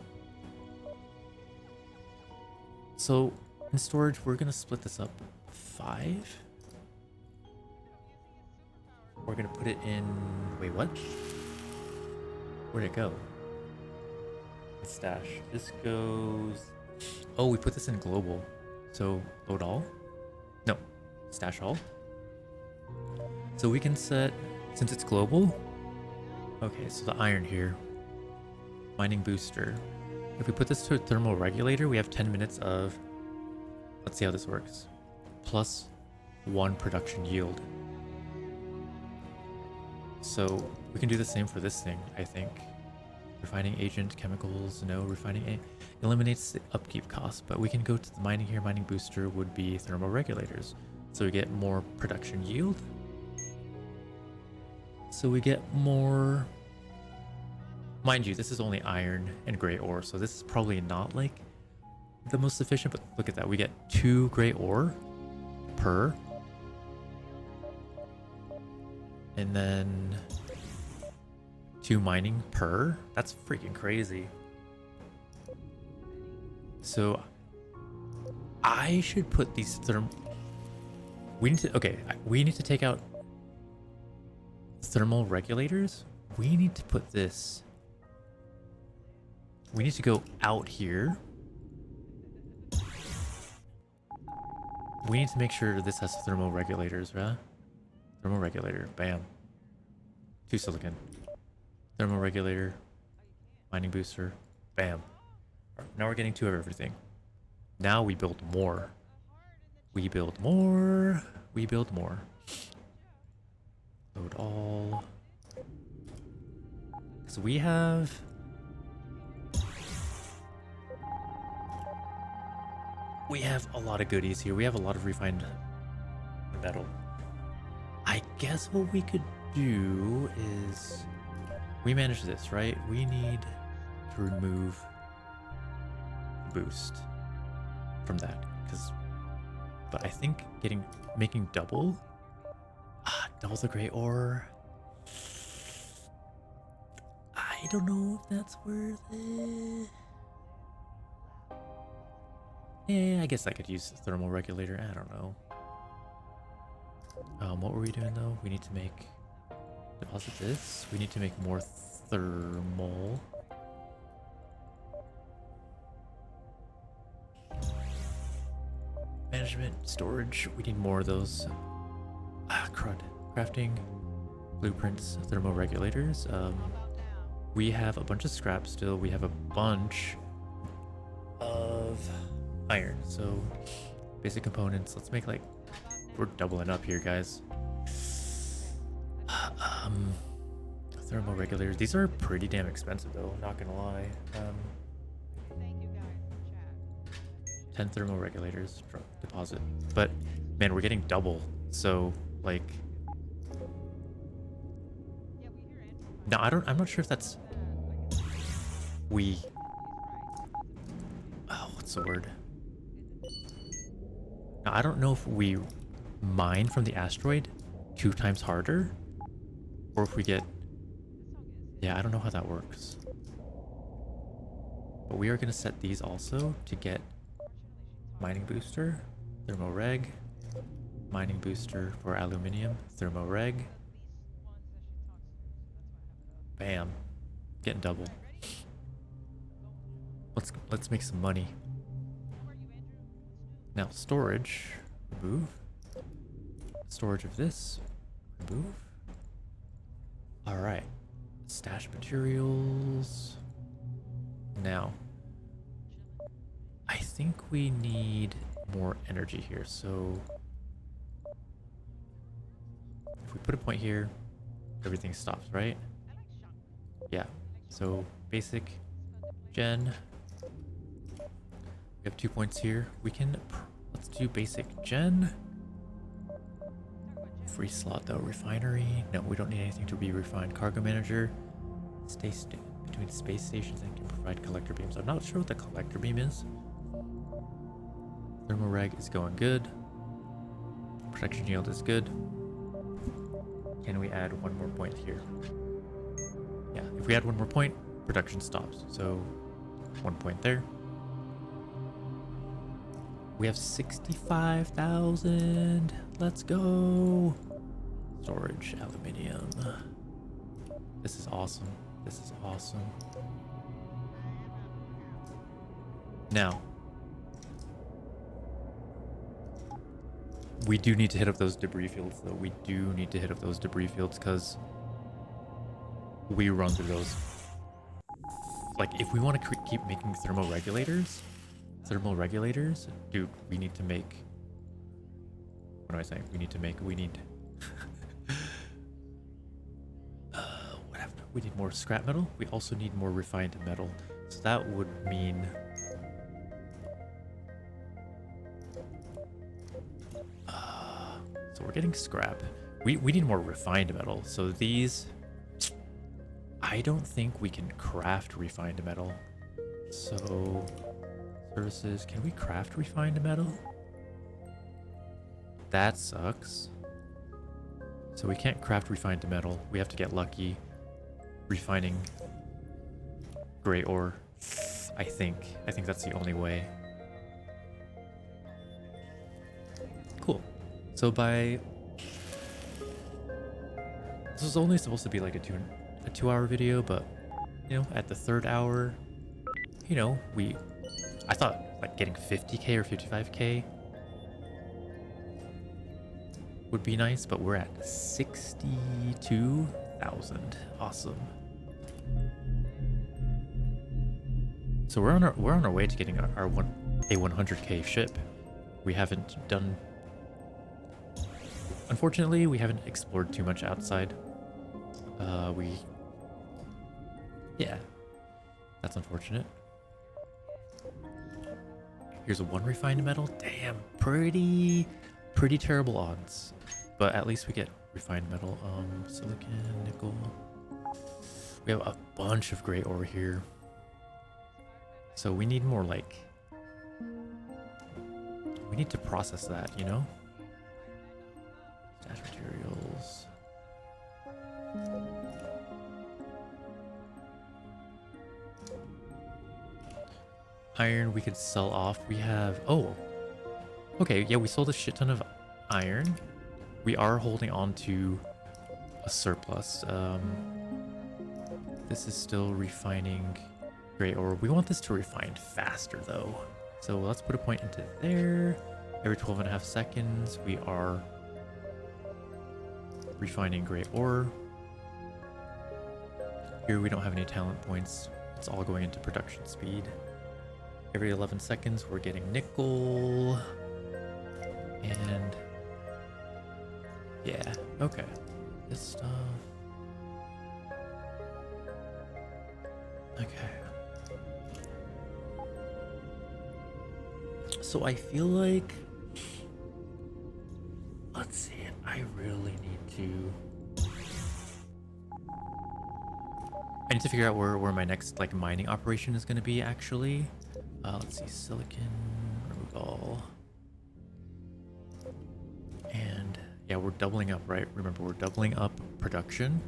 So in storage, we're gonna split this up 5. We're gonna put it in, wait, what? Where'd it go? Stash. This goes, oh, we put this in global. So load all? No, stash all. So we can set, since it's global, okay, so the iron here, mining booster. If we put this to a thermal regulator, we have 10 minutes of, let's see how this works, +1 production yield. So we can do the same for this thing, I think. Refining agent, chemicals, no. Refining eliminates the upkeep cost, but we can go to the mining here. Mining booster would be thermal regulators. So we get more production yield. So we get more... Mind you, this is only iron and gray ore, so this is probably not like the most efficient, but look at that. We get 2 gray ore per. And then 2 mining per. That's freaking crazy. So I should put these we need to take out thermal regulators. We need to put this, we need to go out here. We need to make sure this has thermal regulators, right? Thermal regulator, bam. 2 silicon. Thermal regulator, mining booster, bam. Now we're getting 2 of everything. Now we build more. We build more. We build more. Load all. So we have... We have a lot of goodies here. We have a lot of refined metal. I guess what we could do is... We manage this, right? We need to remove boost from that, but I think making double the gray ore, I don't know if that's worth it. Yeah, I guess I could use the thermal regulator. I don't know. What were we doing though? We need to make deposit this. We need to make more thermal. Management, storage, we need more of those. Crud. Crafting, blueprints, thermal regulators. We have a bunch of scrap still. We have a bunch of iron. So basic components. Let's make like, we're doubling up here, guys. thermoregulators. These are pretty damn expensive though, not gonna lie. 10 thermoregulators deposit. But man, we're getting double. So like no, I'm not sure if that's what's the word? Now, I don't know if we mine from the asteroid 2 times harder or if we get, yeah, I don't know how that works. But we are going to set these also to get mining booster, thermoreg, mining booster for aluminium, thermoreg. Bam, getting double. Let's make some money. Now storage, remove. Storage of this, remove. All right, stash materials. Now, I think we need more energy here. So if we put a point here, everything stops, right? Yeah. So basic gen. We have 2 points here. We can, let's do basic gen. Free slot though, refinery. No, we don't need anything to be refined. Cargo manager. Stay between space stations and can provide collector beams. I'm not sure what the collector beam is. Thermoreg is going good. Protection yield is good. Can we add 1 more point here? Yeah, if we add 1 more point, production stops. So 1 point there. We have 65,000. Let's go. Storage, aluminium. This is awesome. This is awesome. Now, we do need to hit up those debris fields, though. We do need to hit up those debris fields because we run through those. Like, if we want to keep making thermoregulators, dude, we need to make, what am I saying? We need we need more scrap metal. We also need more refined metal. So that would mean so we're getting scrap. We need more refined metal. So these, I don't think we can craft refined metal. So services, can we craft refined metal? That sucks. So we can't craft refined metal. We have to get lucky refining gray ore. I think that's the only way. Cool. So by, this was only supposed to be like a 2-hour video, but you know, at the 3rd hour, you know, I thought like getting 50k or 55k would be nice, but we're at 62,000. Awesome. So we're on our way to getting a 100k ship. We haven't done, unfortunately, we haven't explored too much outside. Yeah, that's unfortunate. Here's a 1 refined metal. Damn, pretty terrible odds. But at least we get refined metal. Silicon, nickel. We have a bunch of gray ore here. So we need more, like, we need to process that, you know? Stash materials. Iron we could sell off. We have, oh, okay, yeah, we sold a shit ton of iron. We are holding on to a surplus. This is still refining gray ore. We want this to refine faster though. So let's put a point into there. Every 12.5 seconds, we are refining gray ore. Here we don't have any talent points. It's all going into production speed. Every 11 seconds, we're getting nickel. And yeah, okay. This stuff. Okay. So I feel like, let's see, I really need to, I need to figure out where my next like mining operation is going to be actually. Let's see, silicon, remove all. And yeah, we're doubling up, right? Remember, we're doubling up production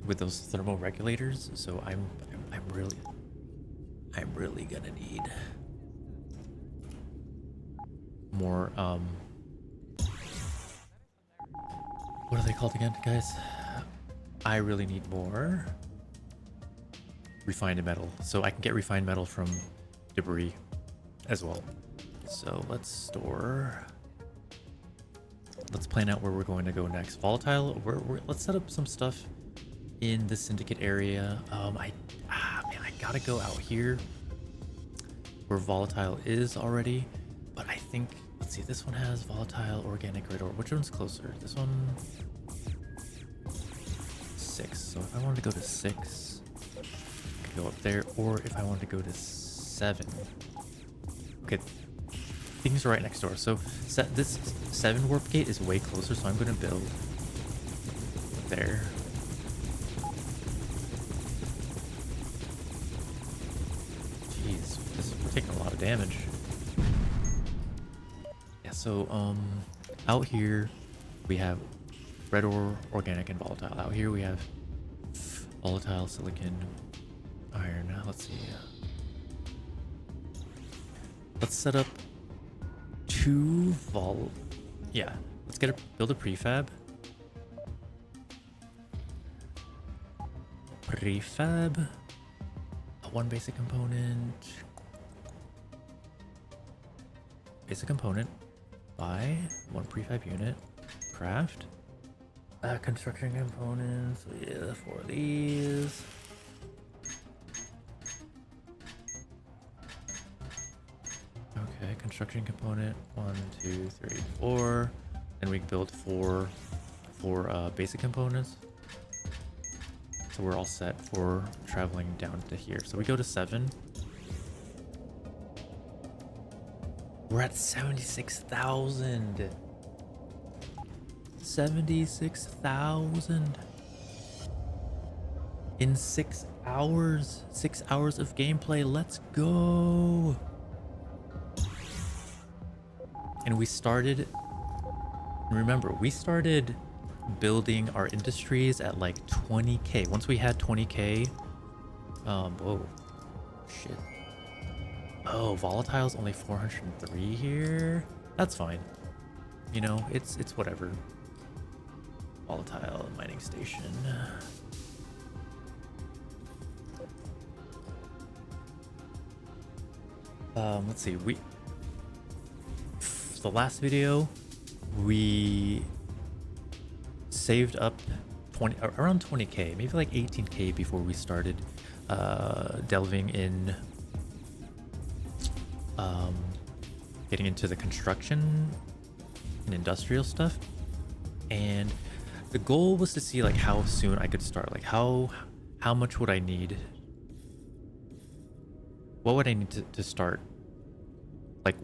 with those thermal regulators. So I'm really gonna need more, what are they called again, guys? I really need more refined metal, so I can get refined metal from debris as well. So let's plan out where we're going to go next. Volatile, let's set up some stuff in the syndicate area. Man, I gotta go out here where volatile is already, but I think, let's see, this one has volatile, organic, red ore. Which one's closer? This one, 6. So if I wanted to go to 6, I could go up there, or if I wanted to go to 7. Okay, things are right next door. So this 7 warp gate is way closer, so I'm gonna build there. Jeez, we're taking a lot of damage. Yeah, so out here we have red ore, organic, and volatile. Out here we have volatile, silicon, iron. Let's see. Let's set up 2 Yeah, let's build a prefab. Prefab. 1 basic component. Basic component. Buy 1 prefab unit. Craft. Construction components. Yeah, 4 of these. Okay, construction component 1, 2, 3, 4. And we can build 4 basic components. So we're all set for traveling down to here. So we go to 7. We're at 76,000. 76,000 in 6 hours. 6 hours of gameplay. Let's go. And we started, remember, we started building our industries at like 20k. Once we had 20k, whoa, shit. Oh, volatile's only 403 here. That's fine. You know, it's whatever. Volatile mining station. Let's see. The last video, we saved up around 20k, maybe like 18k before we started delving in, getting into the construction and industrial stuff. And the goal was to see like how soon I could start, like how much would I need, what would I need to start, like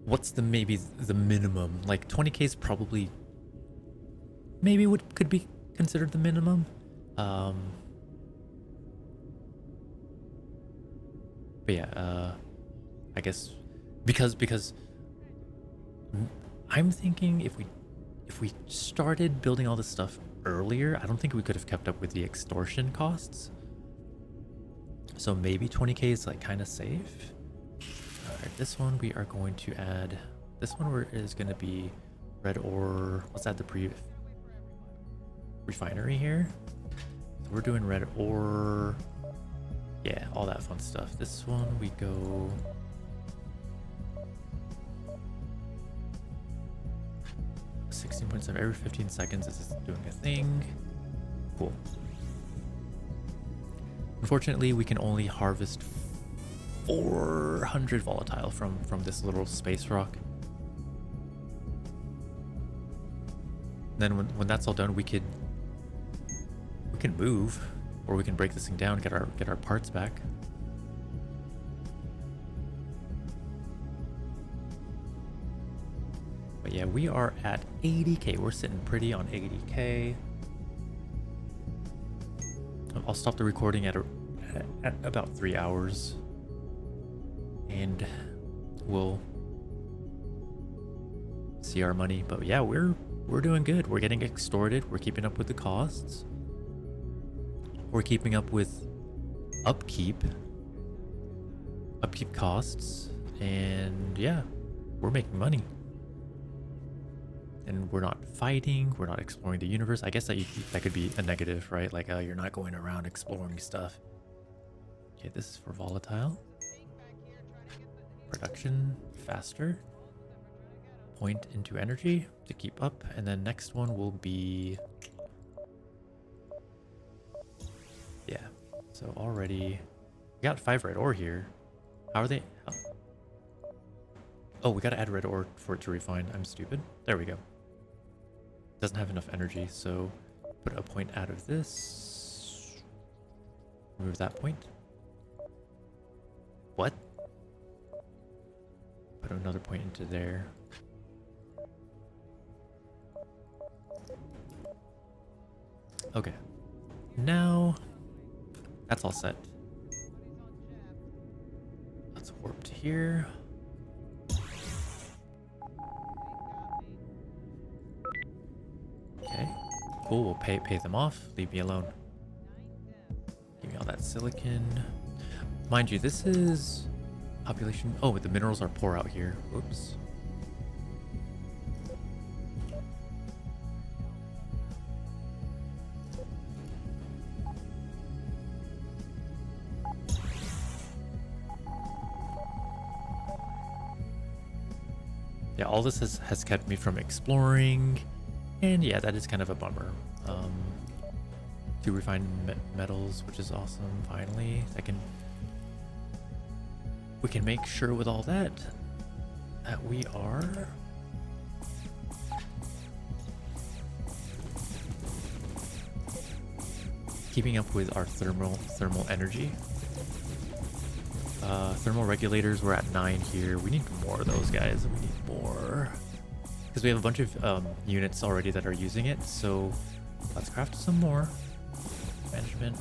what's maybe the minimum. Like 20k is probably maybe could be considered the minimum. But yeah, I guess because I'm thinking if we started building all this stuff earlier, I don't think we could have kept up with the extortion costs. So maybe 20k is like kind of safe. All right, this one we are going to add. This one is going to be red ore. Let's add the refinery here. So we're doing red ore. Yeah, all that fun stuff. This one we go 16.7 every 15 seconds. This is doing a thing. Cool. Unfortunately, we can only harvest 400 volatile from this little space rock. Then when that's all done, we can move. Or we can break this thing down, get our parts back. But yeah, we are at 80k. We're sitting pretty on 80k. I'll stop the recording at about 3 hours, and we'll see our money. But yeah, we're doing good. We're getting extorted. We're keeping up with the costs. We're keeping up with upkeep costs, and yeah, we're making money. And we're not fighting, we're not exploring the universe. I guess that could be a negative, right? Like, you're not going around exploring stuff. Okay, this is for volatile. Production faster. Point into energy to keep up. And then next one will be... Yeah, so already... We got 5 red ore here. How are they... Oh, we gotta add red ore for it to refine. I'm stupid. There we go. Doesn't have enough energy, so put a point out of this. Remove that point. What? Put another point into there. Okay. Now that's all set. Let's warp to here. Okay, cool. We'll pay them off. Leave me alone. Give me all that silicon. Mind you, this is population. Oh, the minerals are poor out here. Oops. Yeah, all this has kept me from exploring. And yeah, that is kind of a bummer. 2 refined metals, which is awesome. Finally, we can make sure with all that we are keeping up with our thermal energy. Thermal regulators, we're at 9 here. We need more of those guys. We need more. Because we have a bunch of units already that are using it, so let's craft some more. Management,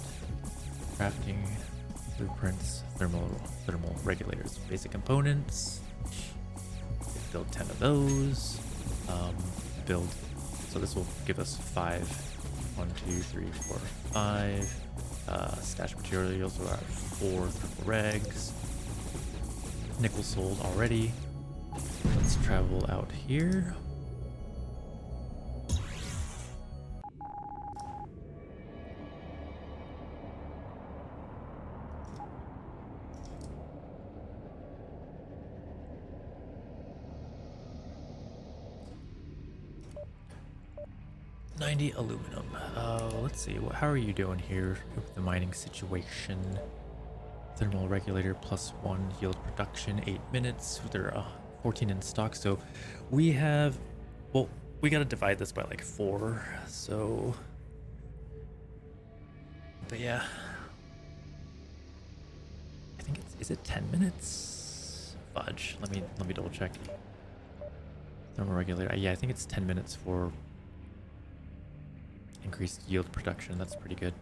crafting, blueprints, thermal regulators, basic components. Build 10 of those. Build. So this will give us 5. 1, 2, 3, 4, 5. Stash materials. We're at 4 thermal regs. Nickel sold already. Let's travel out here. Aluminum. Let's see. How are you doing here with the mining situation? Thermal regulator +1 yield production, 8 minutes. There are 14 in stock. So we have, well, we got to divide this by like 4. So, but yeah, I think is it 10 minutes? Fudge. Let me double check. Thermal regulator. Yeah, I think it's 10 minutes for increased yield production. That's pretty good.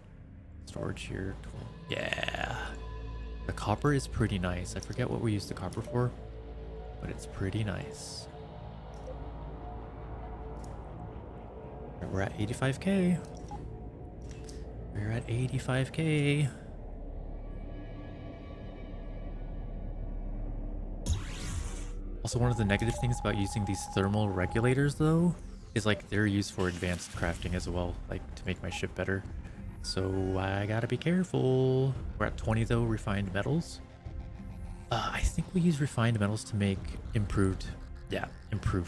Storage here, 12. Yeah, the copper is pretty nice. I forget what we use the copper for, but it's pretty nice. We're at 85k. We're at 85k. Also, one of the negative things about using these thermal regulators though is like they're used for advanced crafting as well, like to make my ship better. So I gotta be careful. We're at 20 though, refined metals. I think we use refined metals to make improved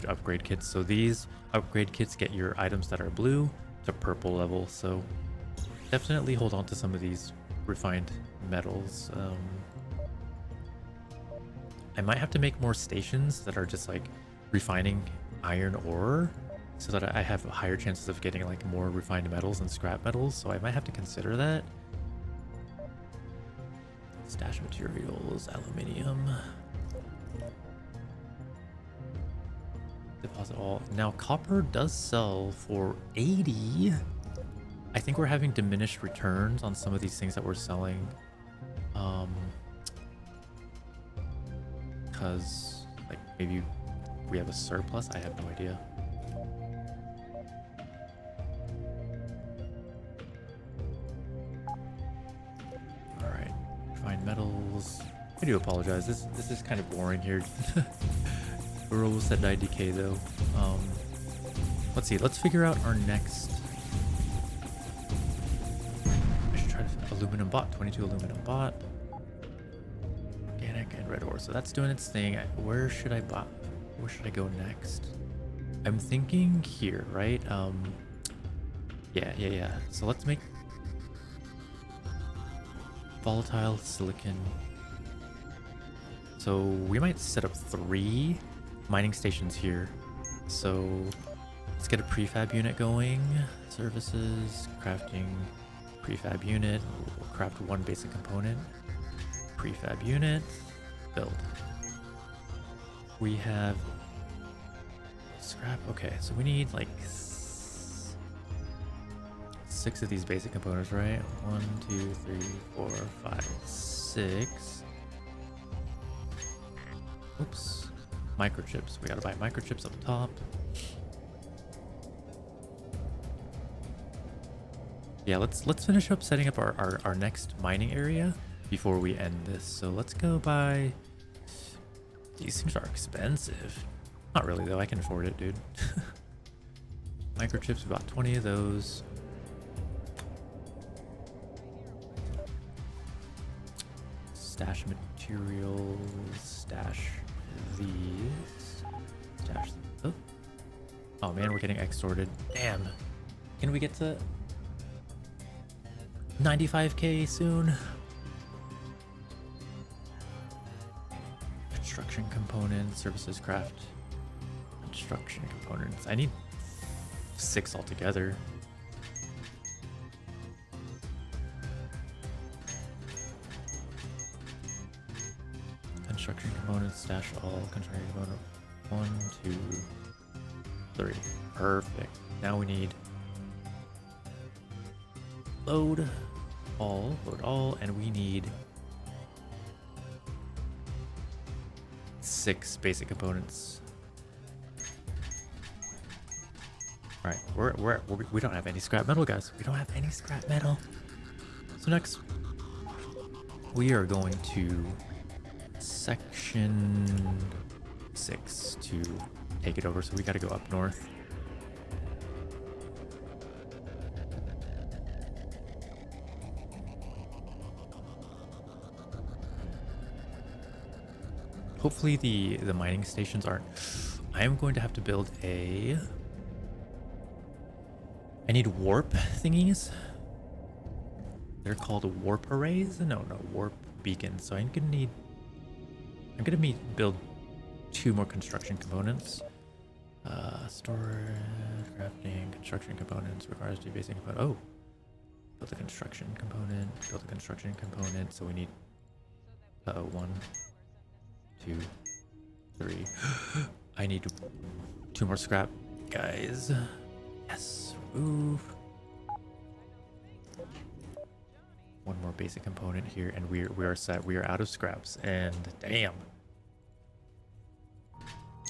upgrade kits. So these upgrade kits get your items that are blue to purple level. So definitely hold on to some of these refined metals. I might have to make more stations that are just like refining iron ore, so that I have higher chances of getting like more refined metals and scrap metals. So I might have to consider that. Stash materials, aluminium. Deposit all. Now copper does sell for 80. I think we're having diminished returns on some of these things that we're selling. Because like maybe we have a surplus. I have no idea. All right, refined metals. I do apologize. This is kind of boring here. We're almost at 90k though. Let's see. Let's figure out our next. I should try to aluminum bot. 22 aluminum bot. Organic and red ore. So that's doing its thing. Where should I buy? Where should I go next? I'm thinking here, right? Yeah. So let's make volatile silicon. So we might set up 3 mining stations here. So let's get a prefab unit going. Services, crafting, prefab unit. We'll craft 1 basic component. Prefab unit, build. We have scrap. Okay, so we need like 6 of these basic components, right? 1, 2, 3, 4, 5, 6. Oops. Microchips. We gotta buy microchips up top. Yeah, let's finish up setting up our next mining area before we end this. So let's go buy. These things are expensive. Not really though, I can afford it, dude. Microchips, we bought 20 of those. Stash materials, stash these. Stash. Oh man, we're getting extorted. Damn. Can we get to 95k soon? Construction components, services, craft. Construction components. I need 6 altogether. Construction components, stash all. Construction component. 1, 2, 3. Perfect. Now we need load all, and we need 6 basic components. All right, we don't have any scrap metal, guys. We don't have any scrap metal. So next, we are going to section 6 to take it over. So we got to go up north. Hopefully the mining stations aren't. I am going to have to build a. I need warp thingies. They're called warp arrays. No, warp beacons. So I'm gonna build 2 more construction components. Storage, crafting, construction components requires 2 basic components. Oh, build a construction component. Build a construction component. So we need 1, 2, 3. I need 2 more scrap, guys. Yes, move. 1 more basic component here, and we are set. We are out of scraps, and damn.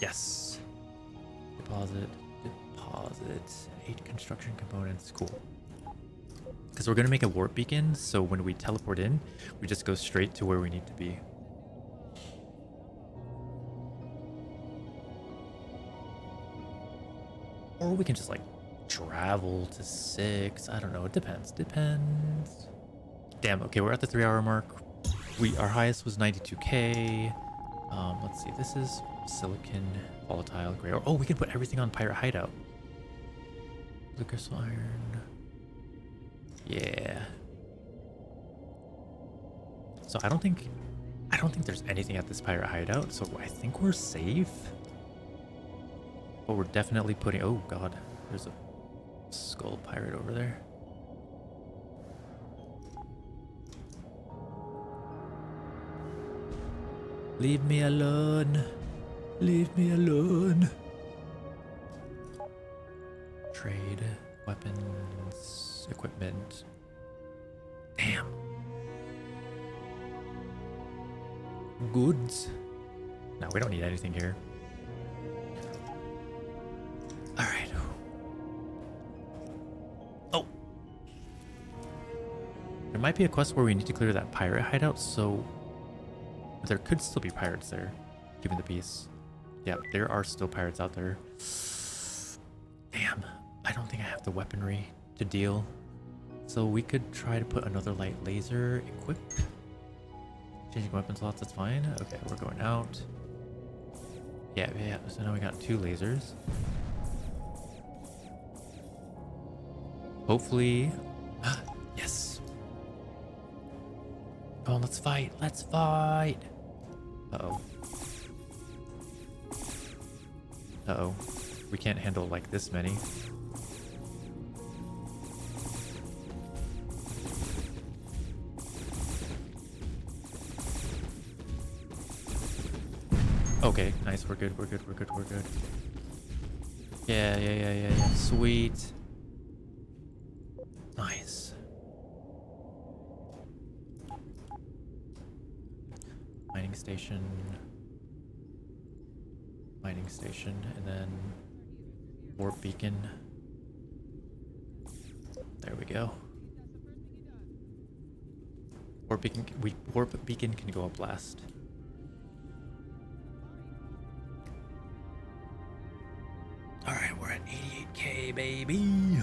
Yes. Deposit. 8 construction components. Cool. Because we're gonna make a warp beacon, so when we teleport in, we just go straight to where we need to be. Or we can just like travel to 6. I don't know. It depends. Damn. Okay, we're at the 3-hour mark. Our highest was 92k. Let's see. This is silicon, volatile, gray. Oh, we can put everything on pirate hideout. Blue crystal iron. Yeah. So I don't think there's anything at this pirate hideout. So I think we're safe. But we're definitely putting. Oh god, there's a skull pirate over there. Leave me alone. Leave me alone. Trade, weapons, equipment. Damn. Goods. No, we don't need anything here. All right. Oh. There might be a quest where we need to clear that pirate hideout, so there could still be pirates there, given the peace. Yeah, there are still pirates out there. Damn, I don't think I have the weaponry to deal. So we could try to put another light laser equip. Changing weapon slots, that's fine. Okay, we're going out. Yeah, so now we got 2 lasers. Hopefully, yes. Come on, let's fight. Let's fight. Uh-oh. Uh-oh. We can't handle like this many. Okay, nice. We're good. We're good. We're good. We're good. Yeah. Sweet. Nice. Mining station. Mining station, and then warp beacon. There we go. Warp beacon can go up last. All right, we're at 88k, baby.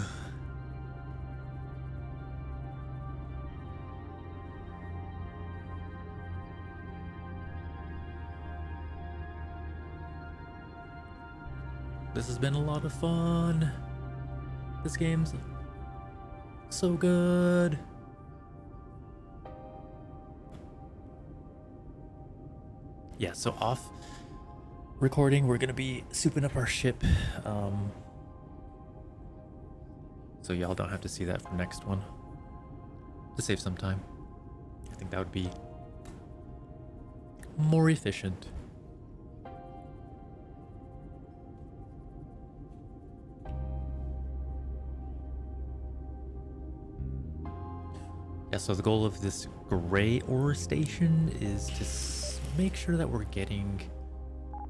This has been a lot of fun. This game's so good. Yeah, so off recording, we're gonna be souping up our ship. So y'all don't have to see that for next one. To save some time. I think that would be more efficient. Yeah, so the goal of this gray ore station is to make sure that we're getting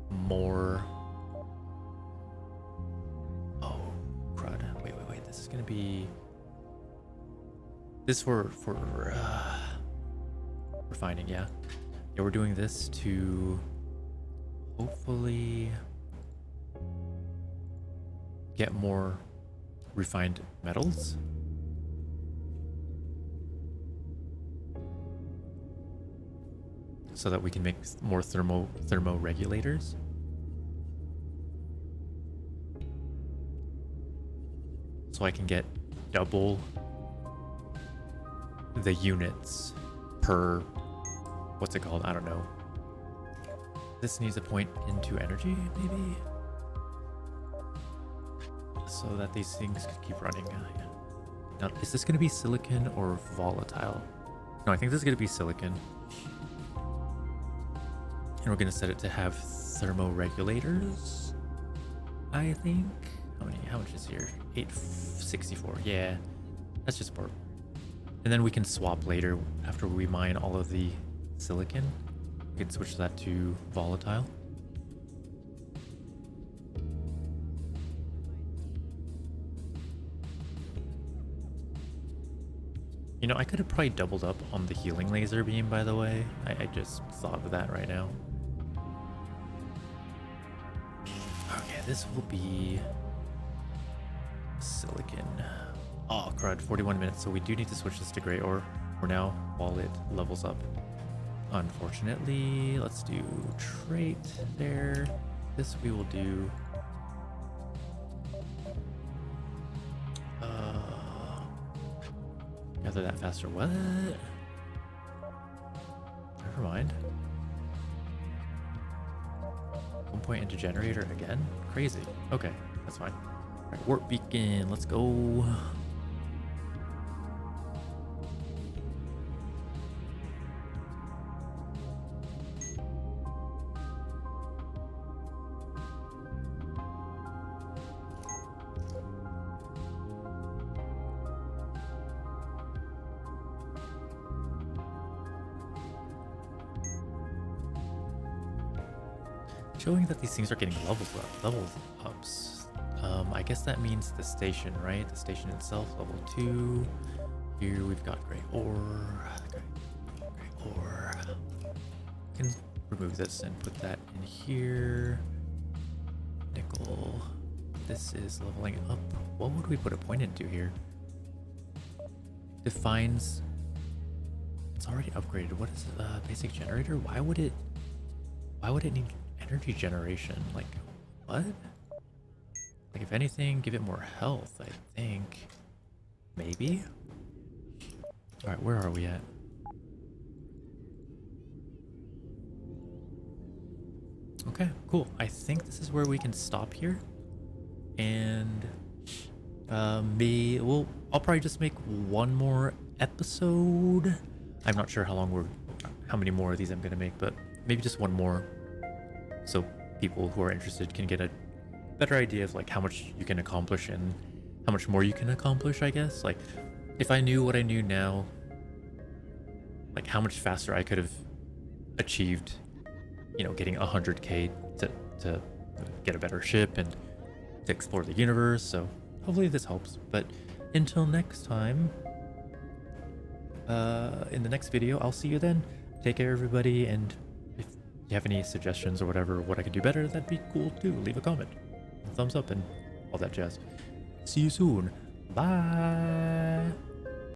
more. Oh, crud. Wait. This is gonna be this for refining, yeah. Yeah, we're doing this to hopefully get more refined metals. So that we can make more thermoregulators. So I can get double the units per, what's it called? I don't know. This needs a point into energy, maybe? So that these things could keep running. Now, is this gonna be silicon or volatile? No, I think this is gonna be silicon. And we're gonna set it to have thermoregulators, I think. How much is here? 864, yeah. That's just more. And then we can swap later after we mine all of the silicon. We can switch that to volatile. You know, I could have probably doubled up on the healing laser beam, by the way. I just thought of that right now. Okay, this will be silicon. Oh, crud, 41 minutes. So we do need to switch this to gray ore for now while it levels up. Unfortunately, let's do trait there. This we will do. Gather that faster. What? Never mind. 1 point into generator again? Crazy. Okay, that's fine. Alright, warp beacon, let's go. Showing that these things are getting level ups. I guess that means the station, right? The station itself, level 2. Here we've got gray ore. Gray ore. Can remove this and put that in here. Nickel. This is leveling up. What would we put a point into here? Defines. It's already upgraded. What is basic generator? Why would it need energy generation? Like, what? Like, if anything, give it more health, I think. Maybe? Alright, where are we at? Okay, cool. I think this is where we can stop here. And I'll probably just make one more episode. I'm not sure how many more of these I'm gonna make, but maybe just one more, so people who are interested can get a better idea of like how much you can accomplish and how much more you can accomplish, I guess. Like, if I knew what I knew now, like how much faster I could have achieved, getting 100k to get a better ship and to explore the universe. So hopefully this helps. But until next time, in the next video, I'll see you then. Take care, everybody, and if you have any suggestions or whatever, what I could do better, that'd be cool too. Leave a comment, thumbs up, and all that jazz. See you soon. Bye.